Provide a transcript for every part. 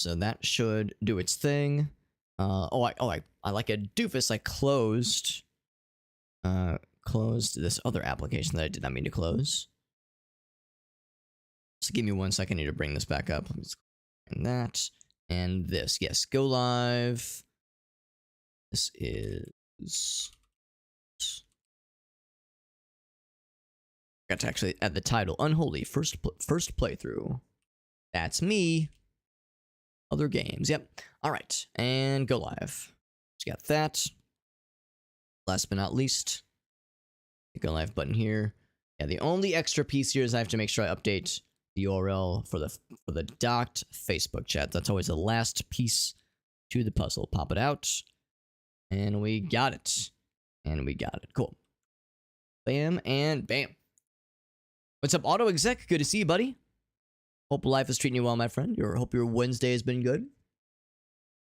So that should do its thing. I like a doofus. I closed this other application that I did not mean to close. So give me 1 second. I need to bring this back up. And that and this. Yes, go live. This is. Got to actually add the title. Unholy first playthrough. That's me. Other games. Yep. All right, and go live. So got that. Last but not least, the go live button here. Yeah, the only extra piece here is I have to make sure I update the URL for the docked Facebook chat. That's always the last piece to the puzzle. Pop it out, and we got it. And we got it. Cool. Bam and bam. What's up, Auto Exec? Good to see you, buddy. Hope life is treating you well, my friend. Hope your Wednesday has been good.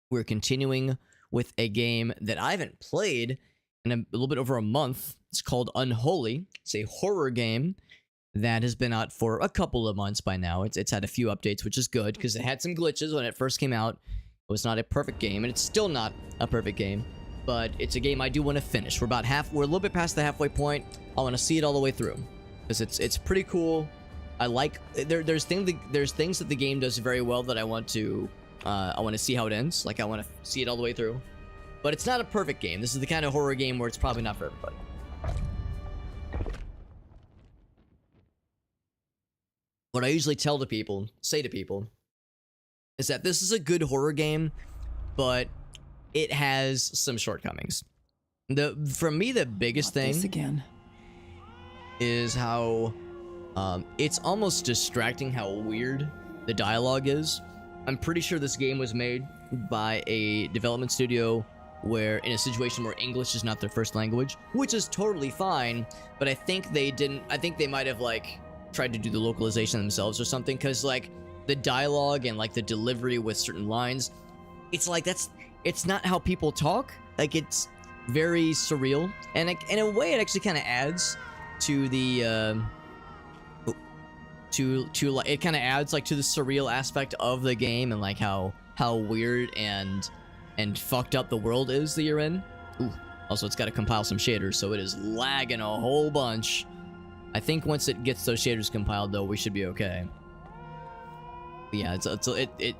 We're continuing with a game that I haven't played in a little bit over a month. It's called Unholy. It's a horror game that has been out for a couple of months by now. It's had a few updates, which is good because it had some glitches when it first came out. It was not a perfect game, and it's still not a perfect game, but it's a game I do want to finish. We're a little bit past the halfway point. I want to see it all the way through because it's pretty cool. I like there's things that the game does very well that I want to see how it ends. Like I want to see it all the way through. But it's not a perfect game. This is the kind of horror game where it's probably not for everybody. What I usually say to people, is that this is a good horror game, but it has some shortcomings. For me, the biggest thing is how it's almost distracting how weird the dialogue is. I'm pretty sure this game was made by a development studio where in a situation where English is not their first language, which is totally fine, but I think they might have like tried to do the localization themselves or something, because like the dialogue and like the delivery with certain lines, it's like it's not how people talk. Like it's very surreal, and in a way it actually kind of adds to the like it kind of adds like to the surreal aspect of the game and like how weird and fucked up the world is that you're in. Ooh. Also, it's got to compile some shaders, so it is lagging a whole bunch. I think once it gets those shaders compiled, though, we should be okay. But yeah, it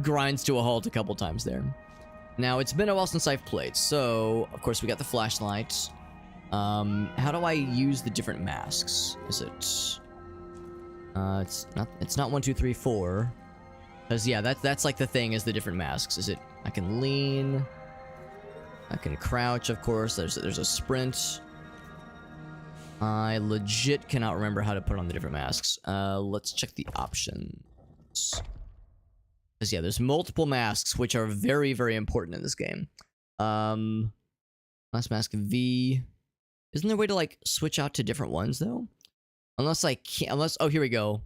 grinds to a halt a couple times there. Now, it's been a while since I've played, so of course we got the flashlight. How do I use the different masks? Is it? It's not 1, 2, 3, 4. Because yeah, that's like the thing is the different masks. Is it? I can lean. I can crouch, of course. There's a sprint. I legit cannot remember how to put on the different masks. Let's check the options. Because yeah, there's multiple masks, which are very, very important in this game. Last mask V. Isn't there a way to like switch out to different ones though? Unless I can't. Oh, here we go.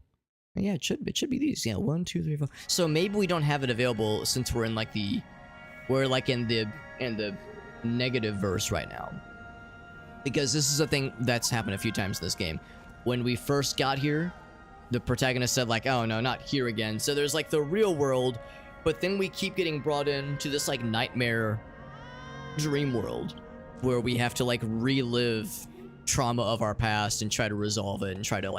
Yeah, it should be these. Yeah, 1, 2, 3, 4. So maybe we don't have it available since we're in like in the negative verse right now. Because this is a thing that's happened a few times in this game. When we first got here, the protagonist said like, oh no, not here again. So there's like the real world, but then we keep getting brought into this like nightmare dream world where we have to like relive trauma of our past and try to resolve it and try to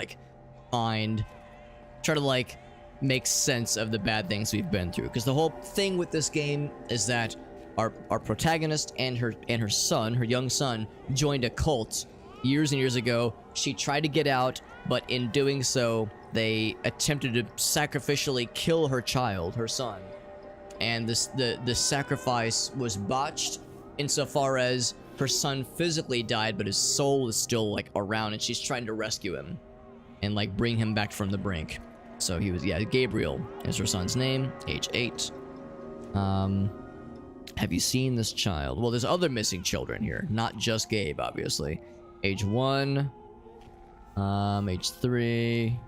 make sense of the bad things we've been through. Because the whole thing with this game is that our protagonist and her young son, joined a cult years and years ago. She tried to get out, but in doing so, they attempted to sacrificially kill her child, her son. And the sacrifice was botched insofar as her son physically died, but his soul is still like around, and she's trying to rescue him and like bring him back from the brink. So he was, yeah, Gabriel is her son's name, age 8. Have you seen this child? Well, there's other missing children here, not just Gabe, obviously. Age 1, age 3,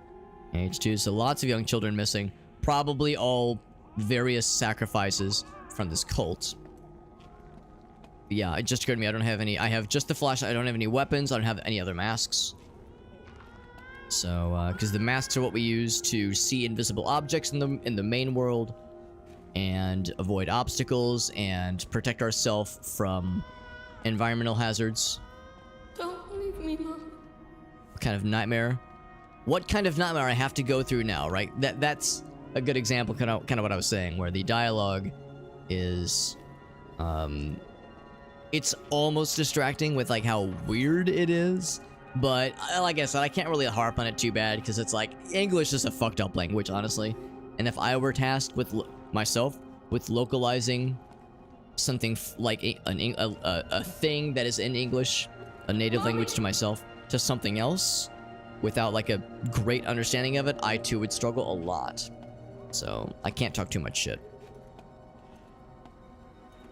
age 2. So lots of young children missing. Probably all various sacrifices from this cult. But yeah, it just occurred to me I don't have any. I have just the flashlight. I don't have any weapons. I don't have any other masks. So, because the masks are what we use to see invisible objects in the main world. and avoid obstacles and protect ourselves from environmental hazards. Don't leave me, Mom. What kind of nightmare? What kind of nightmare I have to go through now, right? That's a good example, kind of what I was saying, where the dialogue is, it's almost distracting with like how weird it is. But like I said, I can't really harp on it too bad because it's like English is a fucked up language, honestly. And if I were tasked with myself with localizing something like a thing that is in English, a native language to myself, to something else without like a great understanding of it, I too would struggle a lot. So I can't talk too much shit.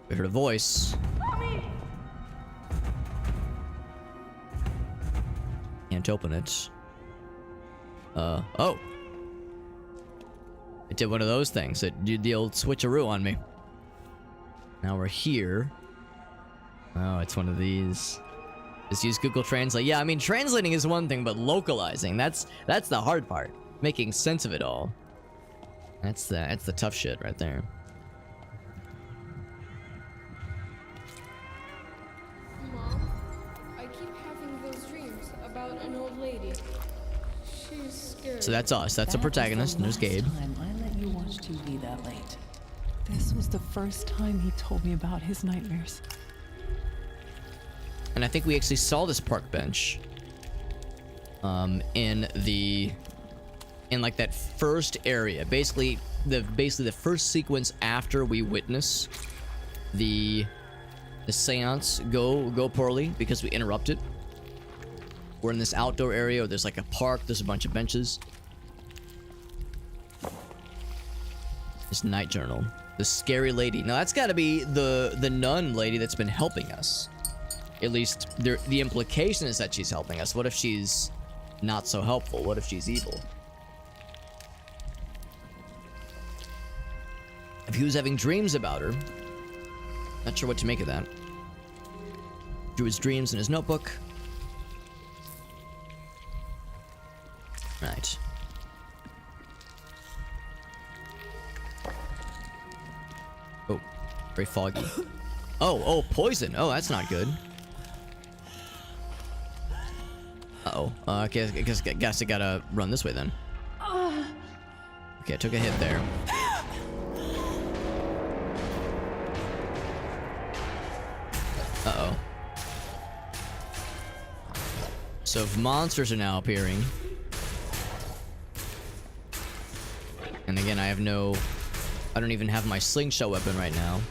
We heard a voice. Mommy! Can't open it. Oh. It did one of those things. It did the old switcheroo on me. Now we're here. Oh, it's one of these. Just use Google Translate. Yeah, I mean, translating is one thing, but localizing, that's the hard part. Making sense of it all. That's the tough shit right there. Mom, I keep having those dreams about an old lady. She's scary. So that's us. That's a protagonist, and there's Gabe. Time I let you watch TV that late. This was the first time he told me about his nightmares. And I think we actually saw this park bench in like that first area. Basically the first sequence after we witness the seance go poorly because we interrupted. We're in this outdoor area where there's like a park, there's a bunch of benches. This night journal. The scary lady. Now that's gotta be the nun lady that's been helping us. At least the implication is that she's helping us. What if she's not so helpful? What if she's evil? If he was having dreams about her, not sure what to make of that. Drew his dreams in his notebook. Right. Oh, very foggy. Oh, poison. Oh, that's not good. Uh-oh. I guess I gotta run this way then. Okay, I took a hit there. Uh-oh. So if monsters are now appearing. And again, I don't even have my slingshot weapon right now.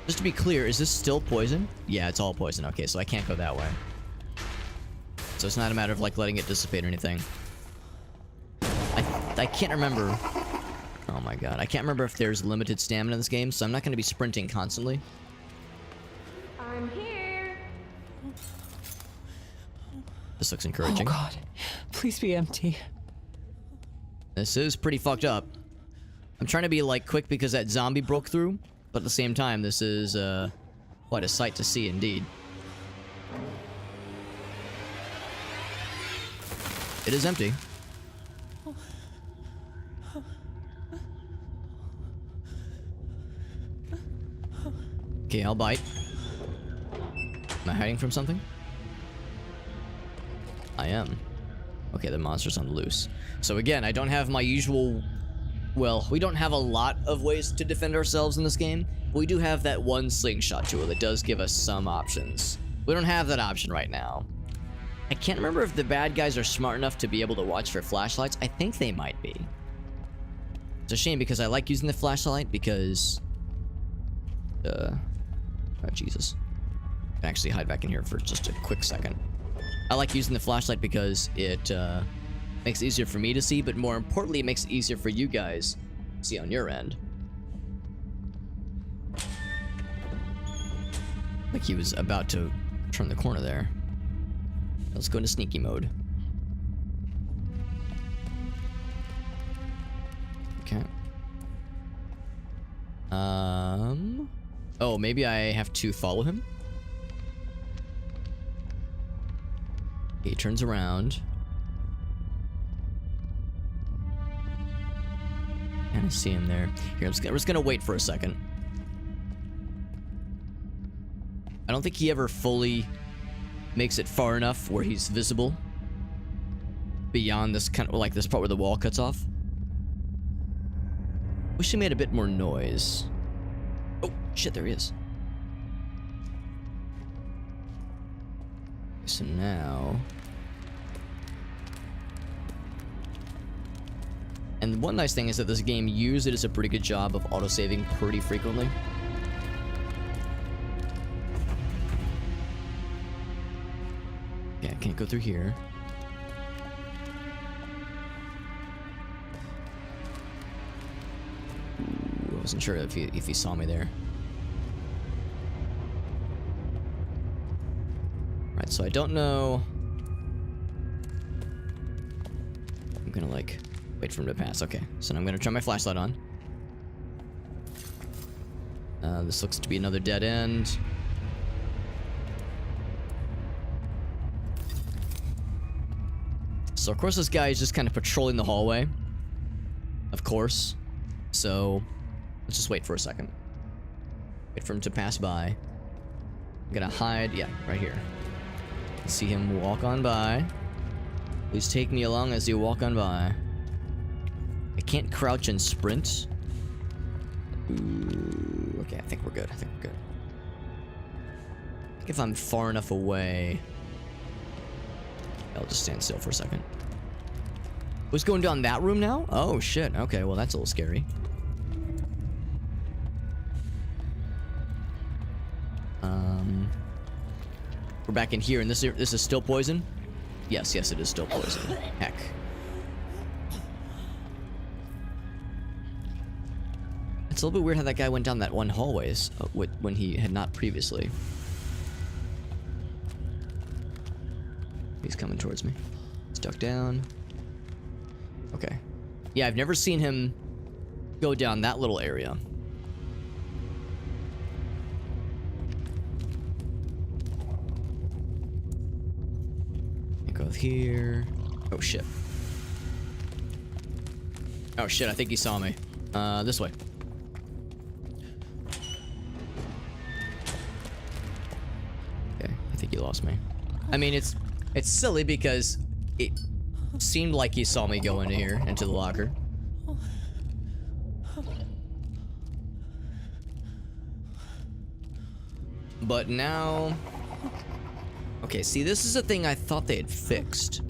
Just to be clear, is this still poison? Yeah, it's all poison. Okay, so I can't go that way. So it's not a matter of like letting it dissipate or anything. I can't remember. Oh my god, I can't remember if there's limited stamina in this game, so I'm not going to be sprinting constantly. I'm here. This looks encouraging. Oh god, please be empty. This is pretty fucked up. I'm trying to be like quick because that zombie broke through, but at the same time, this is quite a sight to see indeed. It is empty. Okay, I'll bite. Am I hiding from something? I am. Okay, the monster's on the loose. So again, I don't have my usual... Well, we don't have a lot of ways to defend ourselves in this game, but we do have that one slingshot tool that does give us some options. We don't have that option right now. I can't remember if the bad guys are smart enough to be able to watch for flashlights. I think they might be. It's a shame because I like using the flashlight because... Oh, Jesus. I can actually hide back in here for just a quick second. I like using the flashlight because it makes it easier for me to see, but more importantly, it makes it easier for you guys to see on your end. Like he was about to turn the corner there. Let's go into sneaky mode. Okay. Oh, maybe I have to follow him? He turns around. Kind of see him there. Here, I'm just gonna wait for a second. I don't think he ever fully makes it far enough where he's visible beyond this kind of like this part where the wall cuts off. Wish he made a bit more noise. Oh shit, there he is. So now, and one nice thing is that this game usually does a pretty good job of autosaving pretty frequently. Yeah, I can't go through here. Ooh, I wasn't sure if he saw me there. Right, so I don't know. I'm gonna like wait for him to pass. Okay, so now I'm gonna turn my flashlight on. This looks to be another dead end. So of course this guy is just kind of patrolling the hallway. Of course. So let's just wait for a second. Wait for him to pass by. I'm gonna hide, yeah, right here. See him walk on by. Please take me along as you walk on by. I can't crouch and sprint. Ooh, okay, I think we're good. I think we're good. I think if I'm far enough away, I'll just stand still for a second. Who's going down that room now? Oh shit. Okay, well that's a little scary. We're back in here, and this is still poison? Yes, it is still poison. Heck. It's a little bit weird how that guy went down that one hallways when he had not previously. He's coming towards me. He's ducked down. Okay. Yeah, I've never seen him go down that little area. Go here. Oh shit. Oh shit, I think he saw me. This way. Okay, I think he lost me. I mean, it's silly because it seemed like he saw me go into here, into the locker. But now... Okay, see, this is a thing I thought they had fixed.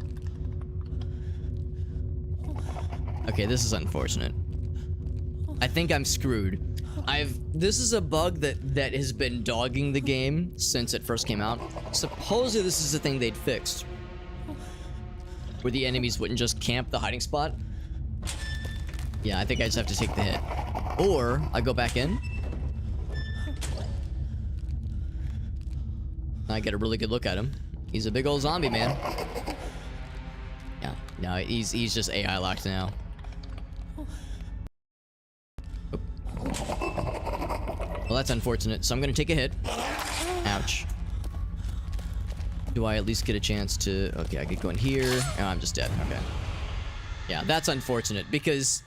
Okay, this is unfortunate. I think I'm screwed. This is a bug that has been dogging the game since it first came out. Supposedly this is a thing they'd fixed, where the enemies wouldn't just camp the hiding spot. Yeah, I think I just have to take the hit. Or I go back in. I get a really good look at him. He's a big old zombie, man. Yeah, no, he's just AI locked now. Oh. Well, that's unfortunate. So I'm gonna take a hit. Ouch. Do I at least get a chance to... Okay, I could go in here. Oh, I'm just dead. Okay. Yeah, that's unfortunate because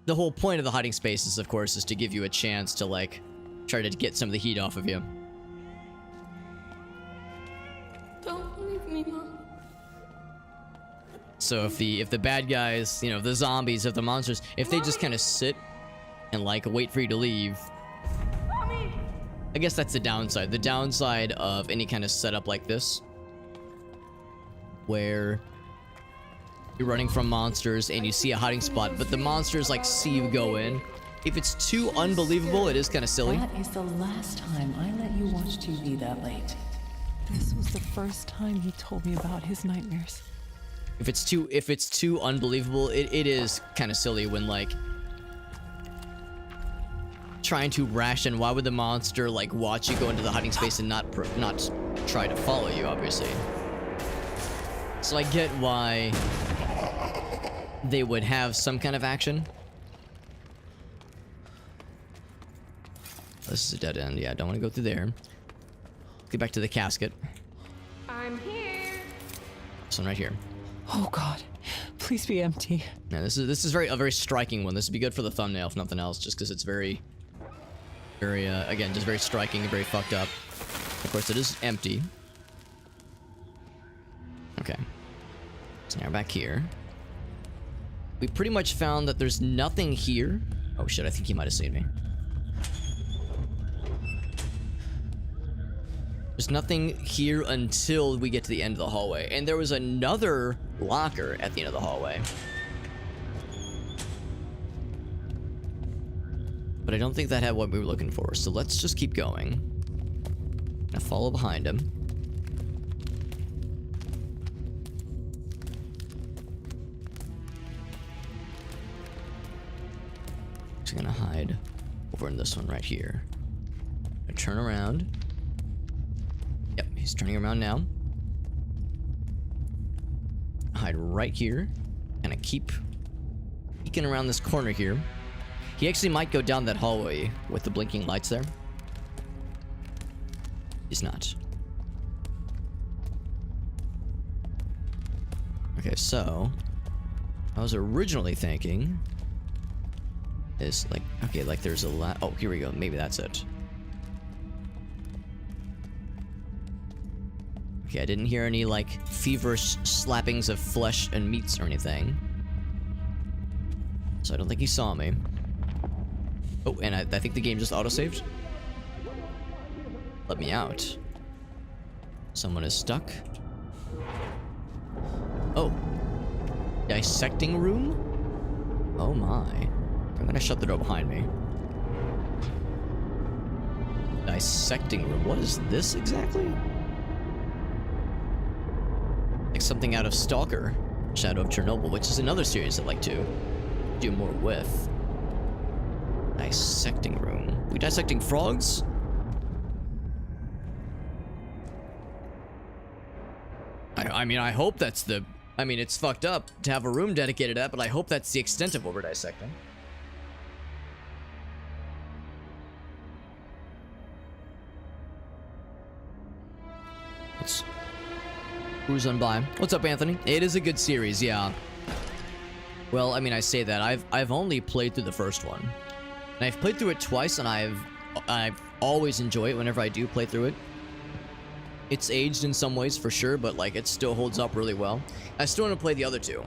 the whole point of the hiding spaces, of course, is to give you a chance to, like, try to get some of the heat off of you. Don't leave me, Mom. So if the bad guys, you know, the zombies, if the monsters, if they just kind of sit and, like, wait for you to leave... Mommy! I guess that's the downside. The downside of any kind of setup like this, where you're running from monsters and you see a hiding spot, but the monsters like see you go in. If it's too unbelievable, it is kind of silly. That is the last time I let you watch TV that late. This was the first time he told me about his nightmares. If it's too unbelievable, it is kind of silly when, like, trying to ration. Why would the monster like watch you go into the hiding space and not try to follow you, obviously? So I get why they would have some kind of action. This is a dead end. Yeah, I don't want to go through there. Get back to the casket. I'm here. This one right here. Oh God, please. Please be empty. Yeah, this is a very striking one. This would be good for the thumbnail, if nothing else, just because it's very, again, just very striking and very fucked up. Of course, it is empty. Okay. So now we're back here. We pretty much found that there's nothing here. Oh shit, I think he might have seen me. There's nothing here until we get to the end of the hallway. And there was another locker at the end of the hallway. But I don't think that had what we were looking for. So let's just keep going. Now follow behind him. Just gonna hide over in this one right here. Gonna turn around. Yep, he's turning around now. Hide right here. Kind of keep peeking around this corner here. He actually might go down that hallway with the blinking lights there. He's not. Okay, so I was originally thinking is like, okay, like there's a lot. Oh, here we go. Maybe that's it. Okay, I didn't hear any, like, feverish slappings of flesh and meats or anything. So I don't think he saw me. Oh, and I think the game just autosaved. Let me out. Someone is stuck. Oh. Dissecting room? Oh my. I'm gonna shut the door behind me. Dissecting room. What is this exactly? Like something out of Stalker, Shadow of Chernobyl, which is another series I'd like to do more with. Dissecting room. We dissecting frogs? I mean, I hope that's the... I mean, it's fucked up to have a room dedicated to that, but I hope that's the extent of what we're dissecting. Let's cruise on by. What's up, Anthony? It is a good series, yeah. Well, I mean, I say that. I've only played through the first one. And I've played through it twice, and I've always enjoyed it whenever I do play through it. It's aged in some ways, for sure, but, like, it still holds up really well. I still want to play the other two.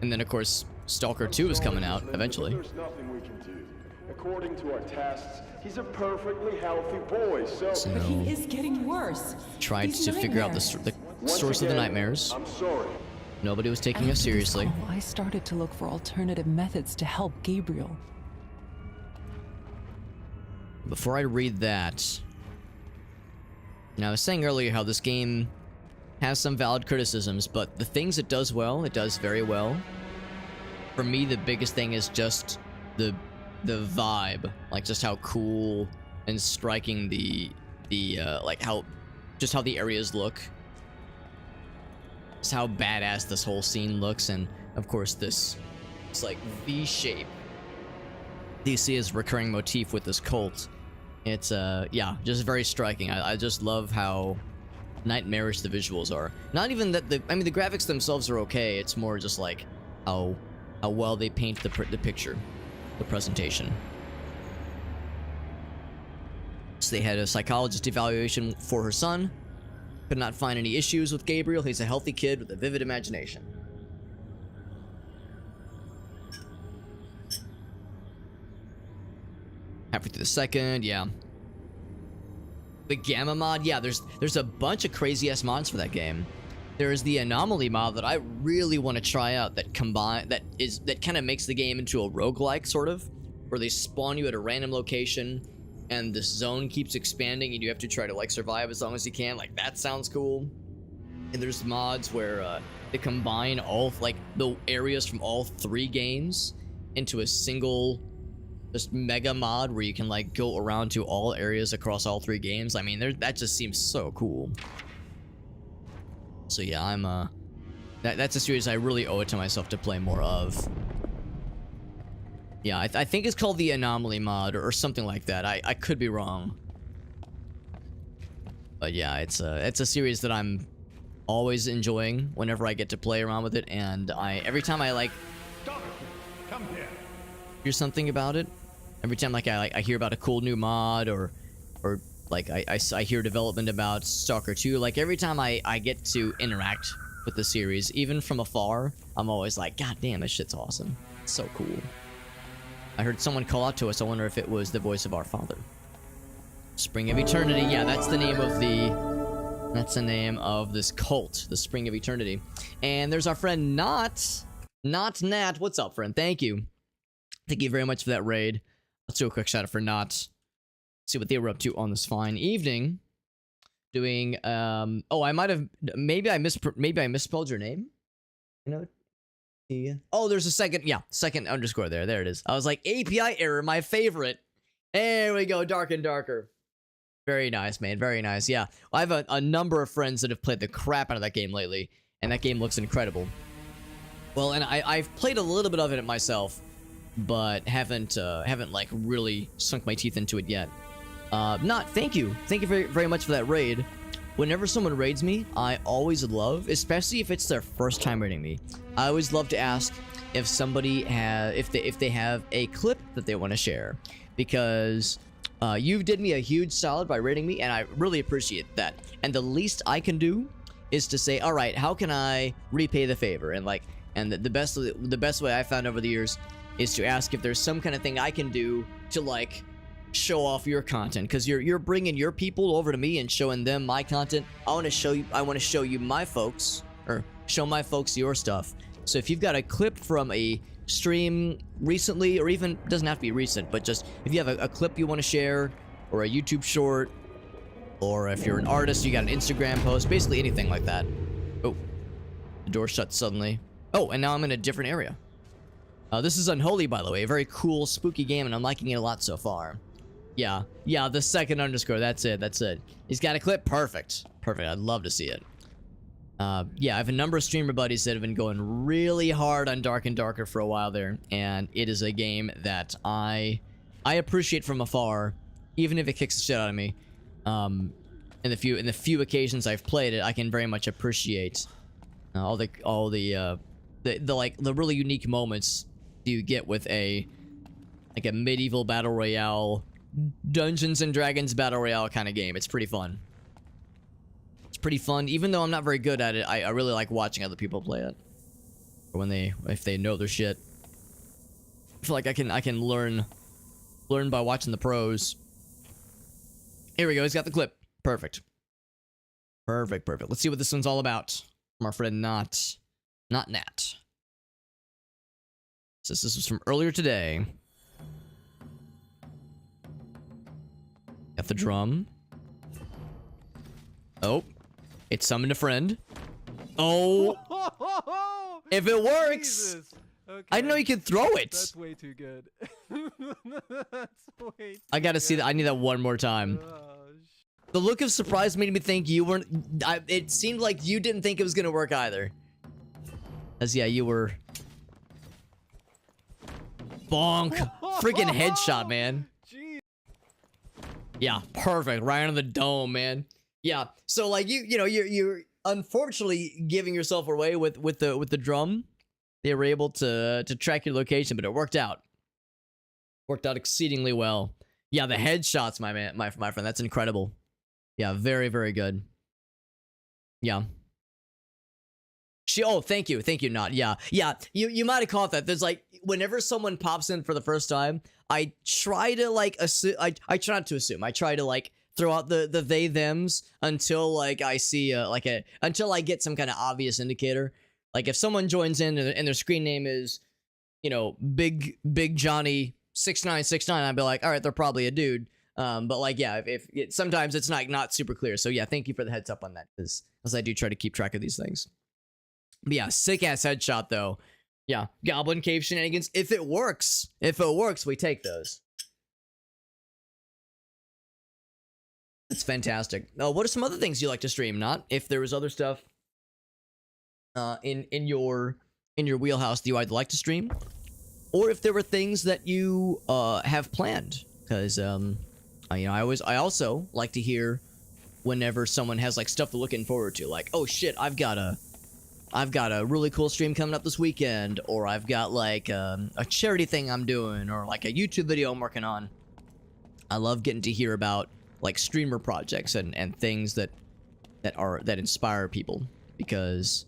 And then, of course, Stalker 2 is coming out eventually. There's nothing we can do. According to our tests, he's a perfectly healthy boy, so... But he is getting worse. Tried These to figure out the source of the nightmares. I'm sorry. Nobody was taking us After this seriously. call, I started to look for alternative methods to help Gabriel. Before I read that... Now, I was saying earlier how this game has some valid criticisms, but the things it does well, it does very well. For me, the biggest thing is just the vibe, like just how cool and striking like how the areas look. Just how badass this whole scene looks, and of course it's like V shape. You see his recurring motif with this cult. It's yeah, just very striking. I just love how nightmarish the visuals are. Not even that the graphics themselves are okay. It's more just like how well they paint the picture, the presentation. So they had a psychologist evaluation for her son. Could not find any issues with Gabriel. He's a healthy kid with a vivid imagination. Halfway through the second, yeah. The Gamma mod, yeah, there's a bunch of crazy-ass mods for that game. There is the Anomaly mod that I really want to try out that kind of makes the game into a roguelike, sort of, where they spawn you at a random location and this zone keeps expanding and you have to try to, like, survive as long as you can. Like, that sounds cool. And there's mods where they combine all, like, the areas from all three games into a single just mega mod where you can, like, go around to all areas across all three games. I mean, that just seems so cool. So yeah, I'm that's a series I really owe it to myself to play more of. Yeah, I think it's called the Anomaly mod or something like that. I could be wrong. But yeah, it's a series that I'm always enjoying whenever I get to play around with it, and every time I like Come here. hear something about it, every time like I hear about a cool new mod or like I hear development about Stalker 2, like every time I get to interact with the series, even from afar, I'm always like, God damn, this shit's awesome. It's so cool. I heard someone call out to us. I wonder if it was the voice of our father. Spring of Eternity. Yeah, that's the name of this cult, the Spring of Eternity. And there's our friend Not Nat. What's up, friend? Thank you. Thank you very much for that raid. Let's do a quick shout out for Not. See what they were up to on this fine evening. Doing oh, I might have maybe I misspelled your name. You know? Yeah. Oh, there's a second underscore there. There it is. I was like, API error, my favorite. There we go, Dark and Darker. Very nice, man. Very nice. Yeah. I have a number of friends that have played the crap out of that game lately, and that game looks incredible. Well, and I've played a little bit of it myself, but haven't like really sunk my teeth into it yet. Thank you very, very much for that raid. Whenever someone raids me, I always love, especially if it's their first time raiding me, I always love to ask if somebody if they have a clip that they want to share, because you did me a huge solid by raiding me, and I really appreciate that. And the least I can do is to say, all right, how can I repay the favor? And the best way I found over the years is to ask if there's some kind of thing I can do to like show off your content, because you're bringing your people over to me and showing them my content. I want to show you my folks, or show my folks your stuff. So if you've got a clip from a stream recently, or even doesn't have to be recent, but just if you have a clip you want to share, or a YouTube short, or if you're an artist, you got an Instagram post, basically anything like that. Oh, the door shut suddenly. Oh, and now I'm in a different area. This is Unholy, by the way, a very cool, spooky game, and I'm liking it a lot so far. Yeah, the second underscore, that's it. He's got a clip, perfect. I'd love to see it. Yeah, I have a number of streamer buddies that have been going really hard on Dark and Darker for a while there, and it is a game that I appreciate from afar, even if it kicks the shit out of me. In the few occasions I've played it, I can very much appreciate all the really unique moments you get with a medieval battle royale, Dungeons and Dragons battle royale kind of game. It's pretty fun. Pretty fun, even though I'm not very good at it. I really like watching other people play it, or if they know their shit. I feel like I can learn by watching the pros. Here we go. He's got the clip. Perfect. Let's see what this one's all about from our friend Not Nat. So this was from earlier today. Got the drum. Oh. It summoned a friend. Oh! If it works! Okay. I didn't know you could throw it! That's way too good. That's way too I gotta see that. I need that one more time. The look of surprise made me think you weren't... it seemed like you didn't think it was gonna work either. As yeah, you were... Bonk! Freaking headshot, man. Jeez. Yeah, perfect. Right on the dome, man. Yeah, so like you're unfortunately giving yourself away with the drum. They were able to track your location, but it worked out. Worked out exceedingly well. Yeah, the headshots, my friend, that's incredible. Yeah, very, very good. Yeah. Thank you, Not. Yeah, you might have caught that. There's like, whenever someone pops in for the first time, I try to like assume. I try not to assume. I try to like throw out the they thems until like I see until I get some kind of obvious indicator. Like if someone joins in and their screen name is, Big Johnny 6969, I'd be like, all right, they're probably a dude. But like, yeah, if sometimes it's not super clear. So yeah, thank you for the heads up on that, because as I do try to keep track of these things. But yeah, sick ass headshot though. Yeah, Goblin Cave shenanigans. If it works, we take those. It's fantastic. What are some other things you like to stream? Not if there was other stuff in your wheelhouse that you either like to stream, or if there were things that you have planned. Because I also like to hear whenever someone has like stuff they're looking forward to, like, oh shit, I've got a really cool stream coming up this weekend, or I've got like a charity thing I'm doing, or like a YouTube video I'm working on. I love getting to hear about like streamer projects and things that inspire people, because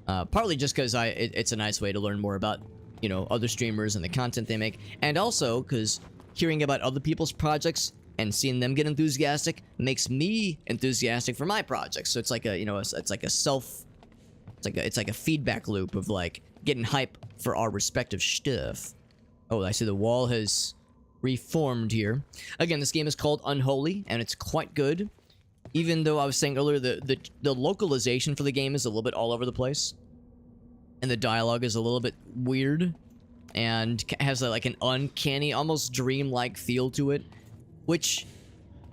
partly just because it's a nice way to learn more about, you know, other streamers and the content they make, and also because hearing about other people's projects and seeing them get enthusiastic makes me enthusiastic for my projects. So it's like a, you know, it's like a feedback loop of like getting hype for our respective stuff. Oh, I see the wall has reformed here. Again, this game is called Unholy, and it's quite good. Even though I was saying earlier the localization for the game is a little bit all over the place, and the dialogue is a little bit weird, and has like an uncanny, almost dreamlike feel to it, which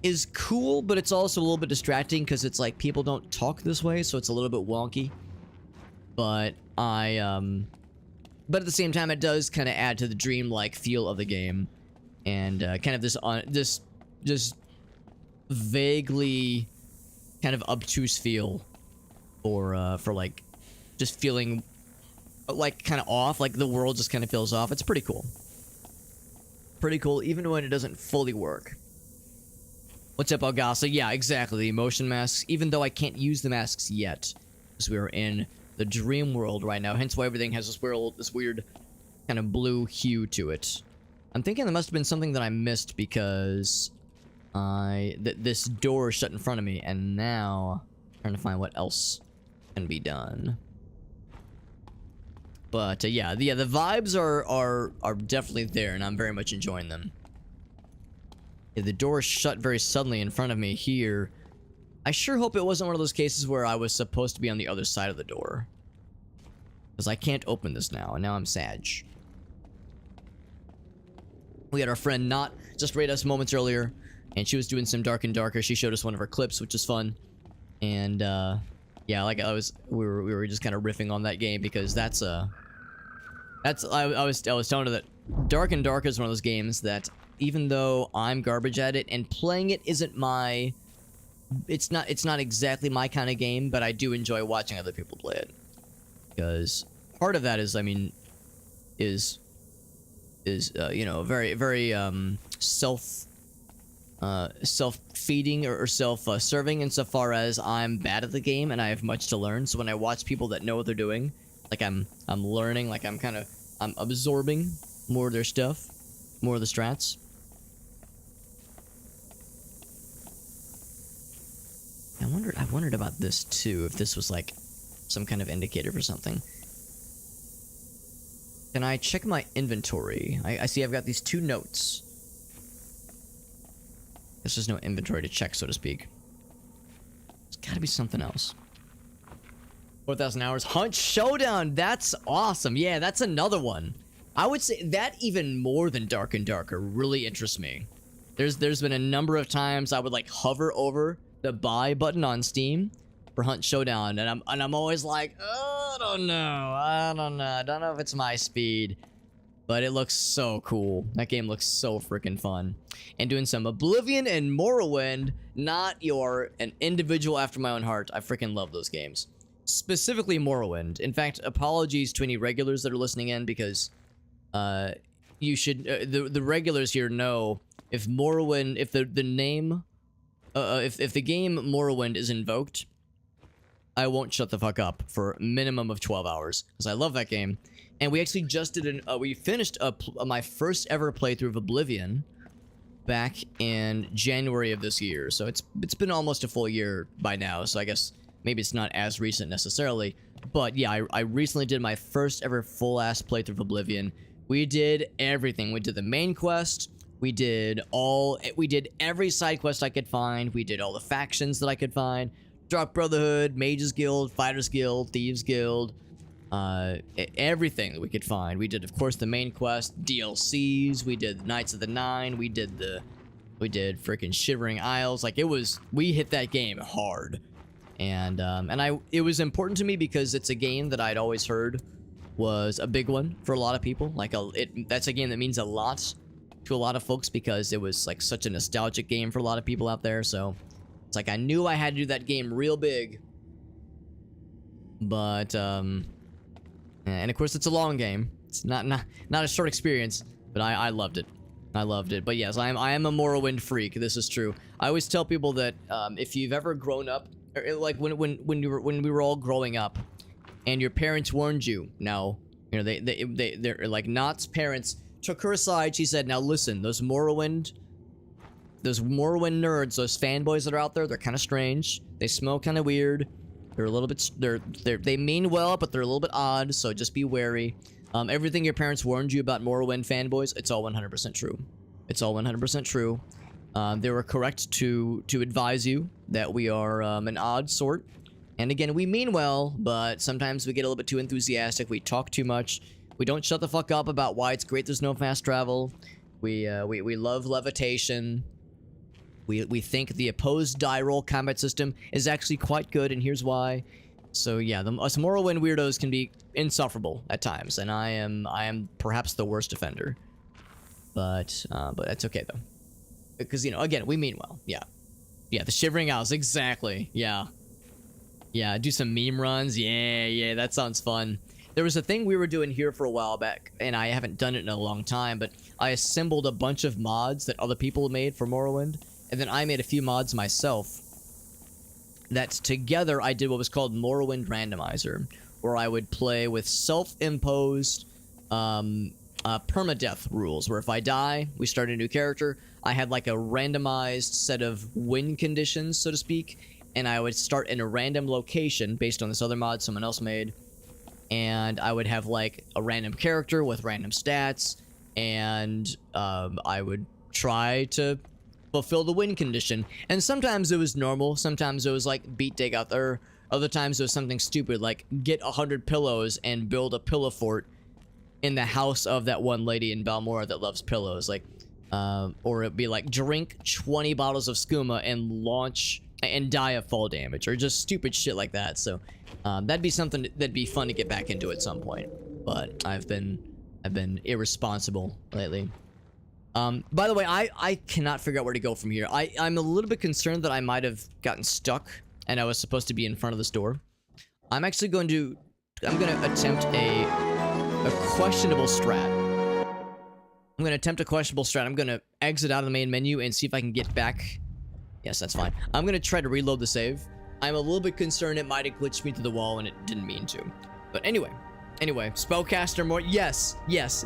is cool, but it's also a little bit distracting because it's like people don't talk this way, so it's a little bit wonky. But but at the same time, it does kind of add to the dreamlike feel of the game, and kind of this vaguely kind of obtuse feel for like just feeling like kind of off, like the world just kind of feels off. It's pretty cool. Pretty cool, even when it doesn't fully work. What's up, Algasa? Yeah, exactly. The emotion masks, even though I can't use the masks yet, because we are in the dream world right now, hence why everything has this weird kind of blue hue to it. I'm thinking there must have been something that I missed, because this door shut in front of me, and now I'm trying to find what else can be done. But yeah, the vibes are definitely there, and I'm very much enjoying them. Yeah, the door shut very suddenly in front of me here. I sure hope it wasn't one of those cases where I was supposed to be on the other side of the door, because I can't open this now, and now I'm sad. We had our friend Not just raid us moments earlier, and she was doing some Dark and Darker. She showed us one of her clips, which is fun. And yeah, like we were just kind of riffing on that game, because I was telling her that Dark and Darker is one of those games that, even though I'm garbage at it and playing it isn't my, it's not exactly my kind of game, but I do enjoy watching other people play it, because part of that is, I mean, is you know, very self-feeding or self-serving insofar as I'm bad at the game and I have much to learn. So when I watch people that know what they're doing, like I'm learning, like I'm absorbing more of their stuff, more of the strats. I wondered about this too, if this was like some kind of indicator for something. Can I check my inventory? I see I've got these 2 notes. Guess there's no inventory to check, so to speak. There's gotta be something else. 4,000 hours. Hunt Showdown! That's awesome. Yeah, that's another one. I would say that even more than Dark and Darker really interests me. There's been a number of times I would like hover over the buy button on Steam for Hunt Showdown, and I'm always like, oh, I don't know. I don't know if it's my speed. But it looks so cool. That game looks so freaking fun. And doing some Oblivion and Morrowind, an individual after my own heart. I freaking love those games. Specifically Morrowind. In fact, apologies to any regulars that are listening in, because you should, the regulars here know if Morrowind, if the name, if the game Morrowind is invoked, I won't shut the fuck up for a minimum of 12 hours, because I love that game. And we actually just did we finished my first ever playthrough of Oblivion back in January of this year. So it's been almost a full year by now, so I guess maybe it's not as recent necessarily. But yeah, I recently did my first ever full-ass playthrough of Oblivion. We did everything. We did the main quest. We did every side quest I could find. We did all the factions that I could find. Dark Brotherhood, Mages Guild, Fighters Guild, Thieves Guild. Everything that we could find. We did, of course, the main quest, DLCs. We did Knights of the Nine. We did freaking Shivering Isles. Like, we hit that game hard. And it was important to me because it's a game that I'd always heard was a big one for a lot of people. Like, that's a game that means a lot to a lot of folks, because it was like such a nostalgic game for a lot of people out there. So It's like I knew I had to do that game real big. But, and of course it's a long game. It's not a short experience, but I loved it. I loved it. But yes, I am a Morrowind freak. This is true. I always tell people that if you've ever grown up, or like when we were all growing up, and your parents warned you. Now, you know they're like Knott's parents took her aside. She said, "Now listen, those Morrowind nerds, those fanboys that are out there, they're kind of strange. They smell kind of weird. They're a little bit they mean well, but they're a little bit odd. So just be wary." Everything your parents warned you about Morrowind fanboys, it's all 100% true. It's all 100% true. They were correct to advise you that we are an odd sort. And again, we mean well, but sometimes we get a little bit too enthusiastic. We talk too much. We don't shut the fuck up about why it's great there's no fast travel. We love levitation. We think the opposed die roll combat system is actually quite good, and here's why. So yeah, us Morrowind weirdos can be insufferable at times, and I am perhaps the worst offender. But that's okay though, because you know, again, we mean well. Yeah, the Shivering Isles, exactly. Yeah, do some meme runs. Yeah, that sounds fun. There was a thing we were doing here for a while back, and I haven't done it in a long time, but I assembled a bunch of mods that other people made for Morrowind, and then I made a few mods myself. That together I did what was called Morrowind Randomizer, where I would play with self-imposed permadeath rules, where if I die, we start a new character. I had like a randomized set of win conditions, so to speak, and I would start in a random location based on this other mod someone else made, and I would have like a random character with random stats, and I would try to fulfill the win condition. And sometimes it was normal, sometimes it was like beat dig out there, other times it was something stupid like get 100 pillows and build a pillow fort in the house of that one lady in Balmora that loves pillows, like or it'd be like drink 20 bottles of skooma and launch and die of fall damage, or just stupid shit like that. So that'd be something that'd be fun to get back into at some point, but I've been irresponsible lately. By the way, I cannot figure out where to go from here. I'm a little bit concerned that I might have gotten stuck and I was supposed to be in front of this door. I'm actually going to attempt a questionable strat. I'm going to attempt a questionable strat. I'm going to exit out of the main menu and see if I can get back. Yes, that's fine. I'm going to try to reload the save. I'm a little bit concerned it might have glitched me to the wall and it didn't mean to. But anyway, spellcaster more. Yes,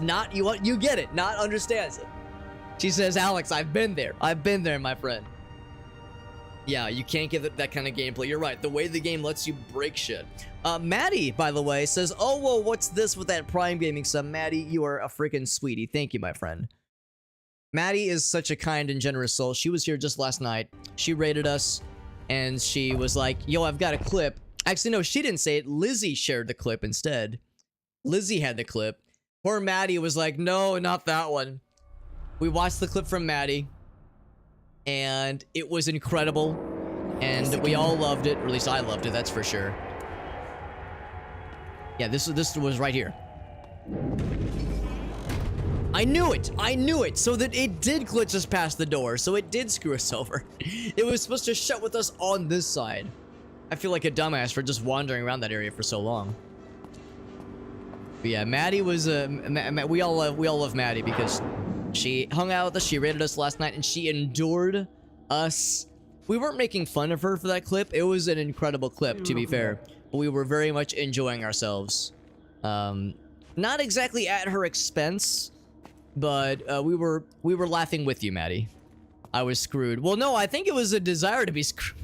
not you get it. Not understands it. She says, Alex, I've been there, my friend. Yeah, you can't get that kind of gameplay. You're right. The way the game lets you break shit. Maddie, by the way, says, oh, whoa, what's this with that Prime Gaming sub? Maddie, you are a freaking sweetie. Thank you, my friend. Maddie is such a kind and generous soul. She was here just last night. She rated us, and she was like, yo, I've got a clip. Actually, no, she didn't say it. Lizzie shared the clip instead. Lizzie had the clip. Poor Maddie was like, no, not that one. We watched the clip from Maddie, and it was incredible, and we all loved it, or at least I loved it, that's for sure. Yeah, this was right here. I knew it, so that it did glitch us past the door, so it did screw us over. It was supposed to shut with us on this side. I feel like a dumbass for just wandering around that area for so long. But yeah, Maddie was, we all love Maddie because she hung out with us, she rated us last night, and she endured us. We weren't making fun of her for that clip. It was an incredible clip, to be fair. But we were very much enjoying ourselves. Not exactly at her expense, but we were laughing with you, Maddie. I was screwed. Well, no, I think it was a desire to be screwed.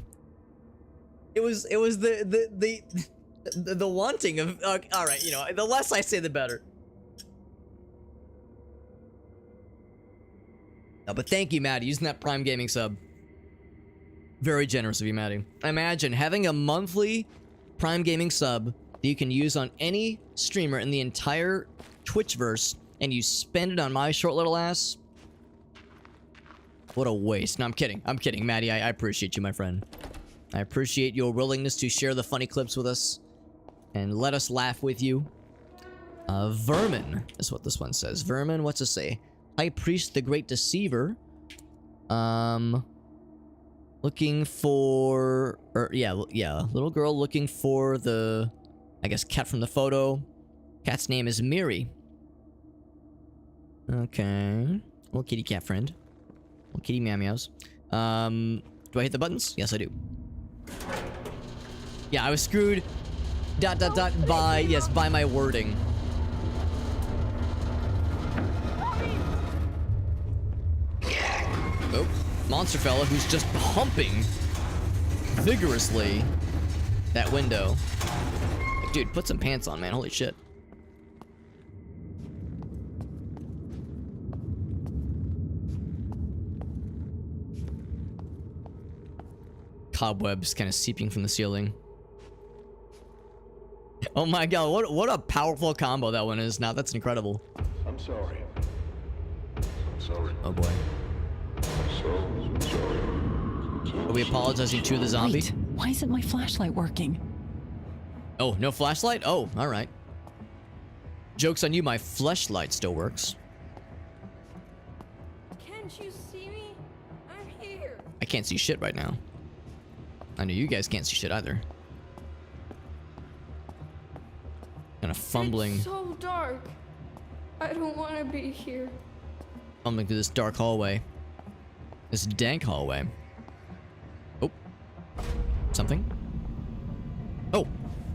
It was the wanting of. All right, you know, the less I say, the better. No, but thank you, Maddie, using that Prime Gaming sub. Very generous of you, Maddie. Imagine having a monthly Prime Gaming sub that you can use on any streamer in the entire Twitchverse, and you spend it on my short little ass. What a waste. No, I'm kidding. I'm kidding, Maddie. I appreciate you, my friend. I appreciate your willingness to share the funny clips with us and let us laugh with you. Vermin is what this one says. Vermin, what's it say? High Priest, the Great Deceiver. Looking for, or yeah, little girl looking for the, I guess, cat from the photo. Cat's name is Miri. Okay. Little kitty cat friend. Little kitty meow meows. Do I hit the buttons? Yes, I do. Yeah, I was screwed. ... by, yes, by my wording. Oh, monster fella who's just humping vigorously that window. Like, dude, put some pants on, man. Holy shit. Cobwebs kind of seeping from the ceiling. Oh my god, what a powerful combo that one is now. That's incredible. I'm sorry. I'm sorry. Oh boy. So sorry. Are we apologizing to the zombie? Wait, why isn't my flashlight working? Oh, no flashlight? Oh, alright. Joke's on you, my fleshlight still works. Can't you see me? I'm here. I can't see shit right now. I know you guys can't see shit either. Kind of fumbling. It's so dark. I don't want to be here. Fumbling through this dark hallway. This dank hallway. Oh. Something. Oh.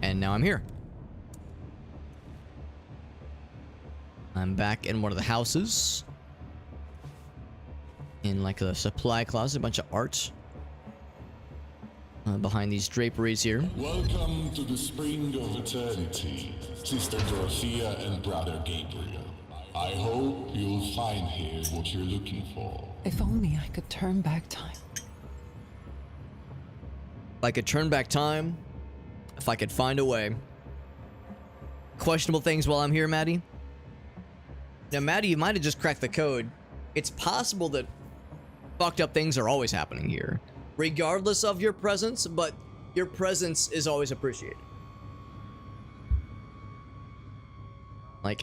And now I'm here. I'm back in one of the houses. In like a supply closet, a bunch of art. Behind these draperies here. Welcome to the Spring of Eternity, Sister Dorothea and Brother Gabriel. I hope you'll find here what you're looking for. If only I could turn back time. If I could turn back time, if I could find a way. Questionable things while I'm here, Maddie. Now, Maddie, you might have just cracked the code. It's possible that fucked up things are always happening here, regardless of your presence, but your presence is always appreciated. Like,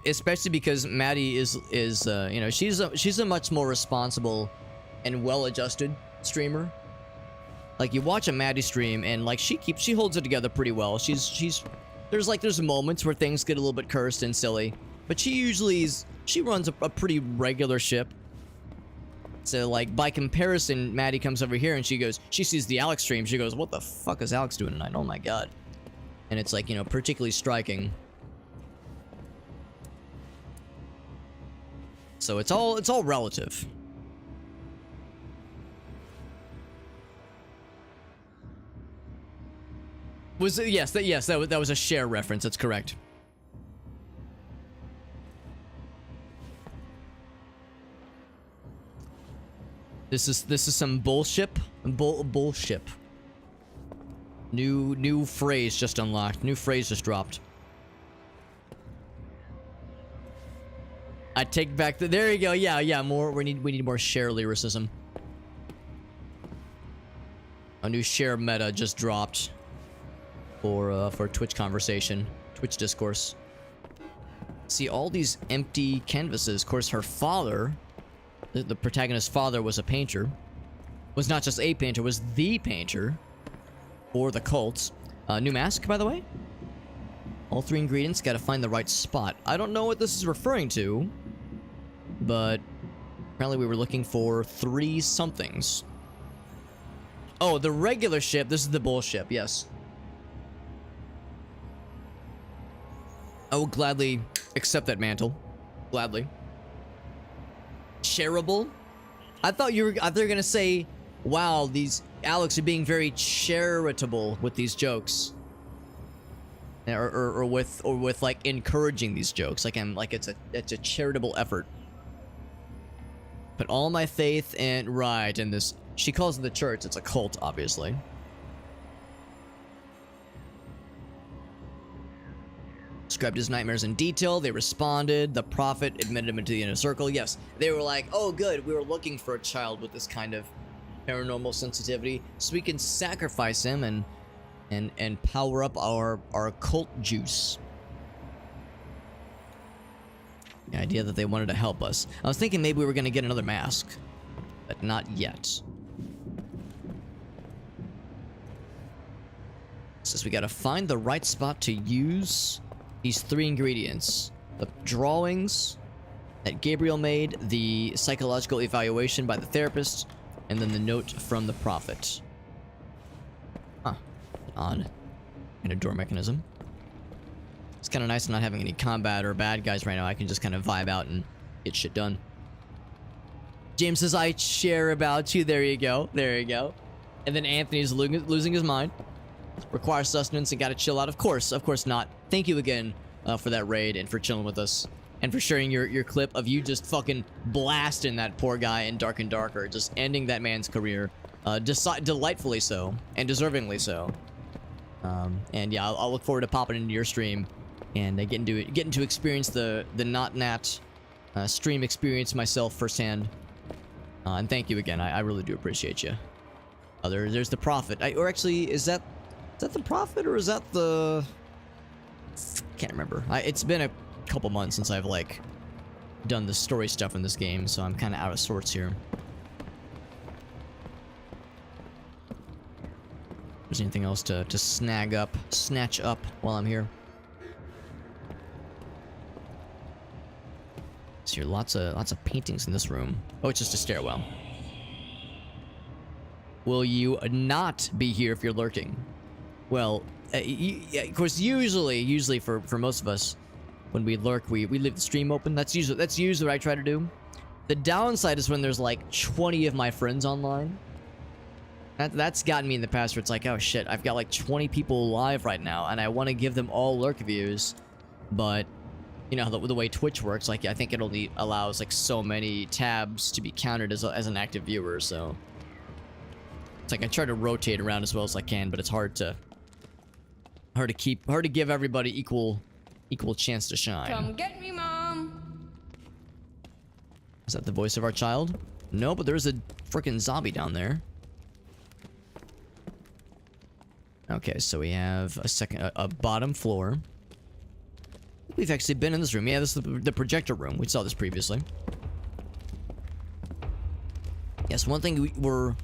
especially because Maddie is you know, she's a much more responsible and well-adjusted streamer. Like, you watch a Maddie stream and like she holds it together pretty well. There's moments where things get a little bit cursed and silly, but she runs a pretty regular ship. So, like, by comparison, Maddie comes over here and she sees the Alex stream. She goes, what the fuck is Alex doing tonight? Oh my god. And it's like, you know, particularly striking. So it's all relative. That was a share reference. That's correct. This is some bullshit. Bullshit. New phrase just unlocked. New phrase just dropped. I take back the. There you go. Yeah. More. We need more share lyricism. A new share meta just dropped. For Twitch conversation, Twitch discourse. See all these empty canvases. Of course, her father. The protagonist's father was a painter. Was not just a painter, was the painter for the cult. New mask, by the way. All 3 ingredients, gotta find the right spot. I don't know what this is referring to, but apparently we were looking for 3 somethings. Oh, the regular ship. This is the bullship, yes. I will gladly accept that mantle. Gladly. Shareable? I thought you were gonna say, wow, these Alex are being very charitable with these jokes. Or with like encouraging these jokes. Like it's a charitable effort. Put all my faith in this. She calls it the church, it's a cult, obviously. Described his nightmares in detail. They responded. The prophet admitted him into the inner circle. Yes, they were like, oh good, we were looking for a child with this kind of paranormal sensitivity, so we can sacrifice him and power up our cult juice. The idea that they wanted to help us. I was thinking maybe we were gonna get another mask, but not yet. synopsis. We gotta find the right spot to use these 3 ingredients. The drawings that Gabriel made, the psychological evaluation by the therapist, and then the note from the prophet. Huh. Odd. And a door mechanism. It's kind of nice not having any combat or bad guys right now. I can just kind of vibe out and get shit done. James says, I share about you. There you go. There you go. And then Anthony's losing his mind. Requires sustenance and gotta chill out. Of course not. Thank you again for that raid and for chilling with us. And for sharing your clip of you just fucking blasting that poor guy in Dark and Darker. Just ending that man's career. Delightfully so. And deservingly so. And yeah, I'll look forward to popping into your stream. And getting to experience the Not Nat stream experience myself firsthand. And thank you again. I really do appreciate you. There's the prophet. Or actually, is that the prophet or is that the... Can't remember. It's been a couple months since I've like done the story stuff in this game, so I'm kind of out of sorts here. Is anything else to snatch up while I'm here? So here, lots of paintings in this room. Oh, it's just a stairwell. Will you not be here if you're lurking? Well, of course, usually for most of us, when we lurk, we leave the stream open. That's usually what I try to do. The downside is when there's like 20 of my friends online. That's gotten me in the past where it's like, oh shit, I've got like 20 people live right now, and I want to give them all lurk views, but you know the way Twitch works, like I think it only allows like so many tabs to be counted as an active viewer, so it's like I try to rotate around as well as I can, but it's hard to give everybody equal chance to shine. Come get me, Mom. Is that the voice of our child? No, but there's a freaking zombie down there. Okay, so we have a bottom floor. We've actually been in this room. Yeah, this is the projector room. We saw this previously. Yes, one thing we're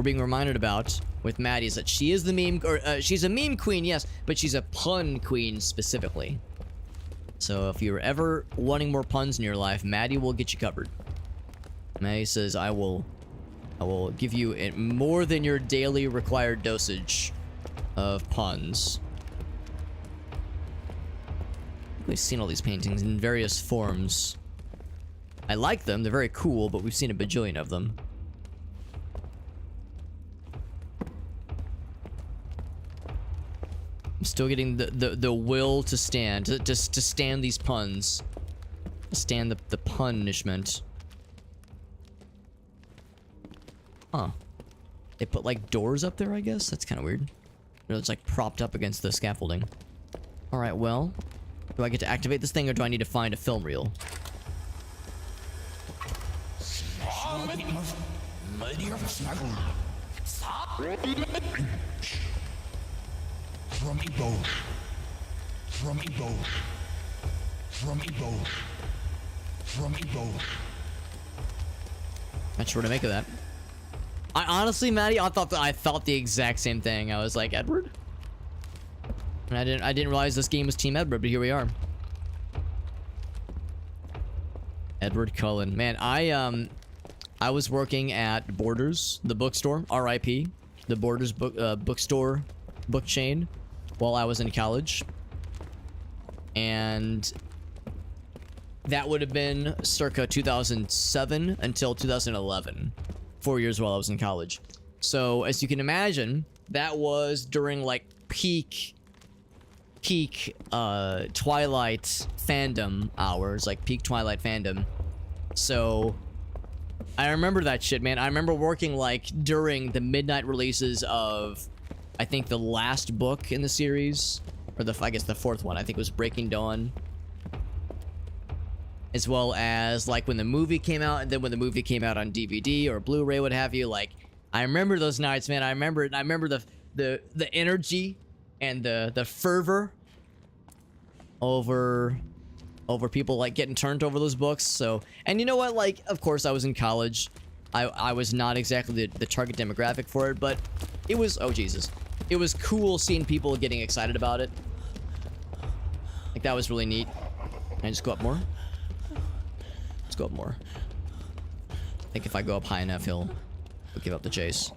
being reminded about with Maddie is that she is the meme, or she's a meme queen, yes, but she's a pun queen specifically. So if you're ever wanting more puns in your life, Maddie will get you covered. Maddie says, I will give you more than your daily required dosage of puns. We've seen all these paintings in various forms. I like them, they're very cool, but we've seen a bajillion of them. I'm still getting the will to stand, to stand these puns. To stand the punishment. Huh. They put like doors up there, I guess? That's kind of weird. It's like propped up against the scaffolding. Alright, well, do I get to activate this thing or do I need to find a film reel? Not sure what to make of that. I honestly, Maddie, I thought the exact same thing. I was like, Edward? And I didn't realize this game was Team Edward, but here we are. Edward Cullen. Man, I was working at Borders, the bookstore, RIP, the Borders bookstore book chain while I was in college. And that would have been circa 2007 until 2011. 4 years while I was in college. So as you can imagine, that was during like peak Twilight fandom hours, like peak Twilight fandom. So I remember that shit, man. I remember working like during the midnight releases of, I think, the last book in the series, or I guess the fourth one. I think it was Breaking Dawn. As well as like when the movie came out, and then when the movie came out on DVD or Blu-ray, what have you. Like, I remember those nights, man. I remember the energy and the fervor over people like getting turned over those books. So, and you know what? Like, of course, I was in college. I was not exactly the target demographic for it, but it was, oh Jesus, it was cool seeing people getting excited about it. Like, that was really neat. Can I just go up more? Let's go up more. I think if I go up high enough, he'll give up the chase.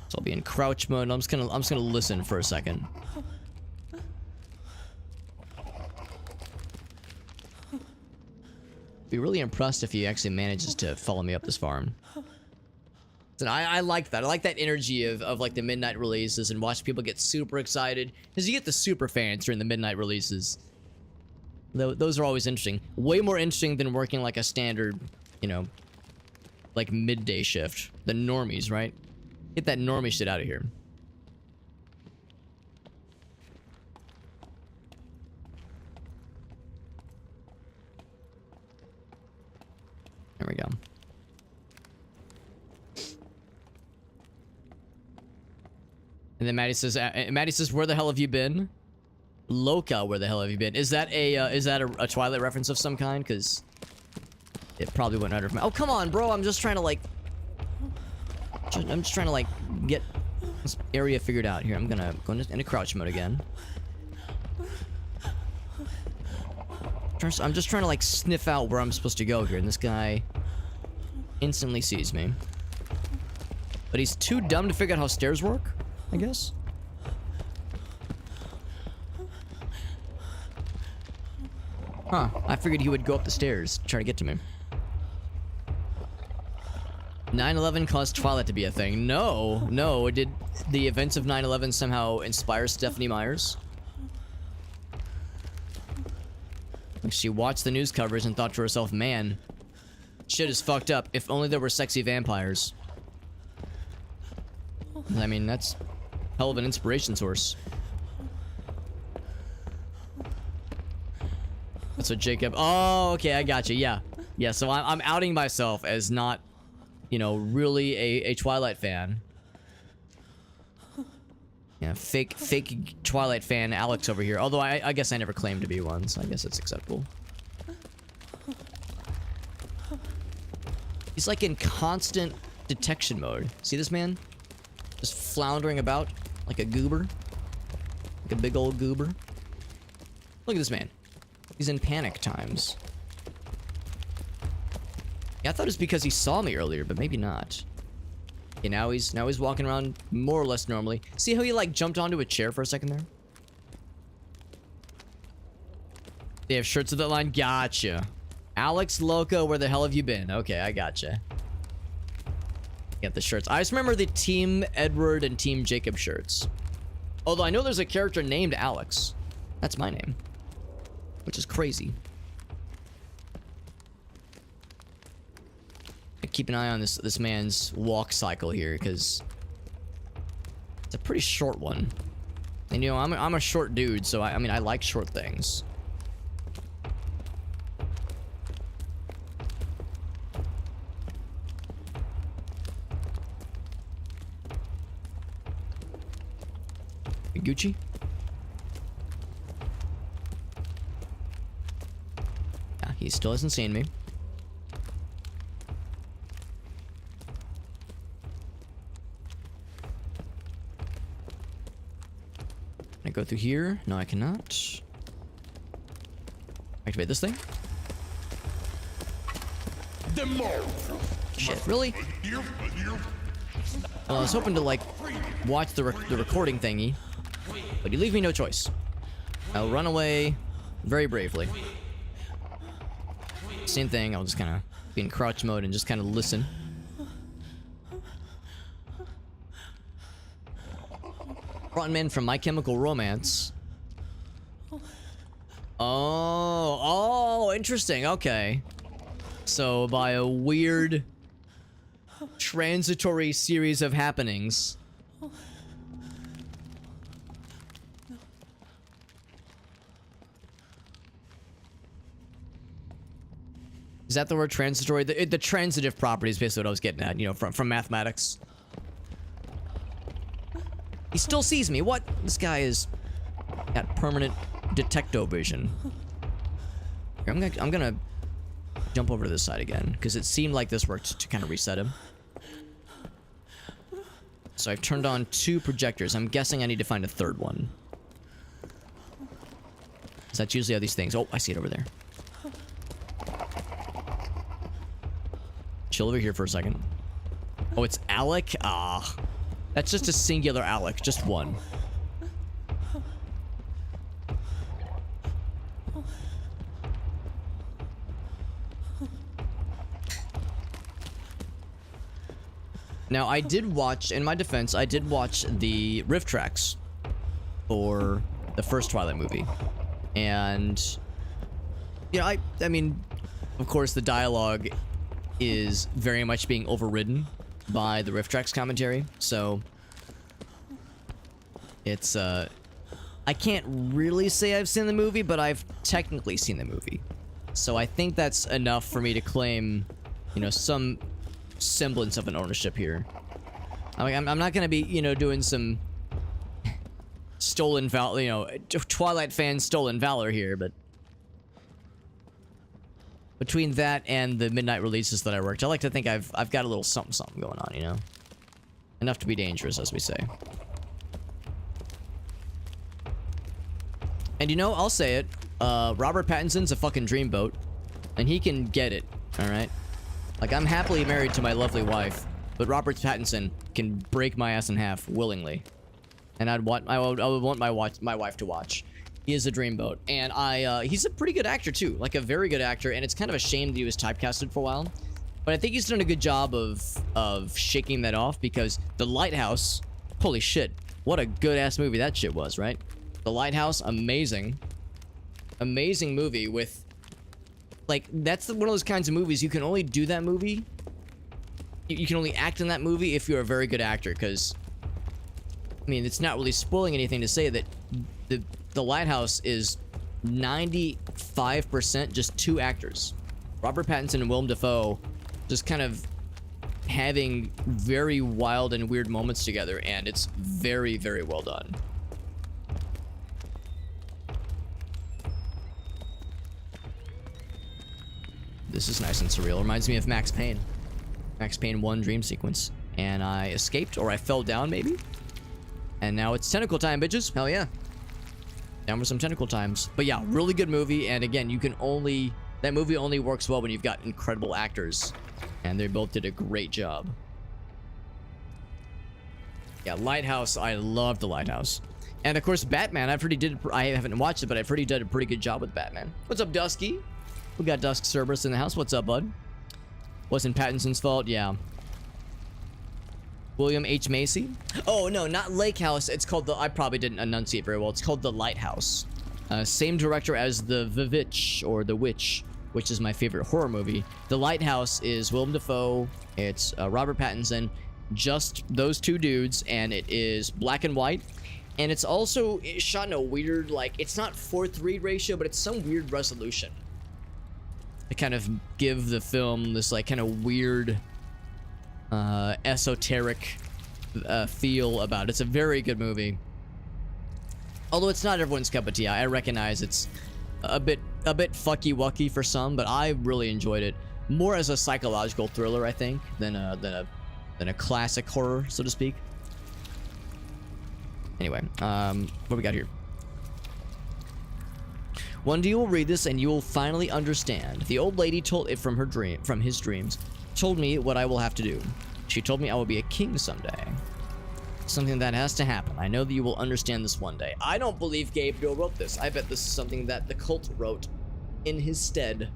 So I'll be in crouch mode. I'm just gonna listen for a second. Be really impressed if he actually manages to follow me up this far. And I like that. I like that energy of like the midnight releases and watch people get super excited. Because you get the super fans during the midnight releases. Those are always interesting. Way more interesting than working like a standard, you know, like midday shift. The normies, right? Get that normie shit out of here. There we go. And then Maddie says, where the hell have you been? Loca, where the hell have you been? Is that a Twilight reference of some kind? Because it probably went under. Oh, come on, bro. I'm just trying to like get this area figured out here. I'm gonna go into crouch mode again. I'm just trying to like sniff out where I'm supposed to go here, and this guy instantly sees me. But he's too dumb to figure out how stairs work, I guess. Huh, I figured he would go up the stairs, try to get to me. 9/11 caused Twilight to be a thing. No, did the events of 9/11 somehow inspire Stephanie Myers? Like she watched the news coverage and thought to herself, man, shit is fucked up. If only there were sexy vampires. I mean, that's hell of an inspiration source. That's what Jacob... Oh, okay, I got you. Yeah, so I'm outing myself as not, you know, really a Twilight fan. Yeah, fake Twilight fan Alex over here. Although I guess I never claimed to be one, so I guess it's acceptable. He's like in constant detection mode. See this man? Just floundering about like a goober. Like a big old goober. Look at this man. He's in panic times. Yeah, I thought it was because he saw me earlier, but maybe not. Okay, now he's walking around more or less normally. See how he like jumped onto a chair for a second there? They have shirts with that line. Gotcha. Alex Loco, where the hell have you been? Okay, I gotcha. Get the shirts. I just remember the Team Edward and Team Jacob shirts. Although I know there's a character named Alex. That's my name. Which is crazy. I keep an eye on this man's walk cycle here, because it's a pretty short one. And you know, I'm a short dude, so I mean I like short things. Gucci? Yeah, he still hasn't seen me. Can I go through here? No, I cannot. Activate this thing. Shit, really? Well, I was hoping to, like, watch the recording thingy, but you leave me no choice. I'll run away very bravely. Same thing, I'll just kind of be in crouch mode and just kind of listen. Frontman from My Chemical Romance. Oh, interesting, okay. So, by a weird transitory series of happenings, is that the word transitory? The transitive property is basically what I was getting at, you know, from mathematics. He still sees me. What? This guy is got permanent detecto vision. Here, I'm gonna jump over to this side again, because it seemed like this worked to kind of reset him. So I've turned on 2 projectors. I'm guessing I need to find a 3rd one. So that's usually how these things... Oh, I see it over there. Chill over here for a second. Oh, it's Alec? Ah. That's just a singular Alec. Just one. Now, I did watch, in my defense, I did watch the riff tracks for the first Twilight movie. And, you know, I mean, of course, the dialogue is very much being overridden by the riff tracks commentary. So, it's, I can't really say I've seen the movie, but I've technically seen the movie. So I think that's enough for me to claim, you know, some semblance of an ownership here. I mean, I'm not gonna be, you know, doing some stolen valor, you know, Twilight fans stolen valor here, but between that and the midnight releases that I worked, I like to think I've got a little something going on, you know, enough to be dangerous, as we say. And you know, I'll say it, Robert Pattinson's a fucking dreamboat, and he can get it, all right. Like, I'm happily married to my lovely wife, but Robert Pattinson can break my ass in half willingly. And I would want my wife to watch. He is a dreamboat. And he's a pretty good actor too, like a very good actor, and it's kind of a shame that he was typecasted for a while. But I think he's done a good job of shaking that off, because The Lighthouse, holy shit, what a good ass movie that shit was, right? The Lighthouse, amazing. Amazing movie with, like, that's one of those kinds of movies, you can only do that movie, you can only act in that movie if you're a very good actor, because, I mean, it's not really spoiling anything to say that the Lighthouse is 95% just 2 actors. Robert Pattinson and Willem Dafoe just kind of having very wild and weird moments together, and it's very, very well done. This is nice and surreal. Reminds me of Max Payne. Max Payne 1 dream sequence. And I escaped, or I fell down, maybe? And now it's tentacle time, bitches. Hell yeah. Down for some tentacle times. But yeah, really good movie. And again, you can only... That movie only works well when you've got incredible actors. And they both did a great job. Yeah, Lighthouse. I love The Lighthouse. And of course, Batman. I haven't watched it, but I've heard he did a pretty good job with Batman. What's up, Dusky? We got Dusk Cerberus in the house. What's up, bud? Wasn't Pattinson's fault? Yeah. William H. Macy? Oh, no, not Lake House. It's called the... I probably didn't enunciate very well. It's called The Lighthouse. Same director as The Witch, or The Witch, which is my favorite horror movie. The Lighthouse is Willem Dafoe. It's Robert Pattinson. Just those 2 dudes, and it is black and white. And it's also shot in a weird, like... It's not 4:3 ratio, but it's some weird resolution. To kind of give the film this like kind of weird esoteric feel about it. It's a very good movie, although it's not everyone's cup of tea. I recognize it's a bit fucky wucky for some, but I really enjoyed it more as a psychological thriller, I think, than a classic horror, so to speak. Anyway, what we got here? One day you will read this and you will finally understand. The old lady told it from his dreams, told me what I will have to do. She told me I will be a king someday. Something that has to happen. I know that you will understand this one day. I don't believe Gabriel wrote this. I bet this is something that the cult wrote in his stead.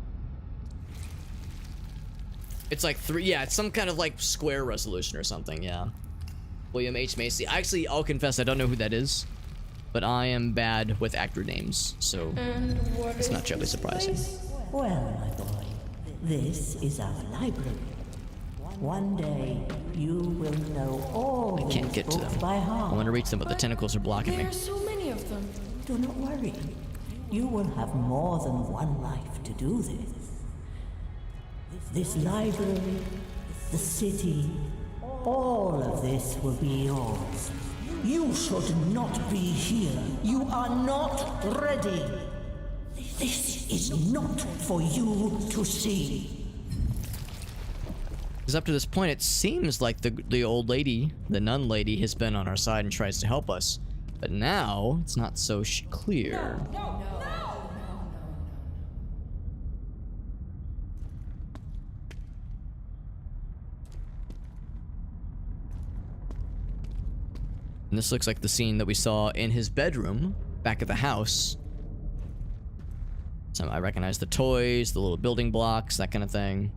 It's like it's some kind of like square resolution or something, yeah. William H. Macy. Actually, I'll confess I don't know who that is. But I am bad with actor names, so it's not terribly surprising. Well, my boy, this is our library. One day, you will know all I can't get to them. by heart. I want to reach them, but the tentacles are blocking me. There are so many of them. Do not worry. You will have more than one life to do this. This library, the city, all of this will be yours. You should not be here. You are not ready. This is not for you to see. Because up to this point, it seems like the old lady, the nun lady, has been on our side and tries to help us. But now, it's not so clear. And this looks like the scene that we saw in his bedroom, back at the house. So I recognize the toys, the little building blocks, that kind of thing.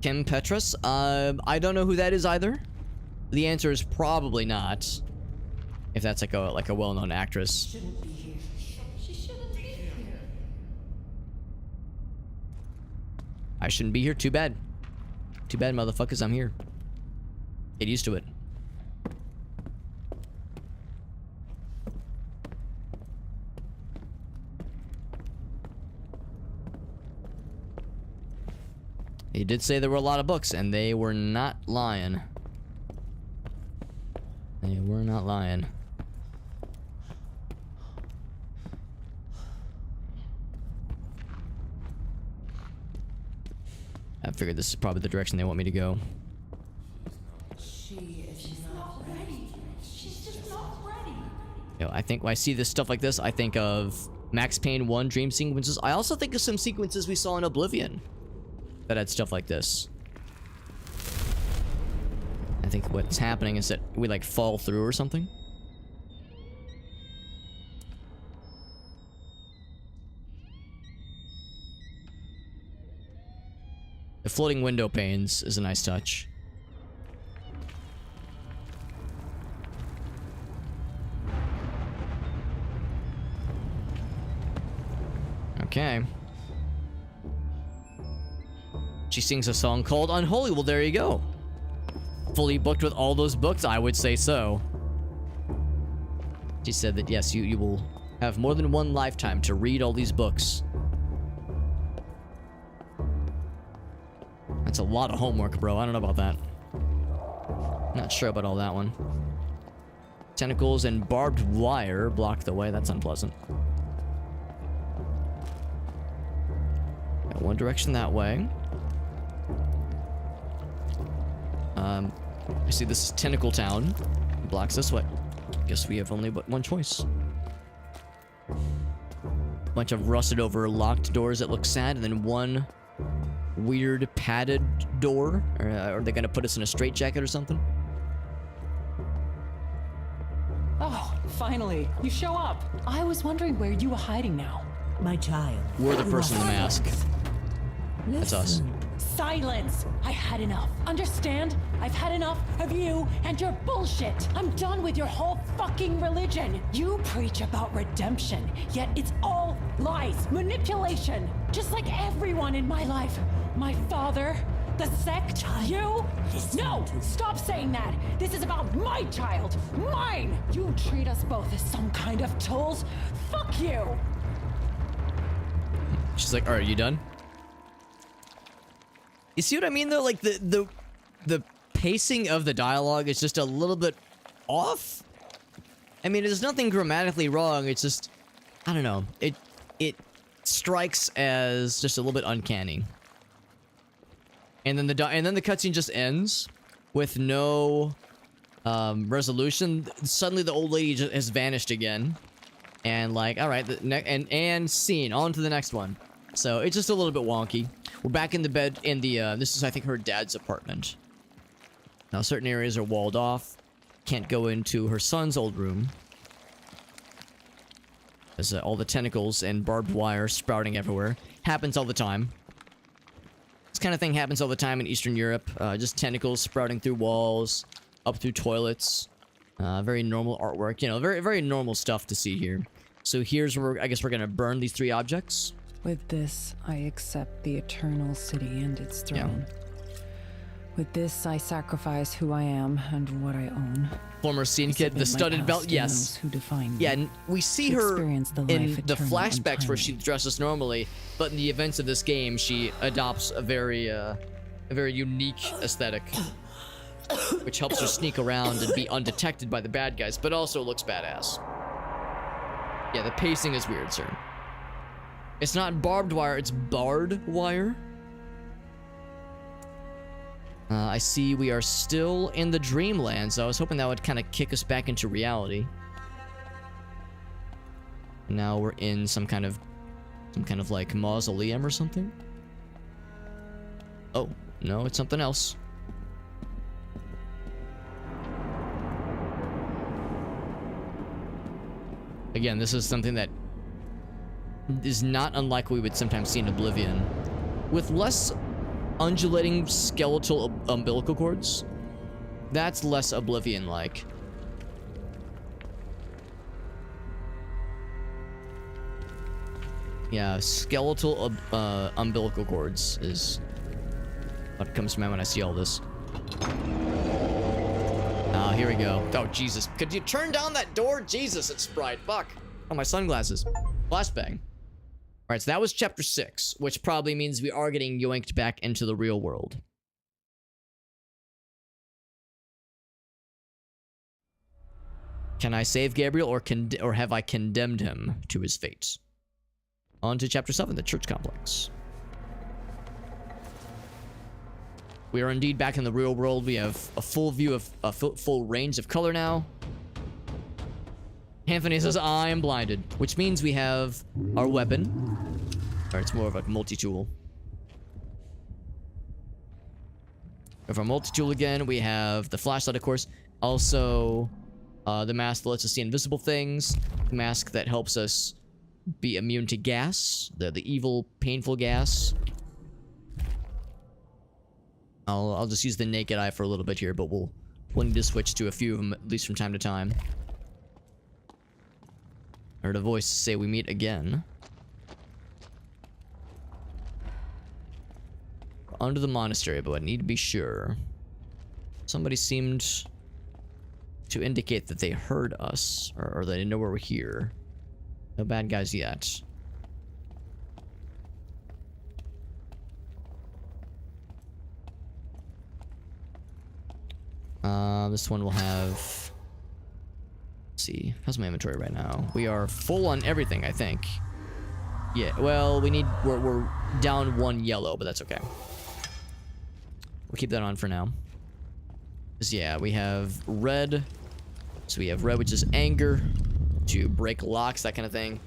Kim Petras? I don't know who that is either. The answer is probably not. If that's like a well-known actress. Shouldn't be here. She shouldn't be here. I shouldn't be here. Too bad. Too bad, motherfuckers. I'm here. Get used to it. He did say there were a lot of books, and they were not lying. They were not lying. I figured this is probably the direction they want me to go. She is not ready. She's just not ready. You know, I think when I see this stuff like this, I think of Max Payne 1 dream sequences. I also think of some sequences we saw in Oblivion that had stuff like this. I think what's happening is that we like fall through or something. The floating window panes is a nice touch. Okay. She sings a song called Unholy. Well, there you go. Fully booked with all those books? I would say so. She said that yes, you will have more than one lifetime to read all these books. That's a lot of homework, bro. I don't know about that. Not sure about all that one. Tentacles and barbed wire block the way. That's unpleasant. Got one direction that way. I see this is Tentacle Town. Blocks this way. Guess we have only but one choice. Bunch of rusted over locked doors that look sad, and then one weird padded door. Or are they gonna put us in a straitjacket or something? Oh, finally, you show up. I was wondering where you were hiding now. My child. We're the person in the mask. That's us. Silence! I had enough. Understand? I've had enough of you and your bullshit. I'm done with your whole fucking religion. You preach about redemption, yet it's all lies, manipulation. Just like everyone in my life. My father, the sect, you. No! Stop saying that! This is about my child! Mine! You treat us both as some kind of tools. Fuck you! She's like, alright, you done? You see what I mean though? Like the pacing of the dialogue is just a little bit off. I mean, there's nothing grammatically wrong. It's just, I don't know. It strikes as just a little bit uncanny. And then the cutscene just ends with no resolution. Suddenly the old lady just has vanished again. And like, all right, and scene on to the next one. So it's just a little bit wonky. We're back in the bed in the, this is, I think, her dad's apartment. Now, certain areas are walled off. Can't go into her son's old room. There's all the tentacles and barbed wire sprouting everywhere. Happens all the time. This kind of thing happens all the time in Eastern Europe. Just tentacles sprouting through walls, up through toilets. Very normal artwork. You know, very, very normal stuff to see here. So here's where I guess we're going to burn these 3 objects. With this, I accept the eternal city and its throne. Yeah. With this, I sacrifice who I am and what I own. Former scene kid, the studded belt, yes. Who defined yeah, me. we see her in the flashbacks where she dresses normally, but in the events of this game, she adopts a very unique aesthetic, which helps her sneak around and be undetected by the bad guys, but also looks badass. Yeah, the pacing is weird, sir. It's not barbed wire, it's barred wire. I see we are still in the dreamland, so I was hoping that would kind of kick us back into reality. Now we're in some kind of like mausoleum or something. Oh, no, it's something else. Again, this is something that is not unlike what we would sometimes see in Oblivion. With less undulating skeletal umbilical cords. That's less Oblivion-like. Yeah, skeletal umbilical cords is what comes to mind when I see all this. Ah, here we go. Oh, Jesus. Could you turn down that door? Jesus, it's bright. Fuck. Oh, my sunglasses. Flashbang. Alright, so that was chapter 6, which probably means we are getting yoinked back into the real world. Can I save Gabriel, or have I condemned him to his fate? On to chapter 7, the church complex. We are indeed back in the real world. We have a full view of a full range of color now. Anthony says, I am blinded, which means we have our weapon. Or it's more of a multi-tool. We have our multi-tool again. We have the flashlight, of course. Also, the mask that lets us see invisible things. The mask that helps us be immune to gas. The evil, painful gas. I'll just use the naked eye for a little bit here, but we'll need to switch to a few of them, at least from time to time. I heard a voice say we meet again. Under the monastery, but I need to be sure. Somebody seemed to indicate that they heard us, or they know we're here. No bad guys yet. This one will have... Let's see. How's my inventory right now? We are full on everything, I think. Yeah, well, we're down 1 yellow, but that's okay. We'll keep that on for now. So yeah, we have red. So we have red, which is anger, to break locks, that kind of thing.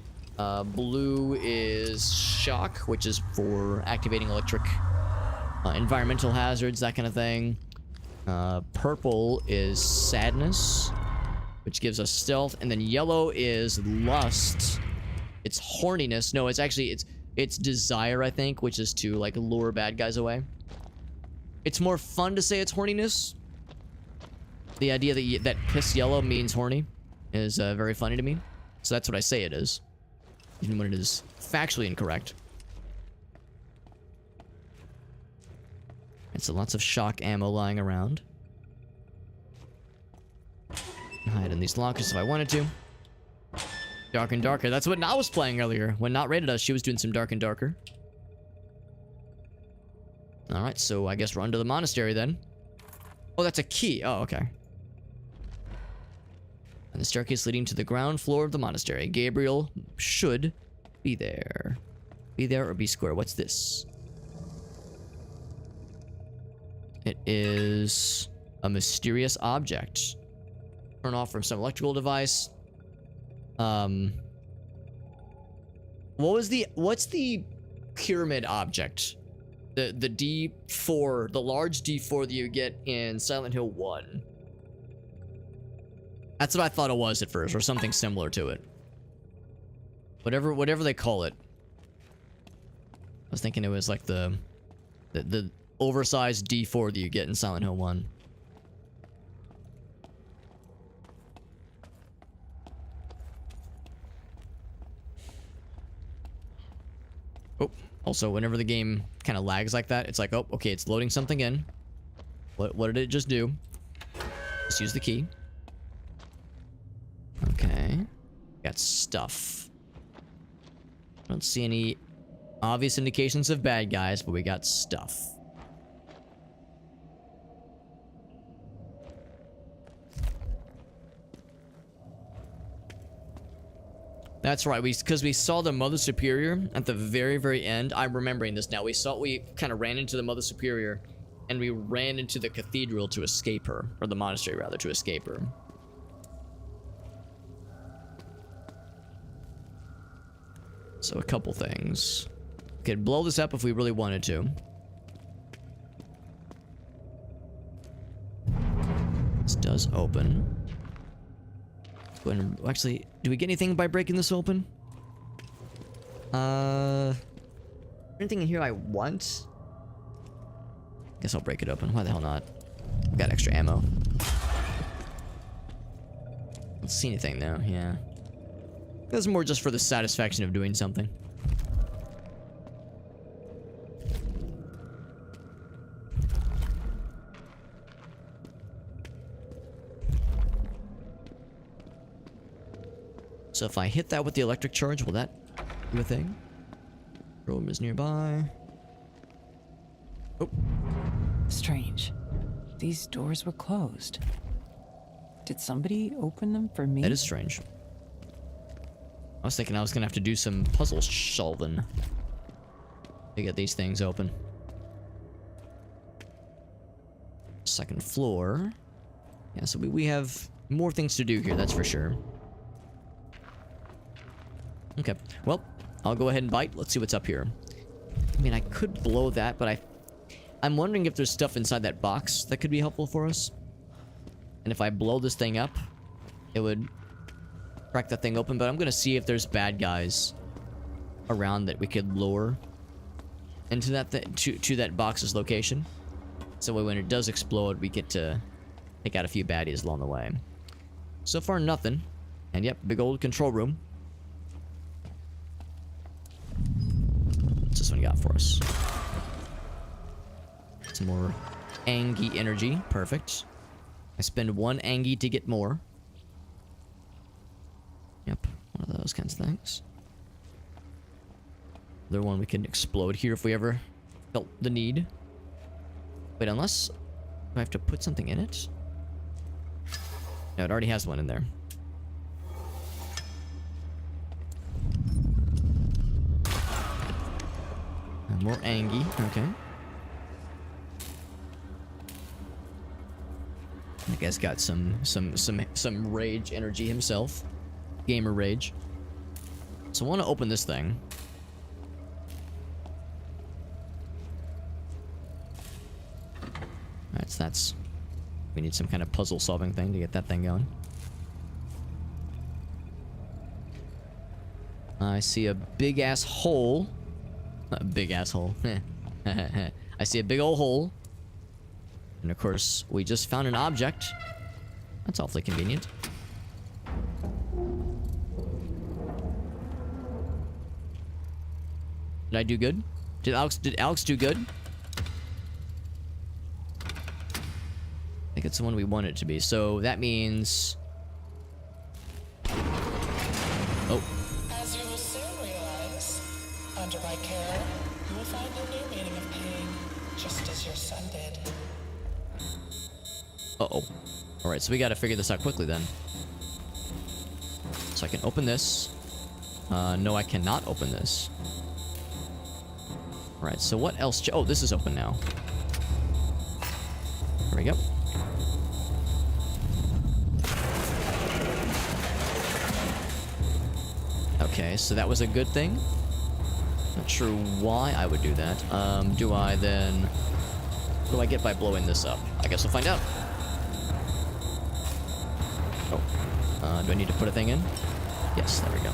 Blue is shock, which is for activating electric environmental hazards, that kind of thing. Purple is sadness, which gives us stealth, and then yellow is lust. It's horniness. No, it's actually it's desire, I think, which is to like lure bad guys away. It's more fun to say it's horniness. The idea that piss yellow means horny is very funny to me. So that's what I say it is, even when it is factually incorrect. And so lots of shock ammo lying around. Hide in these lockers if I wanted to. Dark and Darker. That's what Na was playing earlier. When Not rated us, she was doing some Dark and Darker. Alright, so I guess we're under the monastery then. Oh, that's a key. Oh, okay. And the staircase leading to the ground floor of the monastery. Gabriel should be there. Be there or be square. What's this? It is a mysterious object. Turn off from some electrical device. What's the pyramid object? The D4, the large D4 that you get in Silent Hill 1. That's what I thought it was at first, or something similar to it. Whatever they call it. I was thinking it was like the oversized D4 that you get in Silent Hill 1. Oh, also, whenever the game kind of lags like that, it's like, oh, okay, it's loading something in. What did it just do? Just use the key. Okay. Got stuff. I don't see any obvious indications of bad guys, but we got stuff. That's right. Because we saw the Mother Superior at the very, very end. I'm remembering this now. We kind of ran into the Mother Superior, and we ran into the cathedral to escape her, or the monastery rather, to escape her. So a couple things. We could blow this up if we really wanted to. This does open. Go ahead and, actually, do we get anything by breaking this open? Anything in here I want? Guess I'll break it open. Why the hell not? I've got extra ammo. Don't see anything though, yeah. This is more just for the satisfaction of doing something. So if I hit that with the electric charge, will that do a thing? Room is nearby. Oh. Strange. These doors were closed. Did somebody open them for me? That is strange. I was thinking I was gonna have to do some puzzle solving to get these things open. Second floor. Yeah, so we have more things to do here, that's for sure. Okay, well, I'll go ahead and bite. Let's see what's up here. I mean, I could blow that, but I'm wondering if there's stuff inside that box that could be helpful for us. And if I blow this thing up, it would crack that thing open. But I'm gonna see if there's bad guys around that we could lure into that to that box's location. So when it does explode, we get to take out a few baddies along the way. So far, nothing. And yep, big old control room. What's this one got for us? Some more Angie energy. Perfect. I spend 1 Angie to get more. Yep, one of those kinds of things. Another one we can explode here if we ever felt the need. Wait, unless... do I have to put something in it? No, it already has one in there. And more Angie, okay. That guy's got some rage energy himself. Gamer rage. So I want to open this thing. That's... we need some kind of puzzle solving thing to get that thing going. I see a big ass hole. A big asshole. I see a big old hole. And of course, we just found an object. That's awfully convenient. Did I do good? Did Alex do good? I think it's the one we want it to be. So that means... oh. As you will soon realize, under my care, you will find a new meaning of pain, just as your son did. Uh-oh. Alright, so we gotta figure this out quickly then. So I can open this. No, I cannot open this. Alright, so what else? Oh, this is open now. There we go. Okay, so that was a good thing. Not sure why I would do that. Do I then... what do I get by blowing this up? I guess we'll find out. Oh. Do I need to put a thing in? Yes, there we go.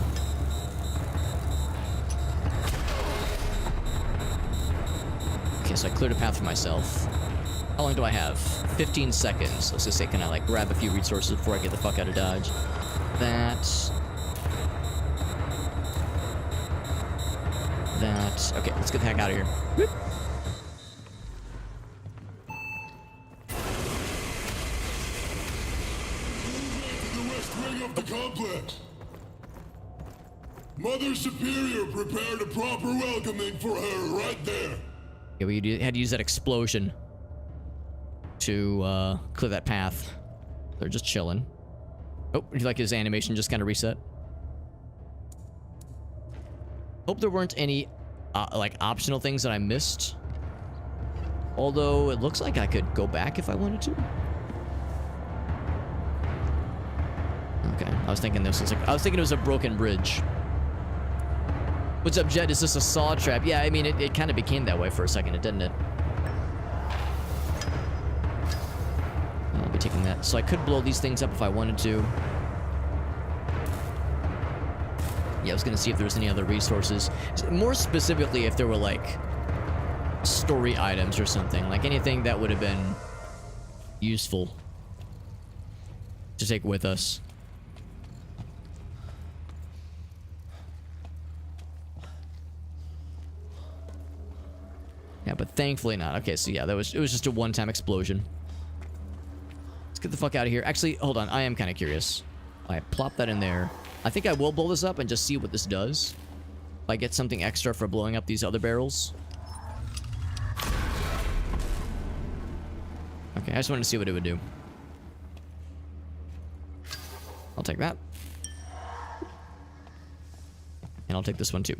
Okay, so I cleared a path for myself. How long do I have? 15 seconds. Let's just say, can I, like, grab a few resources before I get the fuck out of Dodge? That... okay, let's get the heck out of here. Whoop. The west wing of the complex. Mother Superior prepared a proper welcoming for her right there. Yeah, we had to use that explosion to clear that path. They're just chilling. Oh, would you like his animation just kind of reset? Hope there weren't any, like, optional things that I missed. Although, it looks like I could go back if I wanted to. Okay, I was thinking this was like... I was thinking it was a broken bridge. What's up, Jet? Is this a saw trap? Yeah, I mean, it kind of became that way for a second, didn't it? I'll be taking that. So I could blow these things up if I wanted to. Yeah, I was gonna see if there was any other resources. More specifically, if there were, like, story items or something. Like, anything that would have been useful to take with us. Yeah, but thankfully not. Okay, so yeah, it was just a one-time explosion. Let's get the fuck out of here. Actually, hold on. I am kind of curious. I plop that in there. I think I will blow this up and just see what this does. If I get something extra for blowing up these other barrels. Okay, I just wanted to see what it would do. I'll take that. And I'll take this one too.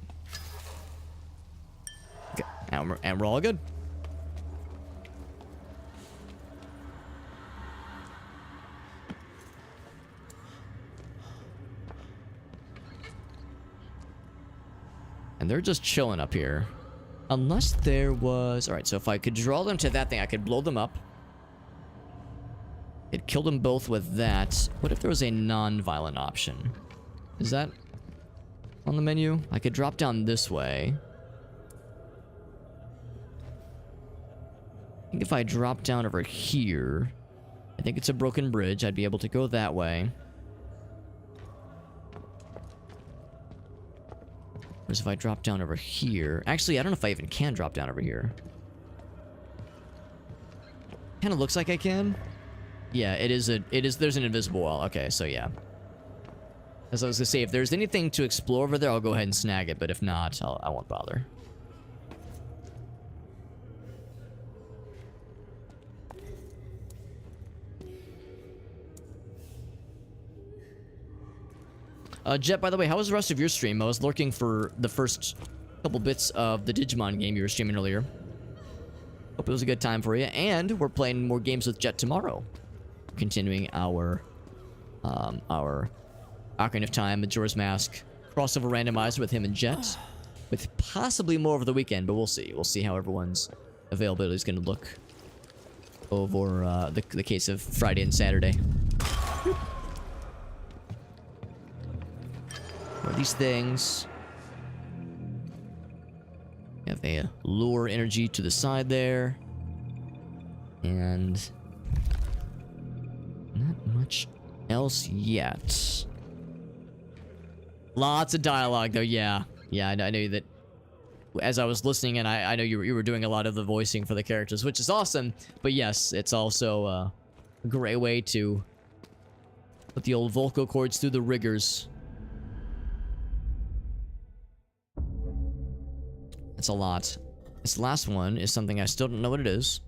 Okay, and we're all good. And they're just chilling up here. Unless there was... Alright, so if I could draw them to that thing, I could blow them up. It killed them both with that. What if there was a non-violent option? Is that on the menu? I could drop down this way. I think if I drop down over here... I think it's a broken bridge. I'd be able to go that way. Whereas if I drop down over here... Actually, I don't know if I even can drop down over here. Kind of looks like I can. Yeah, there's an invisible wall. Okay, so yeah. As I was gonna say, if there's anything to explore over there, I'll go ahead and snag it. But if not, I won't bother. Jet, by the way, how was the rest of your stream? I was lurking for the first couple bits of the Digimon game you were streaming earlier. Hope it was a good time for you. And we're playing more games with Jet tomorrow. Continuing our Ocarina of Time, Majora's Mask crossover randomizer with him and Jet. With possibly more over the weekend, but we'll see. We'll see how everyone's availability is going to look over the case of Friday and Saturday. What are these things? You have a lure energy to the side there. And not much else yet. Lots of dialogue though, yeah. Yeah, I know that as I was listening, and I know you were doing a lot of the voicing for the characters, which is awesome. But yes, it's also a great way to put the old vocal cords through the rigors. It's a lot. This last one is something I still don't know what it is.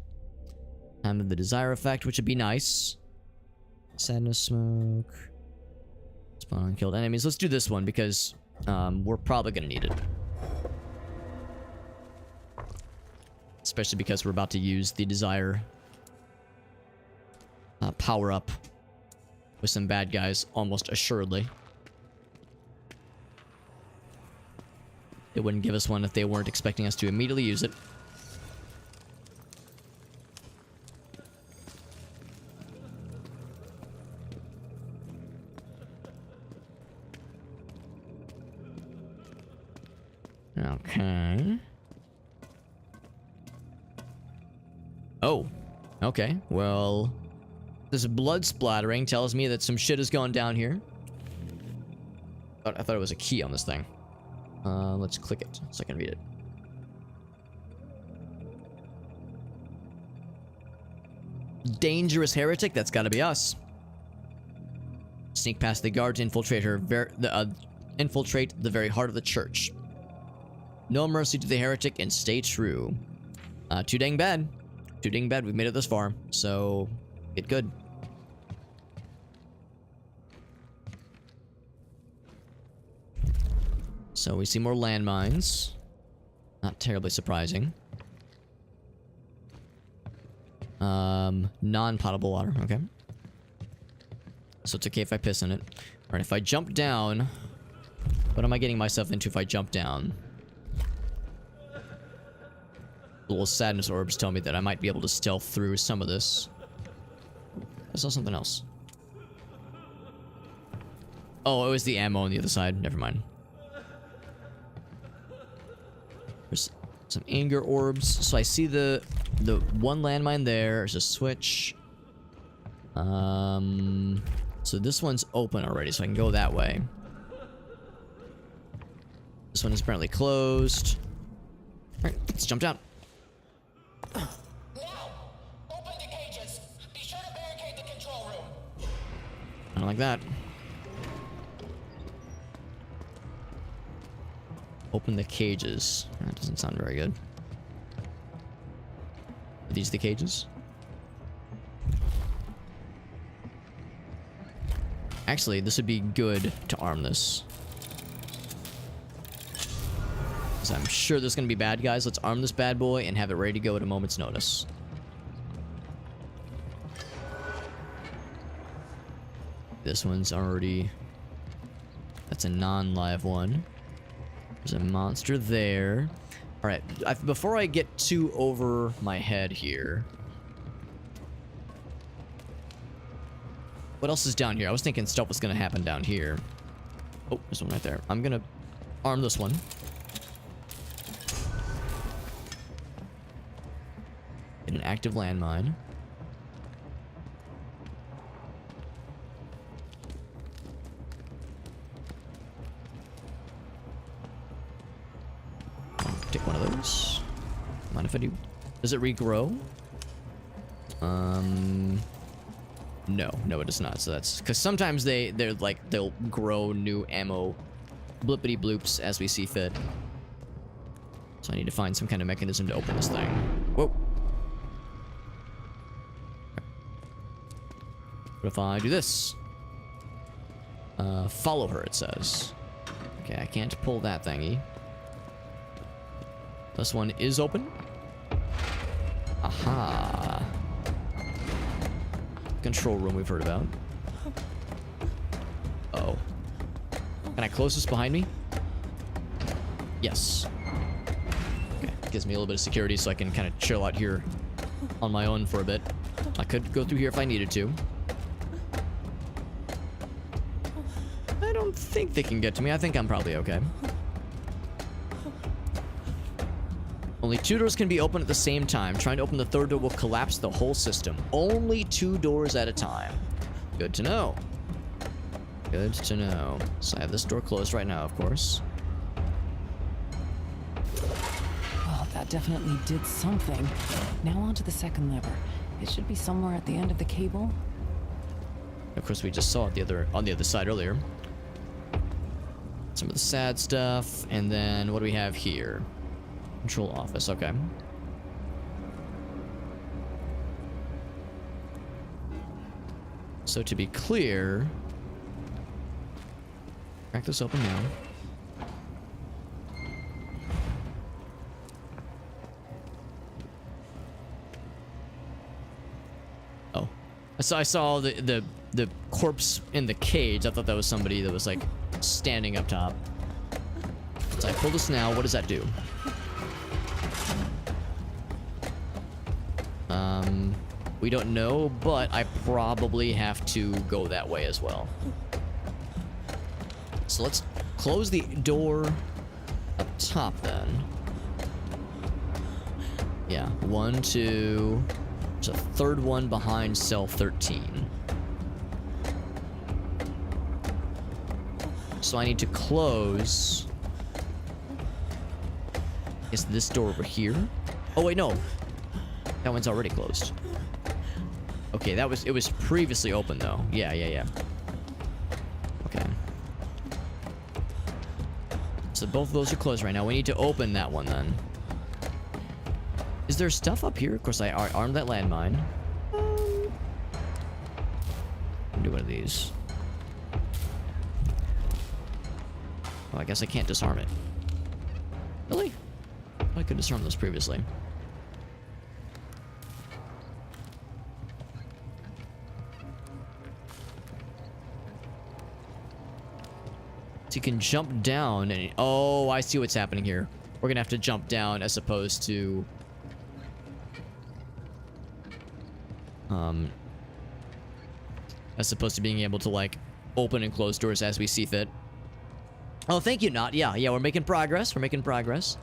Time of the Desire effect, which would be nice. Sadness smoke. Spawn unkilled enemies. Let's do this one because we're probably gonna need it. Especially because we're about to use the Desire power up with some bad guys, almost assuredly. They wouldn't give us one if they weren't expecting us to immediately use it. Okay. Oh. Okay. Well, this blood splattering tells me that some shit is going down here. I thought it was a key on this thing. Let's click it so I can read it. Dangerous heretic, that's gotta be us. Sneak past the guard to infiltrate infiltrate the very heart of the church. No mercy to the heretic and stay true. Too dang bad. Too dang bad we've made it this far, so get good. So we see more landmines. Not terribly surprising. Non-potable water, okay. So it's okay if I piss in it. Alright, if I jump down... What am I getting myself into if I jump down? Little sadness orbs tell me that I might be able to stealth through some of this. I saw something else. Oh, it was the ammo on the other side. Never mind. There's some anger orbs. So I see the one landmine there. There's a switch. So this one's open already, so I can go that way. This one is apparently closed. Alright, let's jump down. Now, open the cages. Be sure to barricade the control room. I don't like that. Open the cages. That doesn't sound very good. Are these the cages? Actually, this would be good to arm this. Because I'm sure there's going to be bad guys. Let's arm this bad boy and have it ready to go at a moment's notice. This one's already... That's a non-live one. There's a monster there. Alright, before I get too over my head here... What else is down here? I was thinking stuff was going to happen down here. Oh, there's one right there. I'm going to arm this one. Get an active landmine. Take one of those. Mind if I do? Does it regrow? No, it does not. So that's because sometimes they'll grow new ammo blippity bloops as we see fit. So I need to find some kind of mechanism to open this thing. Whoa. What if I do this? Follow her, it says. Okay, I can't pull that thingy. This one is open. Aha. Control room we've heard about. Uh-oh. Can I close this behind me? Yes. Okay, gives me a little bit of security so I can kind of chill out here on my own for a bit. I could go through here if I needed to. I don't think they can get to me. I think I'm probably okay. Only 2 doors can be opened at the same time. Trying to open the 3rd door will collapse the whole system. Only 2 doors at a time. Good to know. Good to know. So I have this door closed right now, of course. Well, that definitely did something. Now on to the second lever. It should be somewhere at the end of the cable. Of course, we just saw it on the other side earlier. Some of the sad stuff, and then what do we have here? Control office, okay. So to be clear, crack this open now. Oh, I saw the corpse in the cage. I thought that was somebody that was like standing up top. So I pull this now. What does that do? We don't know, but I probably have to go that way as well. So let's close the door up top then. Yeah, 1, 2. There's a 3rd one behind cell 13. So I need to close... I guess this door over here? Oh wait, no. That one's already closed. Okay, it was previously open though. Yeah. Okay. So both of those are closed right now. We need to open that one then. Is there stuff up here? Of course, I armed that landmine. Do one of these. Oh, I guess I can't disarm it. Really? I could disarm those previously. So you can jump down and... Oh, I see what's happening here. We're gonna have to jump down as opposed to... as opposed to being able to, like, open and close doors as we see fit. Oh, thank you, Not. Yeah, we're making progress. We're making progress.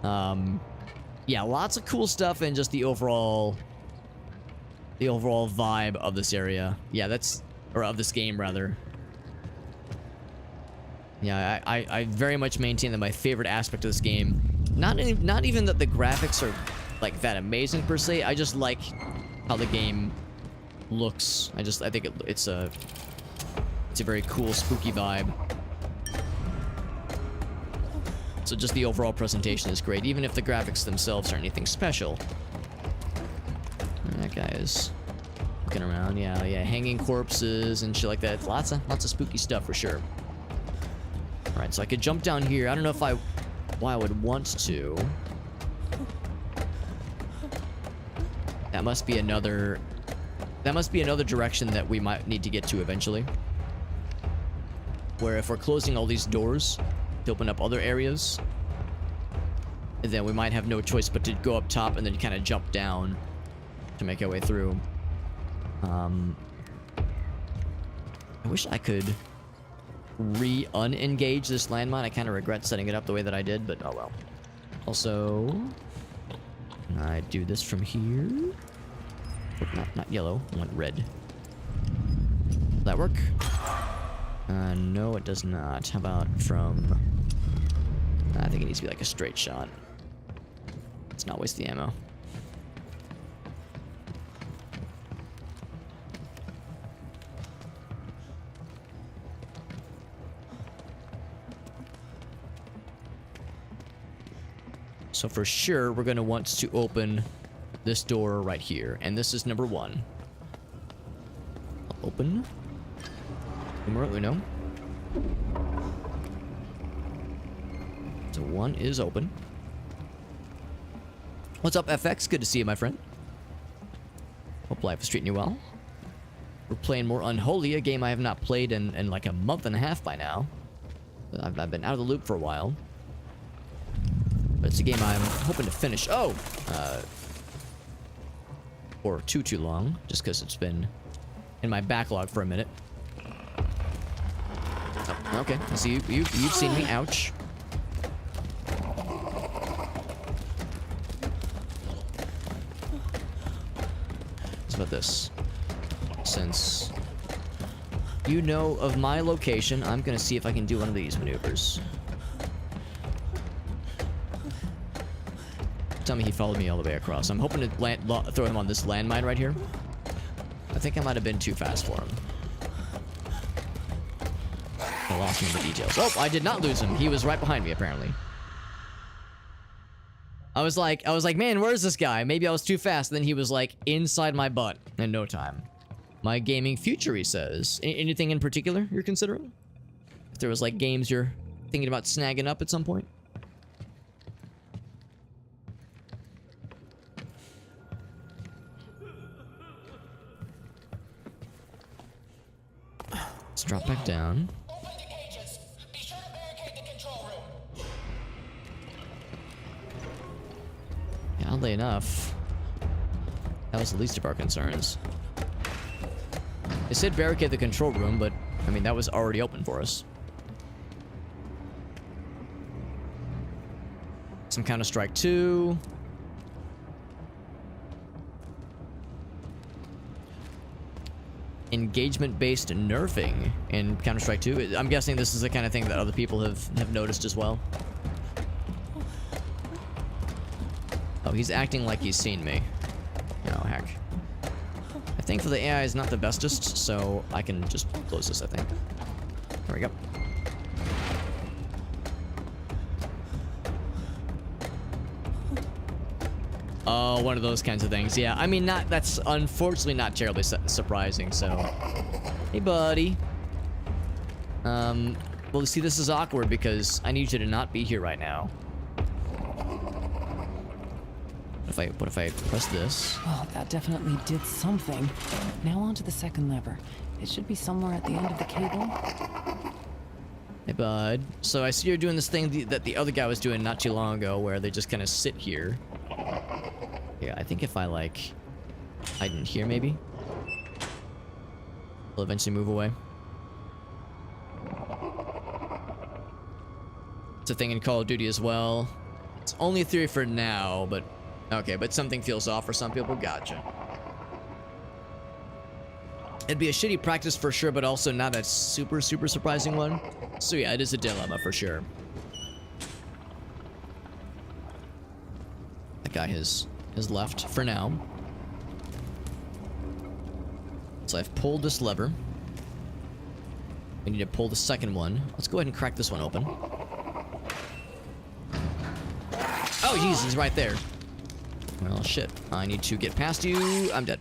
Yeah, lots of cool stuff and just the overall vibe of this area. Yeah, that's... Or of this game, rather. Yeah, I very much maintain that my favorite aspect of this game, not even that the graphics are like that amazing per se. I just like how the game looks. I think it's a very cool, spooky vibe. So just the overall presentation is great, even if the graphics themselves aren't anything special. That guy is looking around. Yeah, hanging corpses and shit like that. Lots of spooky stuff for sure. Alright, so I could jump down here. I don't know if why I would want to. That must be another direction that we might need to get to eventually. Where if we're closing all these doors to open up other areas, then we might have no choice but to go up top and then kind of jump down to make our way through. I wish I could re-unengage this landmine. I kind of regret setting it up the way that I did, but oh well. Also, can I do this from here? Oh, not yellow. I want red. Will that work? No, it does not. How about from... I think it needs to be like a straight shot. Let's not waste the ammo. So for sure, we're going to want to open this door right here. And this is number 1. I'll open. Numero uno. So 1 is open. What's up, FX? Good to see you, my friend. Hope life is treating you well. We're playing more Unholy, a game I have not played in like a month and a half by now. I've been out of the loop for a while. But it's a game I'm hoping to finish. Oh! Or too long, just because it's been in my backlog for a minute. Oh, okay, I see you've seen me. Ouch. What's about this? Since you know of my location, I'm gonna see if I can do one of these maneuvers. Tell me he followed me all the way across. I'm hoping to throw him on this landmine right here. I think I might have been too fast for him. I lost him in the details. Oh, I did not lose him. He was right behind me, apparently. I was like, man, where's this guy? Maybe I was too fast. Then he was like inside my butt in no time. My gaming future, he says. Anything in particular you're considering? If there was like games you're thinking about snagging up at some point? Let's drop back down. Open the cages. Be sure to barricade the control room. Yeah, oddly enough, that was the least of our concerns. It said barricade the control room, but I mean that was already open for us. Some Counter-Strike 2. Engagement-based nerfing in Counter-Strike 2. I'm guessing this is the kind of thing that other people have noticed as well. Oh, he's acting like he's seen me. Oh, heck. I think for the AI is not the bestest, so I can just close this, I think. There we go. Oh, one of those kinds of things. Yeah, I mean, that's unfortunately not terribly surprising, so... Hey, buddy. Well, see, this is awkward because I need you to not be here right now. What if I press this? Well, that definitely did something. Now on to the second lever. It should be somewhere at the end of the cable. Hey, bud. So I see you're doing this thing that the other guy was doing not too long ago, where they just kind of sit here. Yeah, I think if I, like, hide in here, maybe? They'll eventually move away. It's a thing in Call of Duty as well. It's only a theory for now, but... Okay, but something feels off for some people. Gotcha. It'd be a shitty practice for sure, but also not a super surprising one. So yeah, it is a dilemma for sure. That guy has left for now. So I've pulled this lever. We need to pull the second one. Let's go ahead and crack this one open. Oh, jeez, he's right there. Well, shit. I need to get past you. I'm dead.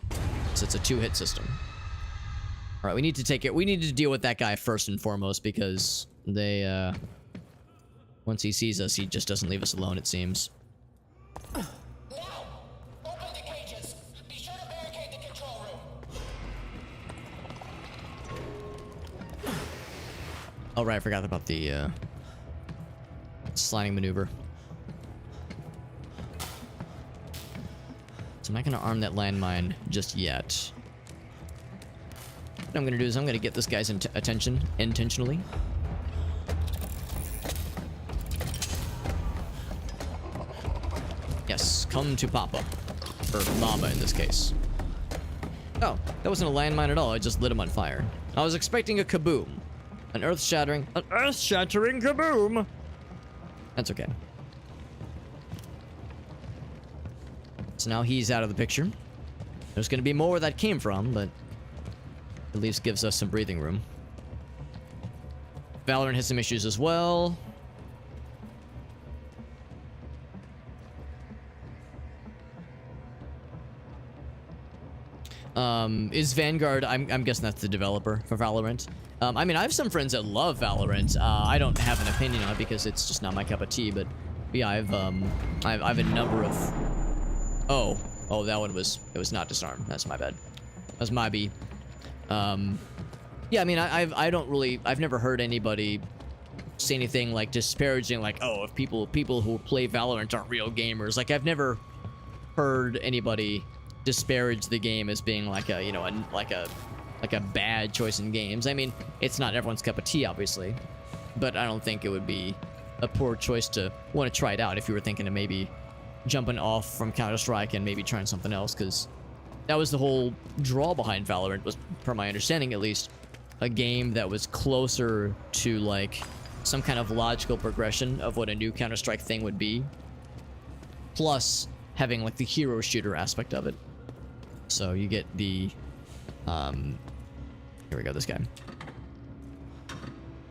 So it's a two-hit system. All right, we need to take it. We need to deal with that guy first and foremost because they, once he sees us, he just doesn't leave us alone, it seems. Now, open the cages. Be sure to barricade the control room. Oh, right, I forgot about the, sliding maneuver. So I'm not going to arm that landmine just yet. What I'm going to do is I'm going to get this guy's attention intentionally. Yes, come to Papa. Or Mama in this case. Oh, that wasn't a landmine at all. I just lit him on fire. I was expecting a kaboom. An earth-shattering kaboom! That's okay. So now he's out of the picture. There's going to be more where that came from, but at least gives us some breathing room. Valorant has some issues as well. Is Vanguard... I'm guessing that's the developer for Valorant. I mean, I have some friends that love Valorant. I don't have an opinion on it because it's just not my cup of tea, but yeah, I've a number of... Oh, that one was... It was not disarmed. That's my bad. That was my B. Yeah, I mean, I don't really... I've never heard anybody say anything, like, disparaging, like, oh, if people who play Valorant aren't real gamers. Like, I've never heard anybody disparage the game as being, like, a, you know, like a bad choice in games. I mean, it's not everyone's cup of tea, obviously. But I don't think it would be a poor choice to want to try it out if you were thinking of maybe jumping off from Counter-Strike and maybe trying something else, because that was the whole draw behind Valorant, was, per my understanding at least, a game that was closer to, like, some kind of logical progression of what a new Counter-Strike thing would be, plus having, like, the hero shooter aspect of it. So you get the, here we go, this guy.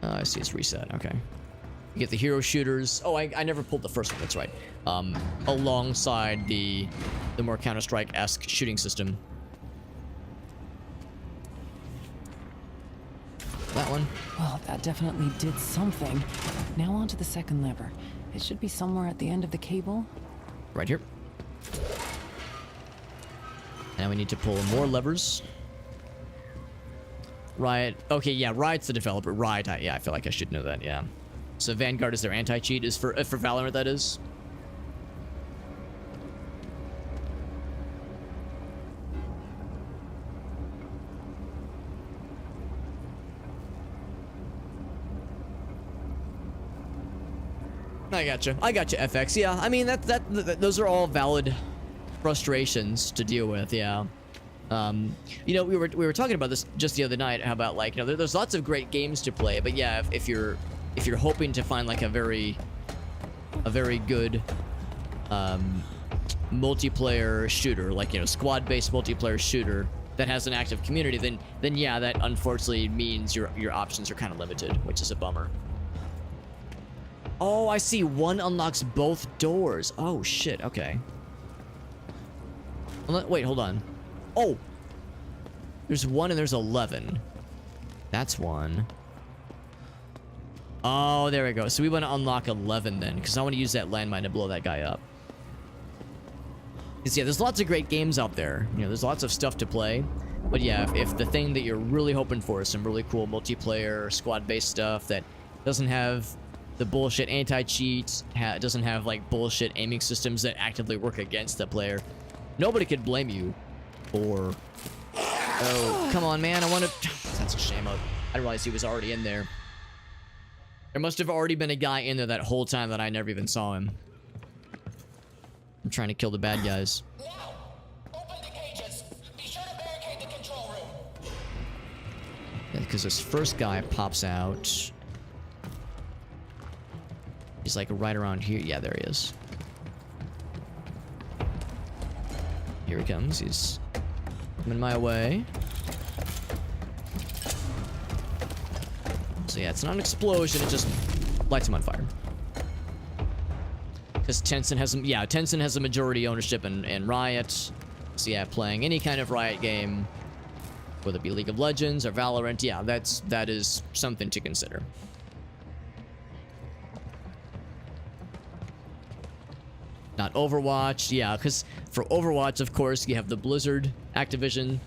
I see it's reset, okay. You get the hero shooters. Oh, I never pulled the first one, that's right. Alongside the more Counter-Strike-esque shooting system. That one. Well, that definitely did something. Now on to the second lever. It should be somewhere at the end of the cable. Right here. Now we need to pull more levers. Riot. Okay, yeah, Riot's the developer. Riot, yeah, I feel like I should know that, yeah. So Vanguard is their anti-cheat, is for Valorant, that is. I gotcha, FX. Yeah, I mean, those are all valid frustrations to deal with, yeah. You know, we were talking about this just the other night, how about, like, you know, there's lots of great games to play, but yeah, if you're hoping to find, like, a very good multiplayer shooter, like, you know, squad-based multiplayer shooter that has an active community, then yeah, that unfortunately means your options are kind of limited, which is a bummer. Oh, I see. One unlocks both doors. Oh, shit. Okay. Wait, hold on. Oh! There's 1 and there's 11. That's one. Oh, there we go. So we want to unlock 11 then, because I want to use that landmine to blow that guy up. Because, yeah, there's lots of great games out there. You know, there's lots of stuff to play. But, yeah, if the thing that you're really hoping for is some really cool multiplayer, squad-based stuff that doesn't have the bullshit anti-cheat, doesn't have, like, bullshit aiming systems that actively work against the player, nobody could blame you for... Oh, come on, man. I want to... That's a shame. I didn't realize he was already in there. There must have already been a guy in there that whole time that I never even saw him. I'm trying to kill the bad guys. Now, open the cages. Be sure to barricade the control room. Yeah, because this first guy pops out. He's like right around here. Yeah, there he is. Here he comes. He's coming my way. So yeah, it's not an explosion, it just lights him on fire. Because Tencent has a majority ownership in Riot. So yeah, playing any kind of Riot game, whether it be League of Legends or Valorant, yeah, that is something to consider. Not Overwatch, yeah, because for Overwatch, of course, you have the Blizzard Activision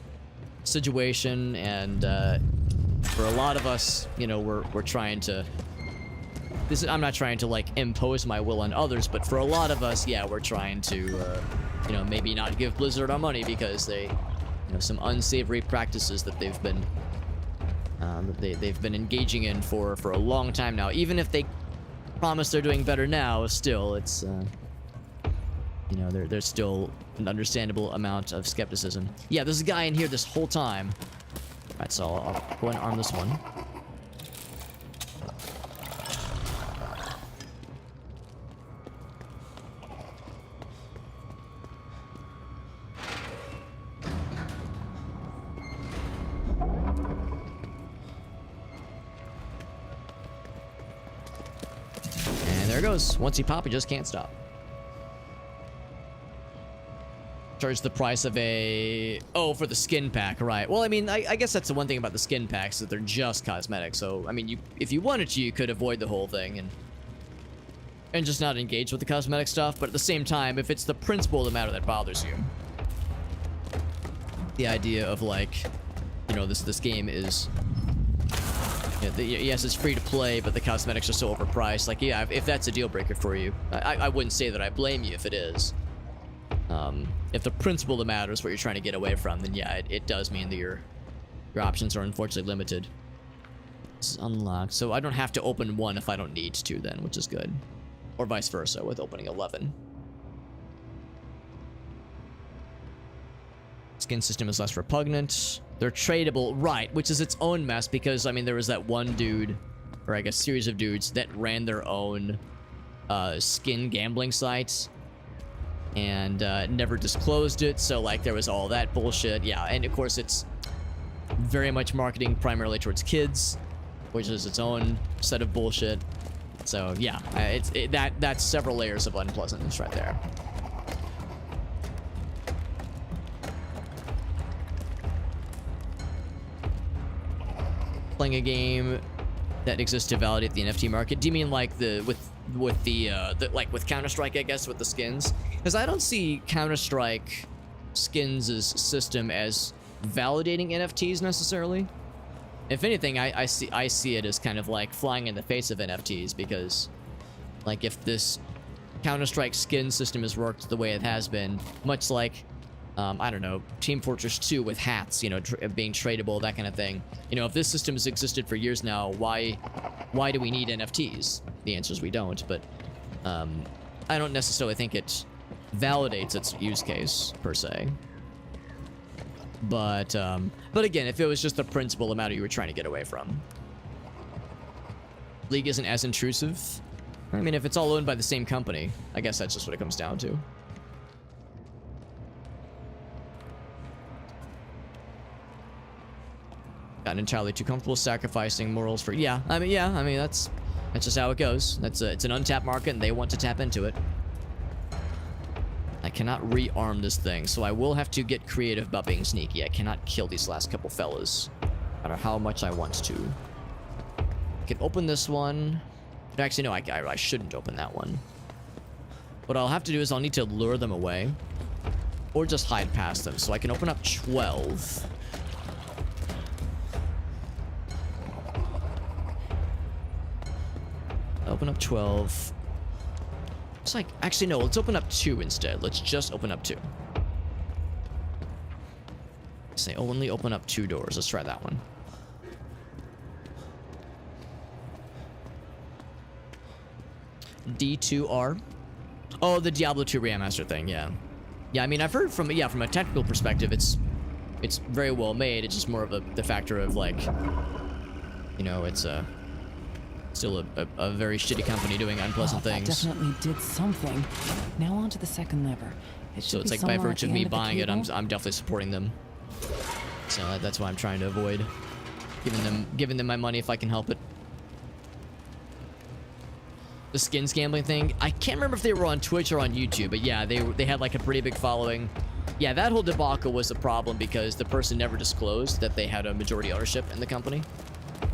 situation, and for a lot of us, you know, we're trying to... I'm not trying to, like, impose my will on others, but for a lot of us, yeah, we're trying to, you know, maybe not give Blizzard our money because they, you know, some unsavory practices that they've been, they've been engaging in for a long time now. Even if they promise they're doing better now, still, it's, you know, there's still an understandable amount of skepticism. Yeah, there's a guy in here this whole time. Alright, so I'll go and arm this one. And there it goes. Once he pops, he just can't stop. Charge the price of a... Oh, for the skin pack, right. Well, I mean, I guess that's the one thing about the skin packs, that they're just cosmetic. So, I mean, if you wanted to, you could avoid the whole thing and just not engage with the cosmetic stuff. But at the same time, if it's the principle of the matter that bothers you, the idea of, like, you know, this game is... yes, it's free to play, but the cosmetics are so overpriced. Like, yeah, if that's a deal breaker for you, I wouldn't say that I blame you if it is. If the principle of the matter is what you're trying to get away from, then yeah, it does mean that your options are unfortunately limited. This is unlocked, so I don't have to open one if I don't need to then, which is good. Or vice versa with opening 11. Skin system is less repugnant. They're tradable, right, which is its own mess because, I mean, there was that one dude, or I guess series of dudes, that ran their own skin gambling sites. And never disclosed it, so like there was all that bullshit. Yeah, and of course it's very much marketing primarily towards kids, which is its own set of bullshit. So yeah, that's several layers of unpleasantness right there. Playing a game that exists to validate the NFT market. Do you mean like with Counter-Strike, I guess, with the skins? Because I don't see Counter-Strike skins' system as validating NFTs necessarily. If anything, I see it as kind of like flying in the face of NFTs, because like if this Counter-Strike skin system has worked the way it has been, much like I don't know, Team Fortress 2 with hats, you know, being tradable, that kind of thing. You know, if this system has existed for years now, why do we need NFTs? The answer is we don't, but I don't necessarily think it validates its use case, per se. But again, if it was just the principle matter you were trying to get away from. League isn't as intrusive. I mean, if it's all owned by the same company, I guess that's just what it comes down to. Gotten entirely too comfortable sacrificing morals for... Yeah, I mean, that's just how it goes. It's an untapped market, and they want to tap into it. I cannot rearm this thing, so I will have to get creative about being sneaky. I cannot kill these last couple fellas, no matter how much I want to. I can open this one. Actually, no, I shouldn't open that one. What I'll have to do is I'll need to lure them away. Or just hide past them. So I can open up 12. Open up 12. It's like, actually, no, let's open up 2 instead. Let's just open up 2. Say only open up 2 doors. Let's try that one. D2R. Oh, the Diablo 2 Remaster thing, yeah. Yeah, I mean, I've heard from a technical perspective, it's very well made. It's just more of the factor of, like, you know, it's still a very shitty company doing unpleasant things. Definitely did something. Now on to the second lever. So it's like by virtue of me buying it, I'm definitely supporting them. So that's why I'm trying to avoid giving them my money if I can help it. The skins gambling thing, I can't remember if they were on Twitch or on YouTube, but yeah, they had like a pretty big following. Yeah, that whole debacle was a problem because the person never disclosed that they had a majority ownership in the company.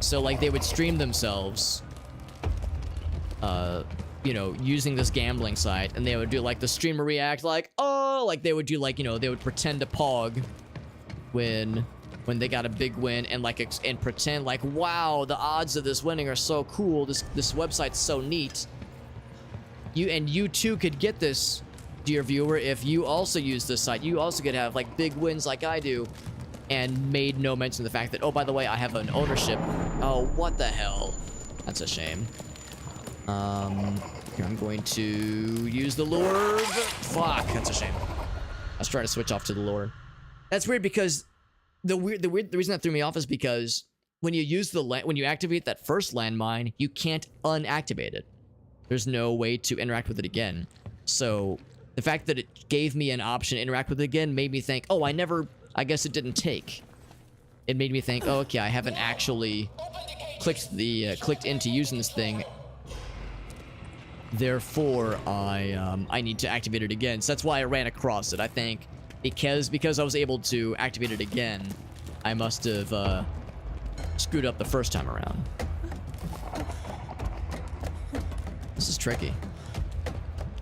So like they would stream themselves, you know, using this gambling site, and they would do like the streamer react like, oh, like they would do like, you know, they would pretend to pog when they got a big win, and like and pretend like, wow, the odds of this winning are so cool. This website's so neat. You too could get this, dear viewer, if you also use this site. You also could have like big wins like I do, and made no mention of the fact that, oh, by the way, I have an ownership. Oh, what the hell? That's a shame. Here I'm going to use the lure. Fuck, that's a shame. Let's try to switch off to the lure. That's weird because the reason that threw me off is because when you activate that first landmine, you can't unactivate it. There's no way to interact with it again. So the fact that it gave me an option to interact with it again made me think, oh, I guess it didn't take. It made me think, oh, okay, I haven't actually clicked into using this thing. Therefore, I need to activate it again. So that's why I ran across it. I think because I was able to activate it again, I must have screwed up the first time around. This is tricky.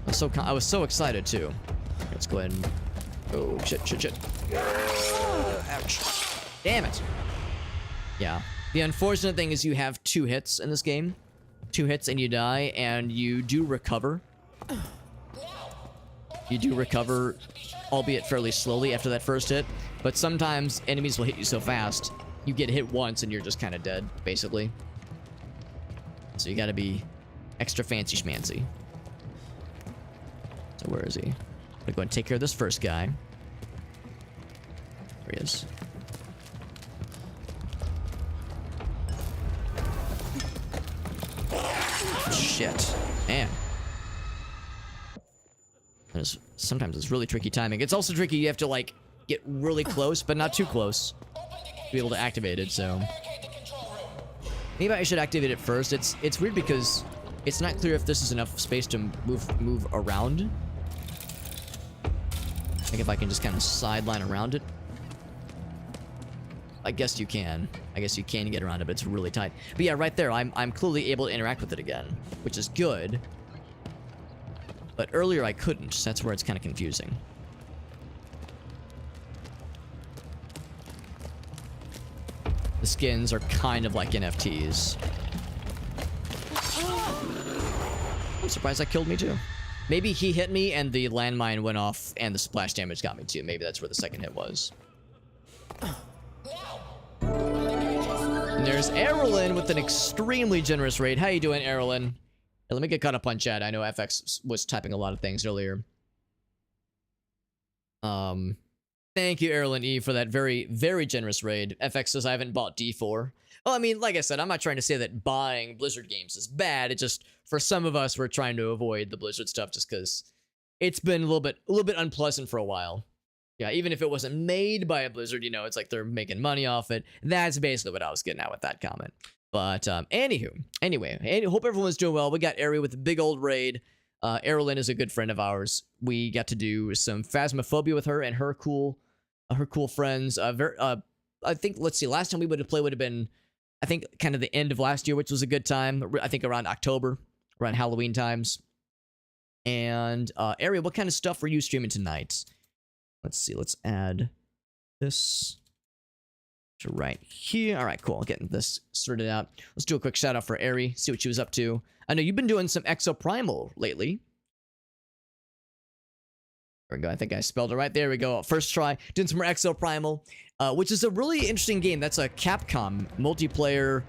I was so excited too. Let's go ahead and... Oh, shit. Ouch. Damn it. Yeah. The unfortunate thing is you have 2 hits in this game. 2 hits and you die, and you do recover. You do recover, albeit fairly slowly after that first hit. But sometimes enemies will hit you so fast, you get hit once and you're just kind of dead, basically. So you gotta be extra fancy schmancy. So where is he? I'm gonna go and take care of this first guy. There he is. Shit. Man. Sometimes it's really tricky timing. It's also tricky, you have to like get really close, but not too close to be able to activate it, so. Maybe I should activate it first. It's weird because it's not clear if this is enough space to move around. Like if I can just kind of sideline around it. I guess you can. I guess you can get around it, but it's really tight. But yeah, right there, I'm clearly able to interact with it again, which is good. But earlier I couldn't, so that's where it's kind of confusing. The skins are kind of like NFTs. I'm surprised that killed me too. Maybe he hit me and the landmine went off and the splash damage got me too. Maybe that's where the second hit was. And there's Errolyn with an extremely generous raid. How you doing, Errolyn? Hey, let me get caught up on chat. I know FX was typing a lot of things earlier. Thank you, Errolyn E, for that very, very generous raid. FX says I haven't bought D4. Well, I mean, like I said, I'm not trying to say that buying Blizzard games is bad. It just, for some of us, we're trying to avoid the Blizzard stuff just because it's been a little bit unpleasant for a while. Yeah, even if it wasn't made by a Blizzard, you know, it's like they're making money off it. That's basically what I was getting at with that comment. But anyway, hope everyone's doing well. We got Ari with a big old raid. Errolyn is a good friend of ours. We got to do some Phasmophobia with her and her cool friends. I think, let's see, last time we would have played would have been, I think, kind of the end of last year, which was a good time. I think around October around Halloween times. And Ari, what kind of stuff were you streaming tonight? Let's see. Let's add this to right here. All right, cool. Getting this sorted out. Let's do a quick shout out for Ari. See what she was up to. I know you've been doing some Exoprimal lately. There we go. I think I spelled it right. There we go. First try. Doing some more Exoprimal, which is a really interesting game. That's a Capcom multiplayer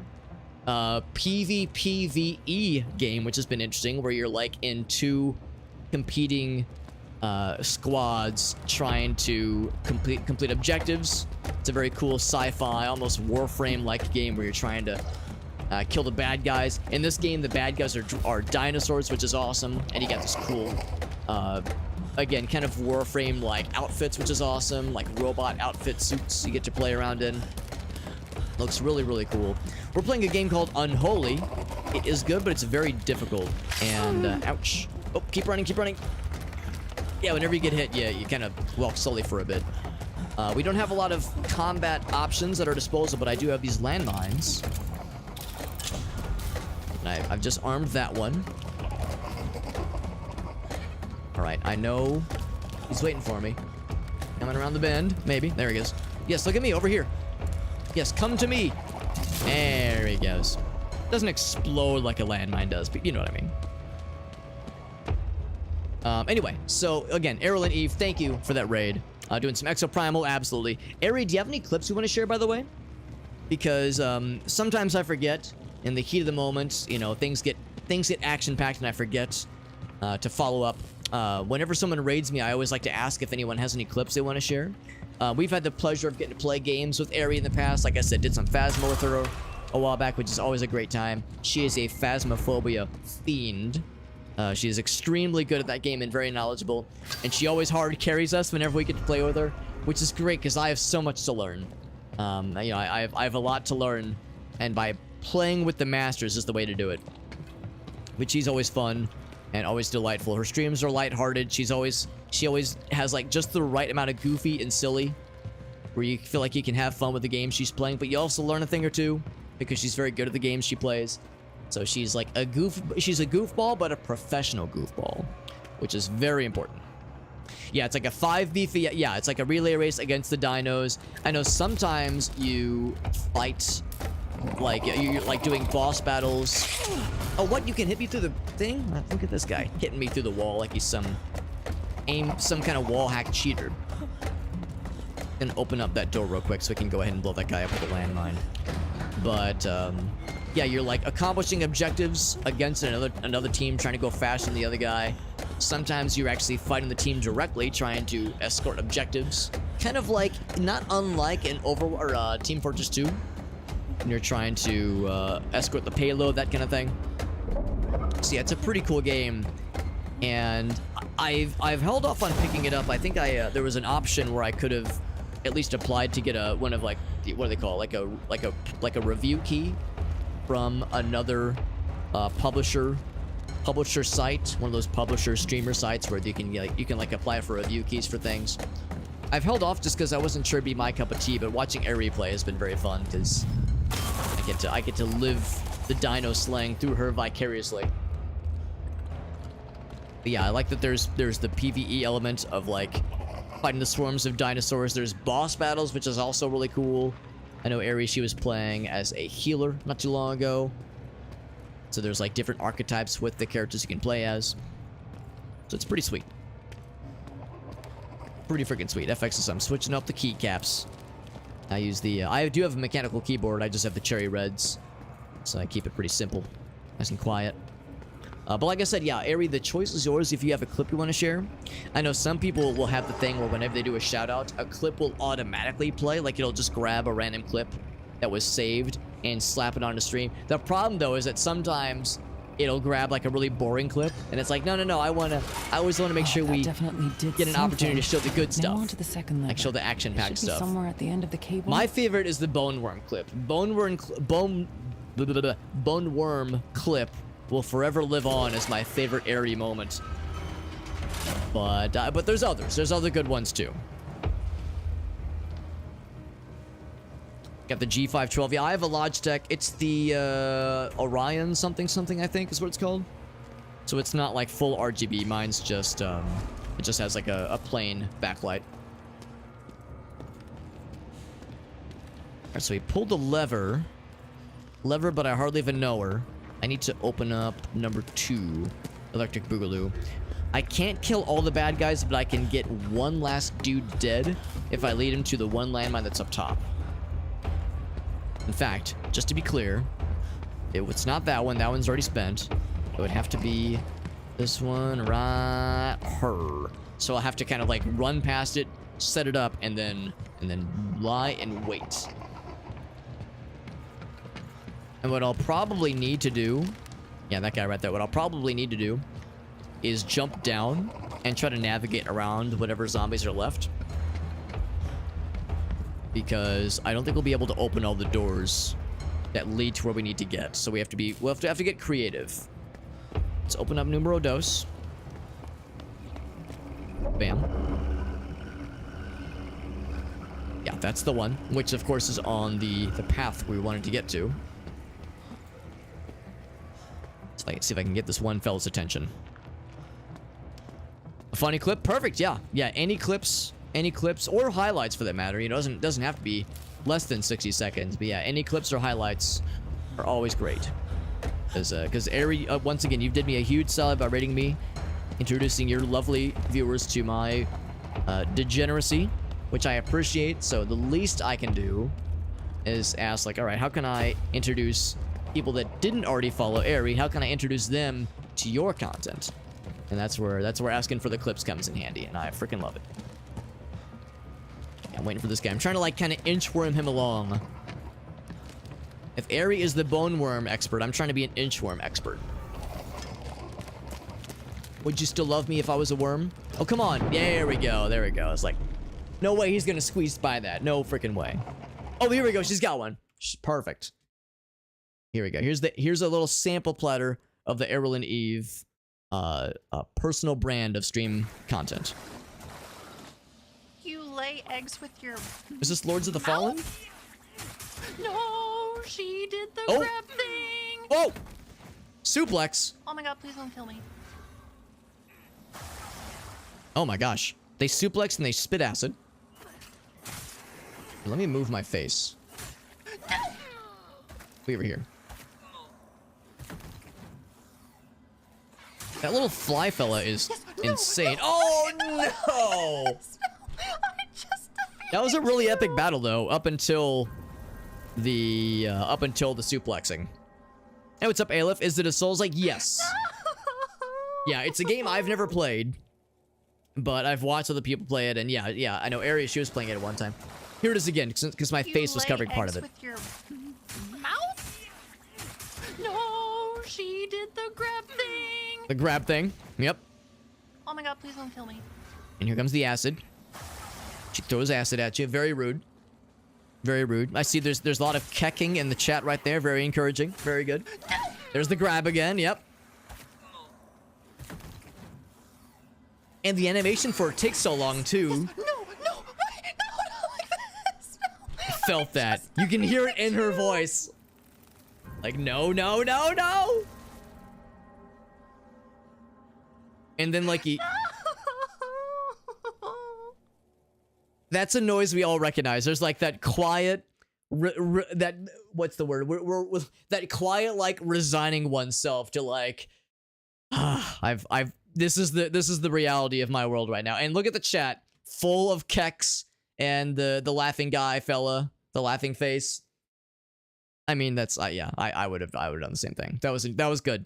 PvPvE game, which has been interesting, where you're like in two competing squads trying to complete objectives. It's a very cool sci-fi, almost Warframe-like game where you're trying to kill the bad guys. In this game, the bad guys are dinosaurs, which is awesome, and you got this cool, again, kind of Warframe-like outfits, which is awesome, like robot outfit suits you get to play around in. Looks really, really cool. We're playing a game called Unholy. It is good, but it's very difficult. And, ouch. Oh, keep running, keep running. Yeah, whenever you get hit, yeah, you kind of walk slowly for a bit. We don't have a lot of combat options at our disposal, but I do have these landmines. And I've just armed that one. Alright, I know he's waiting for me. Coming around the bend, maybe. There he is. Yes, look at me, over here. Yes, come to me. There he goes. Doesn't explode like a landmine does, but you know what I mean. Anyway, so again, Errol and Eve, thank you for that raid. Doing some Exoprimal, absolutely. Ari, do you have any clips you want to share, by the way? Because sometimes I forget in the heat of the moment. You know, things get action-packed, and I forget to follow up. Whenever someone raids me, I always like to ask if anyone has any clips they want to share. We've had the pleasure of getting to play games with Ari in the past. Like I said, did some Phasma with her a while back, which is always a great time. She is a Phasmophobia fiend. She is extremely good at that game and very knowledgeable. And she always hard carries us whenever we get to play with her, which is great because I have so much to learn. You know, I have a lot to learn, and by playing with the masters is the way to do it. But she's always fun and always delightful. Her streams are lighthearted. She always has like just the right amount of goofy and silly, where you feel like you can have fun with the game she's playing, but you also learn a thing or two because she's very good at the games she plays. So she's like she's a goofball, but a professional goofball, which is very important. Yeah, it's like a 5v. Yeah, it's like a relay race against the dinos. I know sometimes you fight, like you're like doing boss battles. Oh, what? You can hit me through the thing? Look at this guy hitting me through the wall like he's some kind of wall hack cheater. And open up that door real quick so we can go ahead and blow that guy up with a landmine. But yeah, you're like accomplishing objectives against another team trying to go faster than the other guy. Sometimes you're actually fighting the team directly, trying to escort objectives. Kind of like, not unlike an Team Fortress 2. And you're trying to escort the payload, that kind of thing. So yeah, it's a pretty cool game. And I've held off on picking it up. I think there was an option where I could have at least applied to get one of like, what do they call it? like a review key from another publisher site, one of those publisher streamer sites where you can apply for review keys for things. I've held off just because I wasn't sure it'd be my cup of tea, but watching Ari play has been very fun because I get to live the dino slaying through her vicariously. But yeah, I like that there's the PvE element of like fighting the swarms of dinosaurs. There's boss battles, which is also really cool. I know Ari, she was playing as a healer not too long ago. So there's like different archetypes with the characters you can play as. So it's pretty sweet. Pretty freaking sweet. FX is I'm switching up the keycaps. I use the I do have a mechanical keyboard. I just have the cherry reds. So I keep it pretty simple. Nice and quiet. But like I said, yeah, Ari, the choice is yours if you have a clip you want to share. I know some people will have the thing where whenever they do a shout out, a clip will automatically play. Like it'll just grab a random clip that was saved and slap it on the stream. The problem though is that sometimes it'll grab like a really boring clip and it's like, no, I always want to make sure we definitely did get an opportunity to show the good stuff. Now on to the second level. Like show the action-packed stuff. Somewhere at the end of the cable. My favorite is the bone worm clip. Bone worm clip will forever live on as my favorite Ari moment. But there's others. There's other good ones too. Got the G512. Yeah, I have a Logitech. It's the Orion something I think is what it's called. So it's not like full RGB. Mine's just, it just has like a plain backlight. Alright, so we pulled the lever. But I hardly even know her. I need to open up number 2, Electric Boogaloo. I can't kill all the bad guys, but I can get one last dude dead if I lead him to the one landmine that's up top. In fact, just to be clear, it's not that one. That one's already spent. It would have to be this one right her. So I'll have to kind of like run past it, set it up, and then lie and wait. And what I'll probably need to do, yeah, that guy right there, what I'll probably need to do is jump down and try to navigate around whatever zombies are left. Because I don't think we'll be able to open all the doors that lead to where we need to get. So we'll have to get creative. Let's open up numero dos. Bam. Yeah, that's the one, which of course is on the path we wanted to get to. So I can see if I can get this one fella's attention. A funny clip? Perfect, yeah. Yeah, any clips or highlights for that matter. You know, doesn't have to be less than 60 seconds. But yeah, any clips or highlights are always great. Because Ari, once again, you did me a huge solid by rating me, introducing your lovely viewers to my degeneracy, which I appreciate. So the least I can do is ask, like, all right, how can I introduce people that didn't already follow Ari? How can I introduce them to your content? And that's where asking for the clips comes in handy, and I freaking love it. Yeah, I'm waiting for this guy. I'm trying to like kind of inchworm him along. If Ari is the bone worm expert, I'm trying to be an inchworm expert. Would you still love me if I was a worm? Oh, come on. There we go. There we go. It's like, no way he's gonna squeeze by that. No freaking way. Oh, here we go. She's got one. Perfect. Here we go. Here's a little sample platter of the Errol and Eve personal brand of stream content. You lay eggs with your Is this Lords of the Fallen? No, she did the Oh. grab thing. Oh! Suplex. Oh my god, please don't kill me. Oh my gosh. They suplex and they spit acid. Let me move my face. Way over here. That little fly fella is insane. Oh no! That was a really epic battle though, up until the suplexing. Hey, what's up, Aleph? Is it a Souls-like? Yes. Yeah, it's a game I've never played, but I've watched other people play it, and yeah, I know Ari, she was playing it at one time. Here it is again, because my face was covering part of it. With your mouth? No, she did the grab thing. The grab thing. Yep. Oh my god, please don't kill me. And here comes the acid. She throws acid at you. Very rude. Very rude. I see there's a lot of kecking in the chat right there. Very encouraging. Very good. There's the grab again. Yep. And the animation for it takes so long too. No, not like this. No, Felt that. You can hear it in her voice. Like, no. And then like that's a noise we all recognize. There's like that quiet, that what's the word? We're that quiet like resigning oneself to like, this is the reality of my world right now. And look at the chat, full of keks and the laughing guy fella, the laughing face. I mean, that's yeah. I would have done the same thing. That was good.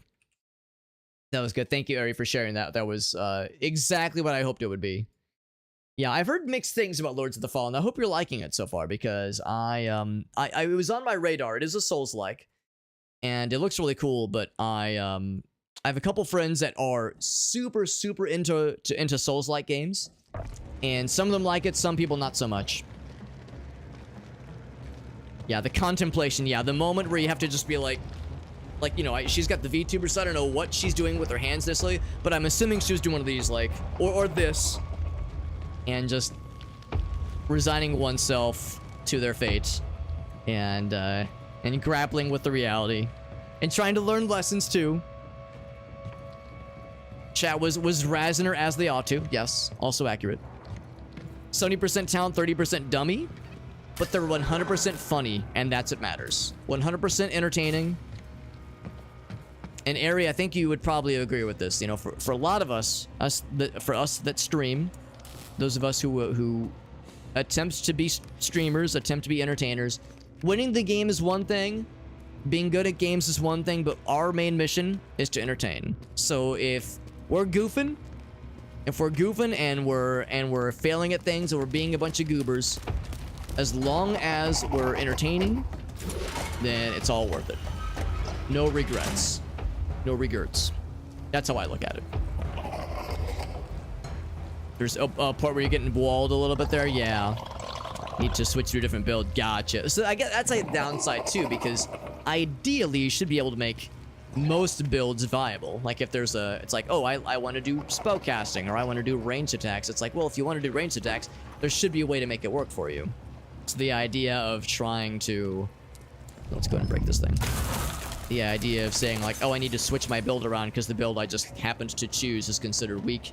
That was good. Thank you, Ari, for sharing that. That was exactly what I hoped it would be. Yeah, I've heard mixed things about Lords of the Fallen. I hope you're liking it so far because it was on my radar. It is a Souls-like, and it looks really cool. But I have a couple friends that are super into Souls-like games, and some of them like it. Some people not so much. Yeah, the contemplation. Yeah, the moment where you have to just be like, you know, she's got the VTuber, so I don't know what she's doing with her hands necessarily, but I'm assuming she was doing one of these, like, or this, and just resigning oneself to their fate, and grappling with the reality, and trying to learn lessons too. Chat was razzing her as they ought to. Yes, also accurate. 70% talent, 30% dummy. But they're 100% funny, and that's what matters. 100% entertaining. And Ari, I think you would probably agree with this. You know, for a lot of us, for us that stream, those of us who attempt to be streamers, attempt to be entertainers, winning the game is one thing, being good at games is one thing, but our main mission is to entertain. So if we're goofing, and we're failing at things, and we're being a bunch of goobers, as long as we're entertaining, then it's all worth it. No regrets. No regrets. That's how I look at it. There's a part where you're getting walled a little bit there. Yeah. Need to switch to a different build. Gotcha. So I guess that's a downside too, because ideally you should be able to make most builds viable. Like if there's a, it's like, oh, I want to do spellcasting, or I want to do ranged attacks. It's like, well, if you want to do ranged attacks, there should be a way to make it work for you. So the idea of trying to, let's go ahead and break this thing. The idea of saying like, oh, I need to switch my build around because the build I just happened to choose is considered weak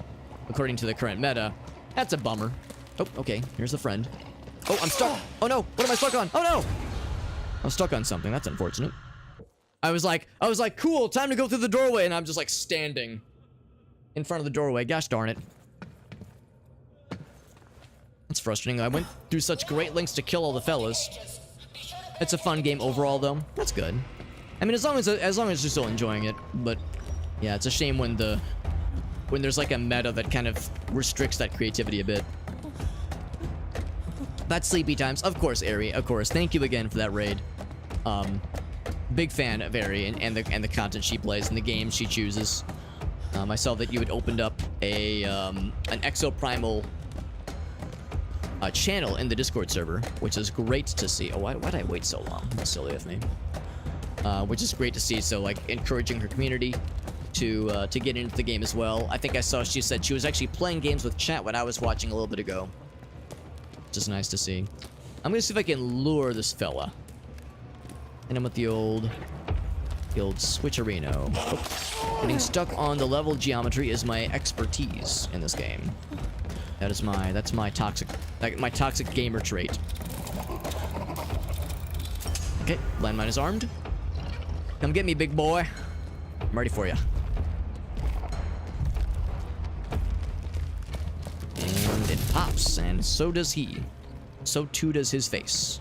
according to the current meta. That's a bummer. Oh, okay. Here's a friend. Oh, I'm stuck. Oh no, what am I stuck on? Oh no! I'm stuck on something. That's unfortunate. I was like, cool, time to go through the doorway, and I'm just like standing in front of the doorway. Gosh darn it. That's frustrating. I went through such great lengths to kill all the fellas. It's a fun game overall, though. That's good. I mean, as long as you're still enjoying it. But yeah, it's a shame when there's like a meta that kind of restricts that creativity a bit. That's sleepy times, of course, Ari. Of course. Thank you again for that raid. Big fan of Ari and the content she plays and the games she chooses. I saw that you had opened up an Exoprimal channel in the Discord server, which is great to see. Oh, why'd I wait so long? That's silly of me. Which is great to see. So, like, encouraging her community to get into the game as well. I think I saw she said she was actually playing games with chat when I was watching a little bit ago. Which is nice to see. I'm gonna see if I can lure this fella. And I'm with the old switcherino. Oh. Getting stuck on the level geometry is my expertise in this game. That's my toxic gamer trait. Okay, landmine is armed. Come get me, big boy. I'm ready for you. And it pops, and so does he. So too does his face.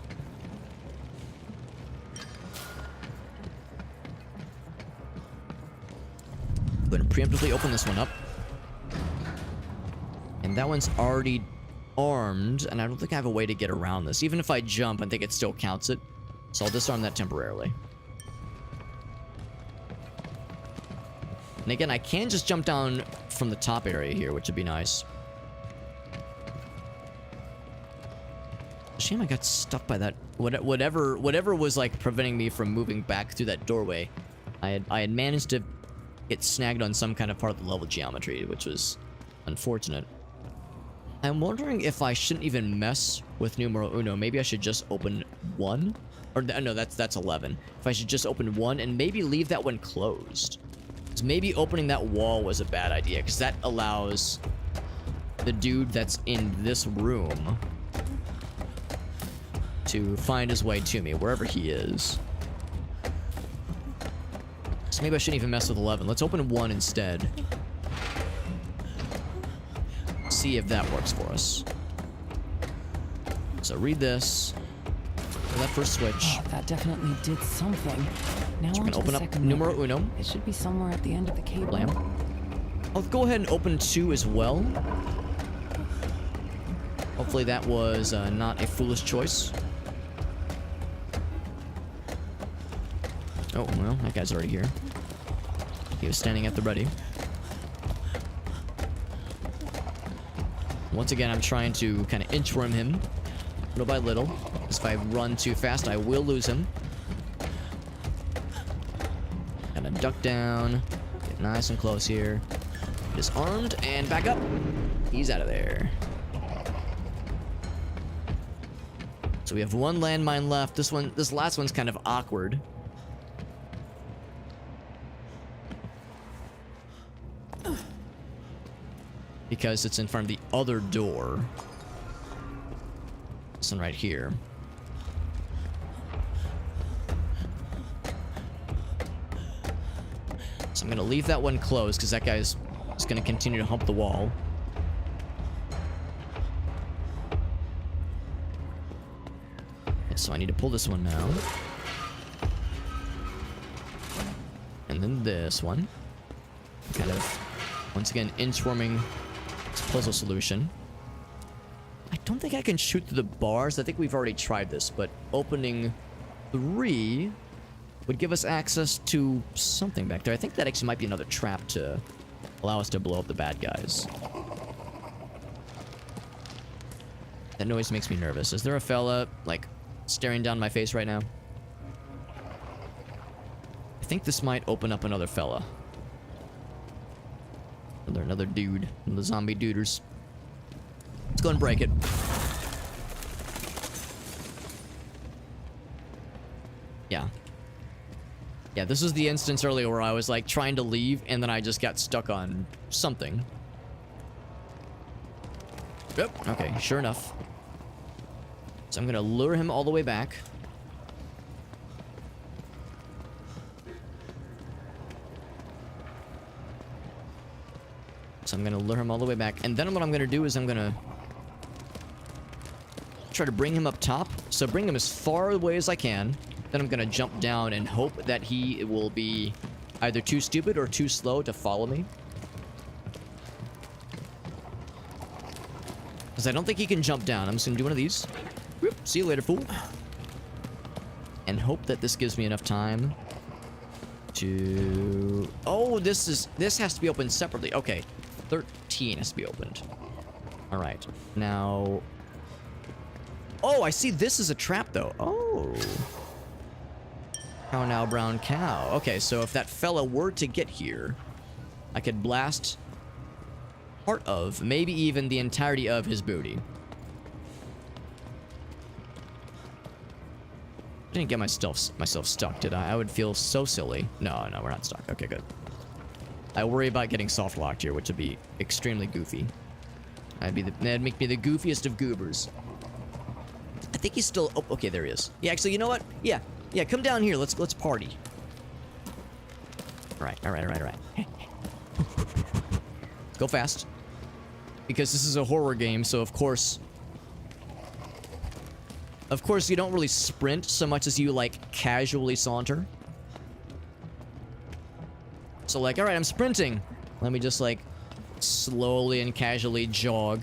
I'm going to preemptively open this one up. And that one's already armed, and I don't think I have a way to get around this. Even if I jump, I think it still counts it. So I'll disarm that temporarily. And again, I can just jump down from the top area here, which would be nice. Shame I got stuck by that. Whatever was like preventing me from moving back through that doorway. I had managed to get snagged on some kind of part of the level geometry, which was unfortunate. I'm wondering if I shouldn't even mess with numero uno. Maybe I should just open one, or no, that's 11. If I should just open one and maybe leave that one closed. So maybe opening that wall was a bad idea, because that allows the dude that's in this room to find his way to me, wherever he is. So maybe I shouldn't even mess with 11. Let's open 1 instead. See if that works for us. So read this. For that first switch. Oh, that definitely did something. Now so we're gonna open up numero uno. It should be somewhere at the end of the cable. Blam. I'll go ahead and open 2 as well. Hopefully that was not a foolish choice. Oh, well, that guy's already here. He was standing at the ready. Once again, I'm trying to kind of inchworm him little by little. Because if I run too fast, I will lose him. Kind of duck down. Get nice and close here. Disarmed and back up. He's out of there. So we have 1 landmine left. This last one's kind of awkward. because it's in front of the other door. This one right here. So I'm gonna leave that one closed because that guy's just gonna continue to hump the wall. And so I need to pull this one now. And then this one. Kind of, once again, inchworming this puzzle solution. I don't think I can shoot through the bars. I think we've already tried this, but opening 3 would give us access to something back there. I think that actually might be another trap to allow us to blow up the bad guys. That noise makes me nervous. Is there a fella, like, staring down my face right now? I think this might open up another fella. Another dude. The zombie duders. Let's go and break it. Yeah. Yeah, this was the instance earlier where I was like trying to leave and then I just got stuck on something. Yep. Okay, sure enough. So I'm gonna lure him all the way back. So I'm gonna lure him all the way back. And then what I'm gonna do is I'm gonna try to bring him up top. So bring him as far away as I can. Then I'm gonna jump down and hope that he will be either too stupid or too slow to follow me. Because I don't think he can jump down. I'm just gonna do one of these. Whoop, see you later, fool. And hope that this gives me enough time to... Oh, this has to be opened separately. Okay, 13 has to be opened. All right, now... Oh, I see this is a trap, though. Oh. Cow now, brown cow. Okay, so if that fella were to get here, I could blast part of, maybe even the entirety of his booty. Didn't get myself stuck, did I? I would feel so silly. No, we're not stuck. Okay, good. I worry about getting soft locked here, which would be extremely goofy. That'd make me the goofiest of goobers. I think he's still... Oh, okay, there he is. Yeah, actually, you know what? Yeah, come down here. Let's party. All right. Let's go fast. Because this is a horror game, so of course... Of course, you don't really sprint so much as you, like, casually saunter. So, like, alright, I'm sprinting. Let me just, like, slowly and casually jog.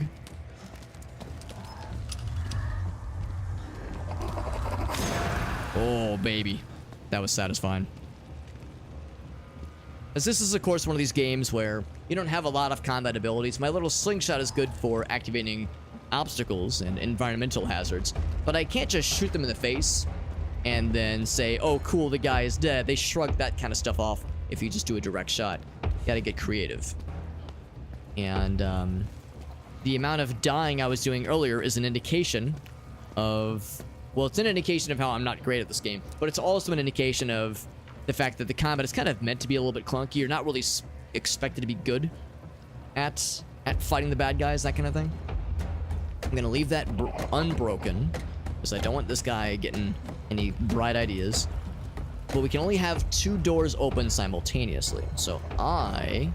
Oh, baby. That was satisfying. As this is, of course, one of these games where you don't have a lot of combat abilities. My little slingshot is good for activating obstacles and environmental hazards, but I can't just shoot them in the face and then say, oh, cool, the guy is dead. They shrug that kind of stuff off if you just do a direct shot. You gotta get creative. And the amount of dying I was doing earlier is an indication of... Well, it's an indication of how I'm not great at this game, but it's also an indication of the fact that the combat is kind of meant to be a little bit clunky. You're not really expected to be good at fighting the bad guys, that kind of thing. I'm gonna leave that unbroken because I don't want this guy getting any bright ideas. But we can only have 2 doors open simultaneously. So I'm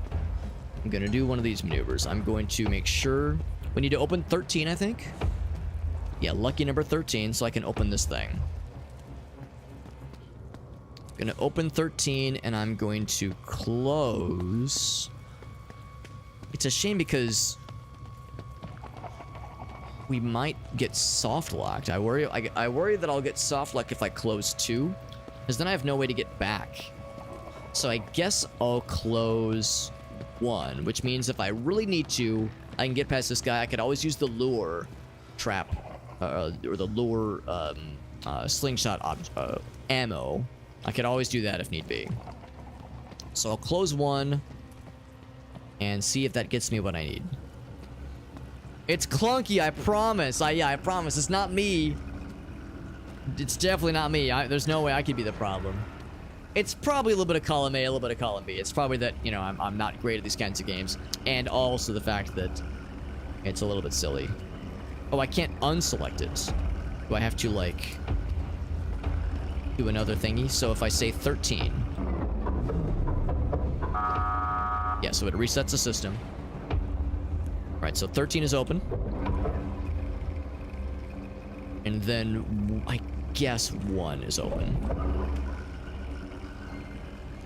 gonna do one of these maneuvers. I'm going to make sure we need to open 13, I think. Yeah, lucky number 13, so I can open this thing. I'm gonna open 13, and I'm going to close. It's a shame because we might get soft locked. I worry that I'll get soft locked if I close 2, because then I have no way to get back. So I guess I'll close 1, which means if I really need to, I can get past this guy. I could always use the lure trap, or the lure slingshot ammo. I could always do that if need be. So I'll close 1 and see if that gets me what I need. It's clunky, I promise. I promise. It's not me. It's definitely not me. There's no way I could be the problem. It's probably a little bit of column A, a little bit of column B. It's probably that, you know, I'm not great at these kinds of games. And also the fact that it's a little bit silly. Oh, I can't unselect it. Do I have to, like, do another thingy? So if I say 13. Yeah, so it resets the system. Alright, so 13 is open. And then I guess 1 is open.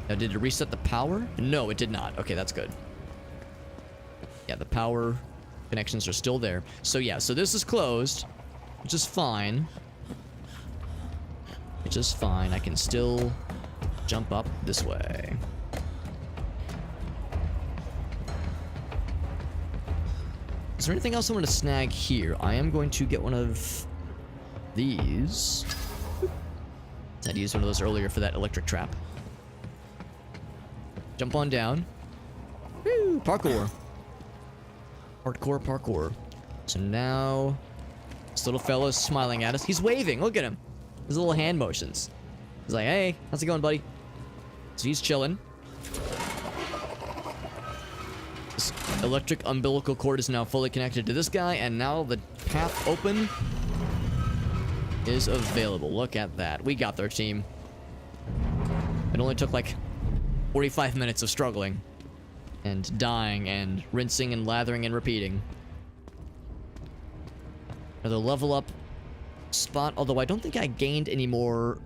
Now, did it reset the power? No, it did not. Okay, that's good. Yeah, the power connections are still there. So yeah, so this is closed, which is fine. Which is fine. I can still jump up this way. Is there anything else I want to snag here? I am going to get one of these. I had to use one of those earlier for that electric trap. Jump on down. Woo! Parkour. Parkour. So now, this little fella's smiling at us. He's waving. Look at him. His little hand motions. He's like, hey, how's it going, buddy? So he's chilling. This electric umbilical cord is now fully connected to this guy, and now the path open is available. Look at that. We got their team. It only took like 45 minutes of struggling and dying and rinsing and lathering and repeating. Another level up spot, although I don't think I gained any more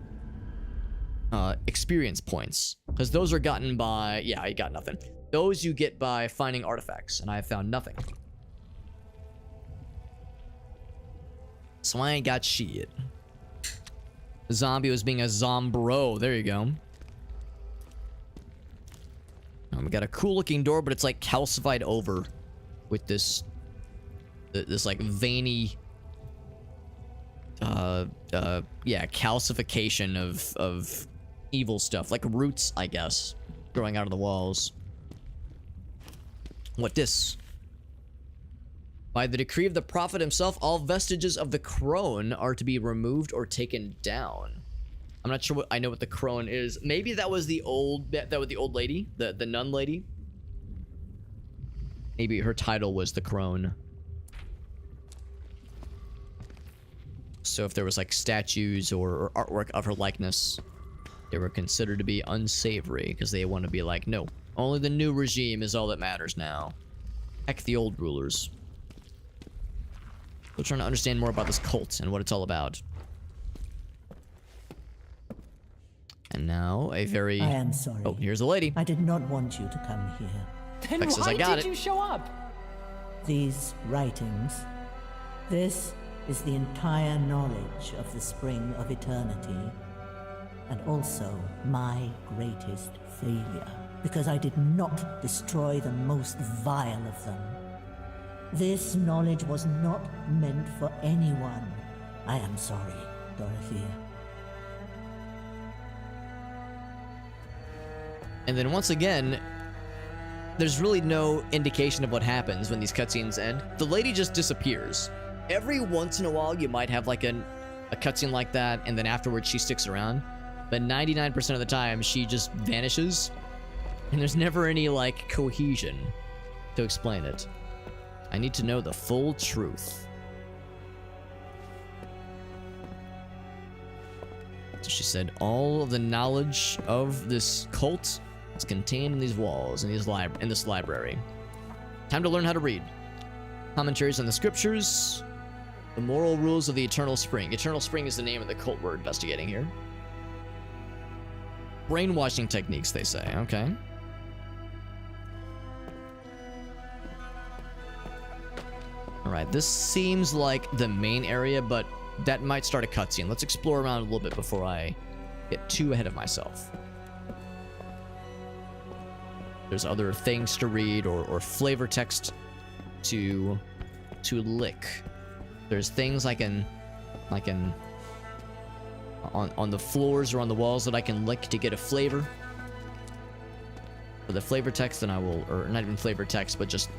experience points, because those are gotten by, yeah, I got nothing. Those you get by finding artifacts, and I have found nothing. So I ain't got shit. The zombie was being a zombro. There you go. We got a cool looking door, but it's like calcified over with this like veiny yeah, calcification of evil stuff, like roots, I guess, growing out of the walls. What this? By the decree of the prophet himself, all vestiges of the crone are to be removed or taken down. I'm not sure what I know what the crone is. Maybe that was the old the old lady, the nun lady. Maybe her title was the crone. So if there was like statues or artwork of her likeness, they were considered to be unsavory because they want to be like, no, only the new regime is all that matters now. Heck the old rulers. Still trying to understand more about this cult and what it's all about. And now a very... I am sorry. Oh, here's a lady. I did not want you to come here. Then Beck says, why "I got did it." you show up? These writings, this is the entire knowledge of the Spring of Eternity, and also my greatest failure, because I did not destroy the most vile of them. This knowledge was not meant for anyone. I am sorry, Dorothea. And then once again, there's really no indication of what happens when these cutscenes end. The lady just disappears. Every once in a while, you might have like a cutscene like that, and then afterwards she sticks around. But 99% of the time, she just vanishes. And there's never any, like, cohesion to explain it. I need to know the full truth. So she said, all of the knowledge of this cult is contained in these walls, in this library. Time to learn how to read. Commentaries on the scriptures. The moral rules of the Eternal Spring. Eternal Spring is the name of the cult we're investigating here. Brainwashing techniques, they say. Okay. Alright, this seems like the main area, but that might start a cutscene. Let's explore around a little bit before I get too ahead of myself. There's other things to read or flavor text to lick. There's things I can on the floors or on the walls that I can lick to get a flavor. For the flavor text, then I will, or not even flavor text, but just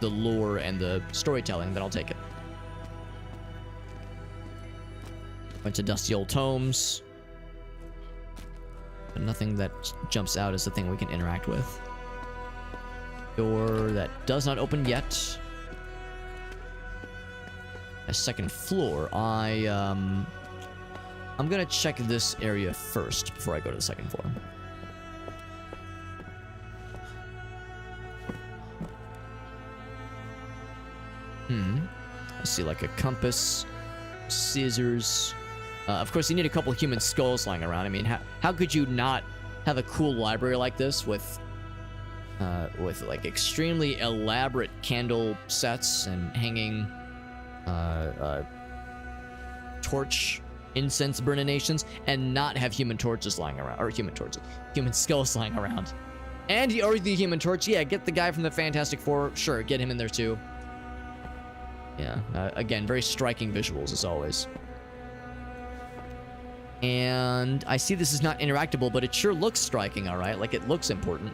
the lore and the storytelling, then I'll take it. Bunch of dusty old tomes. but nothing that jumps out as the thing we can interact with. Door that does not open yet. A second floor. I'm gonna check this area first before I go to the second floor. I see like a compass, scissors. Of course, you need a couple human skulls lying around. I mean, how could you not have a cool library like this with like extremely elaborate candle sets and hanging torch incense burninations, and not have human torches lying around, or human skulls lying around? And you already the human torch. Yeah, get the guy from the Fantastic Four. Sure, get him in there too. Yeah, again, very striking visuals as always. And I see this is not interactable, but it sure looks striking, alright? Like, it looks important.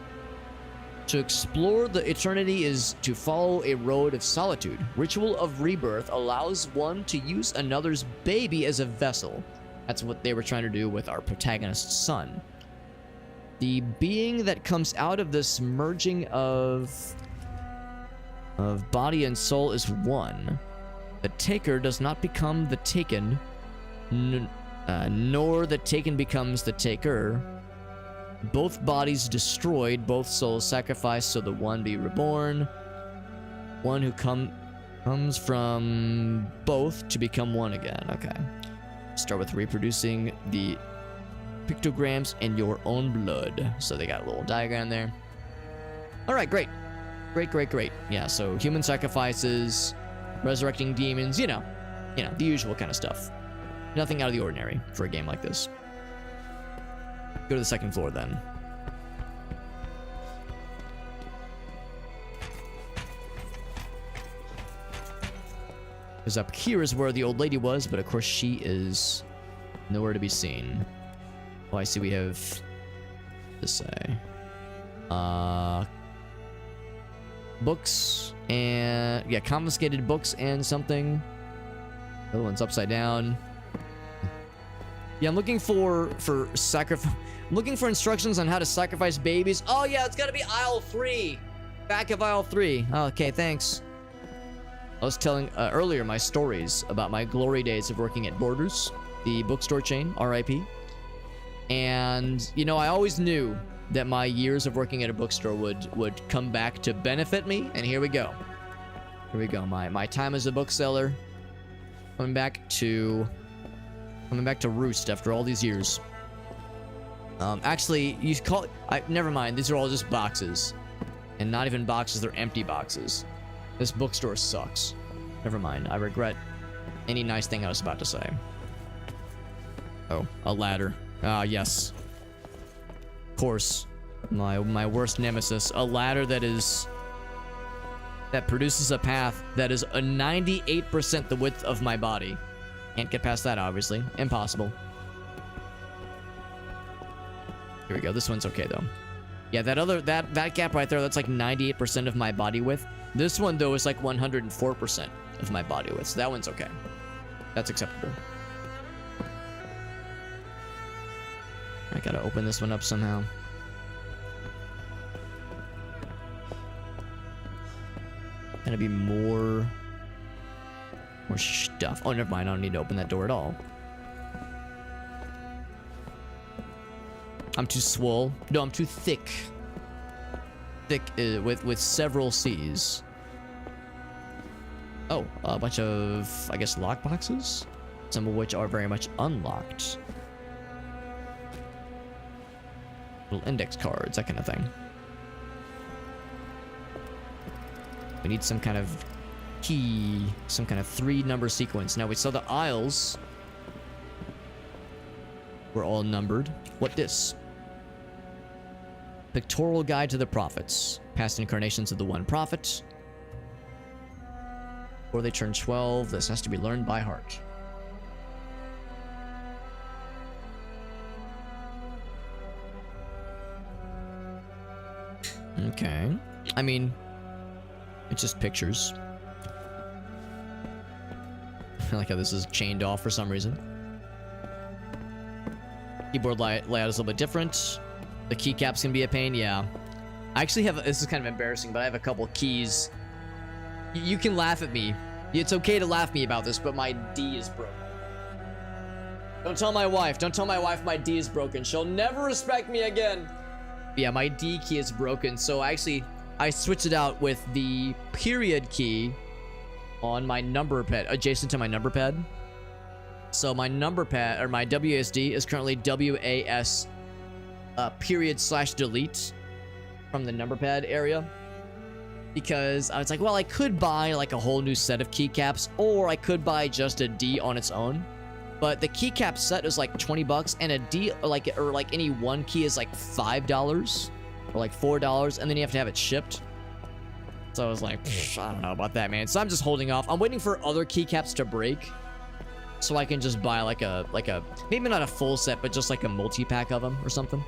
To explore the eternity is to follow a road of solitude. Ritual of rebirth allows one to use another's baby as a vessel. That's what they were trying to do with our protagonist's son. The being that comes out of this merging of body and soul is one. The taker does not become the taken, nor the taken becomes the taker. Both bodies destroyed, both souls sacrificed, so the one be reborn. One who comes from both to become one again. Okay. Start with reproducing the pictograms in your own blood. So they got a little diagram there. All right, great. Great. Yeah, so human sacrifices, resurrecting demons, you know, the usual kind of stuff. Nothing out of the ordinary for a game like this. Go to the second floor then. Because up here is where the old lady was, but of course she is nowhere to be seen. Oh, I see we have this say. Books and yeah, confiscated books and something. The other one's upside down. Yeah, I'm looking for looking for instructions on how to sacrifice babies. Oh yeah, it's gotta be aisle 3. Back of aisle 3. Okay, thanks. I was telling earlier my stories about my glory days of working at Borders, the bookstore chain, RIP. And you know, I always knew that my years of working at a bookstore would come back to benefit me, and here we go. My time as a bookseller coming back to roost after all these years. Actually, you call it, never mind, these are all just boxes. And not even boxes, they're empty boxes. This bookstore sucks. Never mind, I regret any nice thing I was about to say. Oh, a ladder. Ah, yes. Of course, my worst nemesis, a ladder that produces a path that is a 98% the width of my body. Can't get past that, obviously. Impossible. Here we go. This one's okay though. Yeah, that gap right there, that's like 98% of my body width. This one though is like 104% of my body width. So that one's okay. That's acceptable. I gotta open this one up somehow. Gonna be more stuff. Oh, never mind. I don't need to open that door at all. I'm too swole. No, I'm too thick. Thick with several C's. Oh, a bunch of, I guess, lockboxes? Some of which are very much unlocked. Little index cards, that kind of thing. We need some kind of key, some kind of 3-number sequence. Now we saw the aisles were all numbered. What this? Pictorial Guide to the Prophets. Past incarnations of the one prophet. Before they turn 12, this has to be learned by heart. Okay. I mean, it's just pictures. I like how this is chained off for some reason. Keyboard layout is a little bit different. The keycaps can be a pain, yeah. I actually have, this is kind of embarrassing, but I have a couple keys. You can laugh at me. It's okay to laugh at me about this, but my D is broken. Don't tell my wife. Don't tell my wife my D is broken. She'll never respect me again. Yeah, my D key is broken, so I switched it out with the period key on my number pad, adjacent to my number pad. So my number pad, or my WASD, is currently WAS period / delete from the number pad area. Because I was like, well, I could buy like a whole new set of keycaps, or I could buy just a D on its own. But the keycap set is like 20 bucks, and a D, or like any one key is like $5 or like $4, and then you have to have it shipped. So I was like, I don't know about that, man. So I'm just holding off. I'm waiting for other keycaps to break, so I can just buy like a maybe not a full set, but just like a multi-pack of them or something.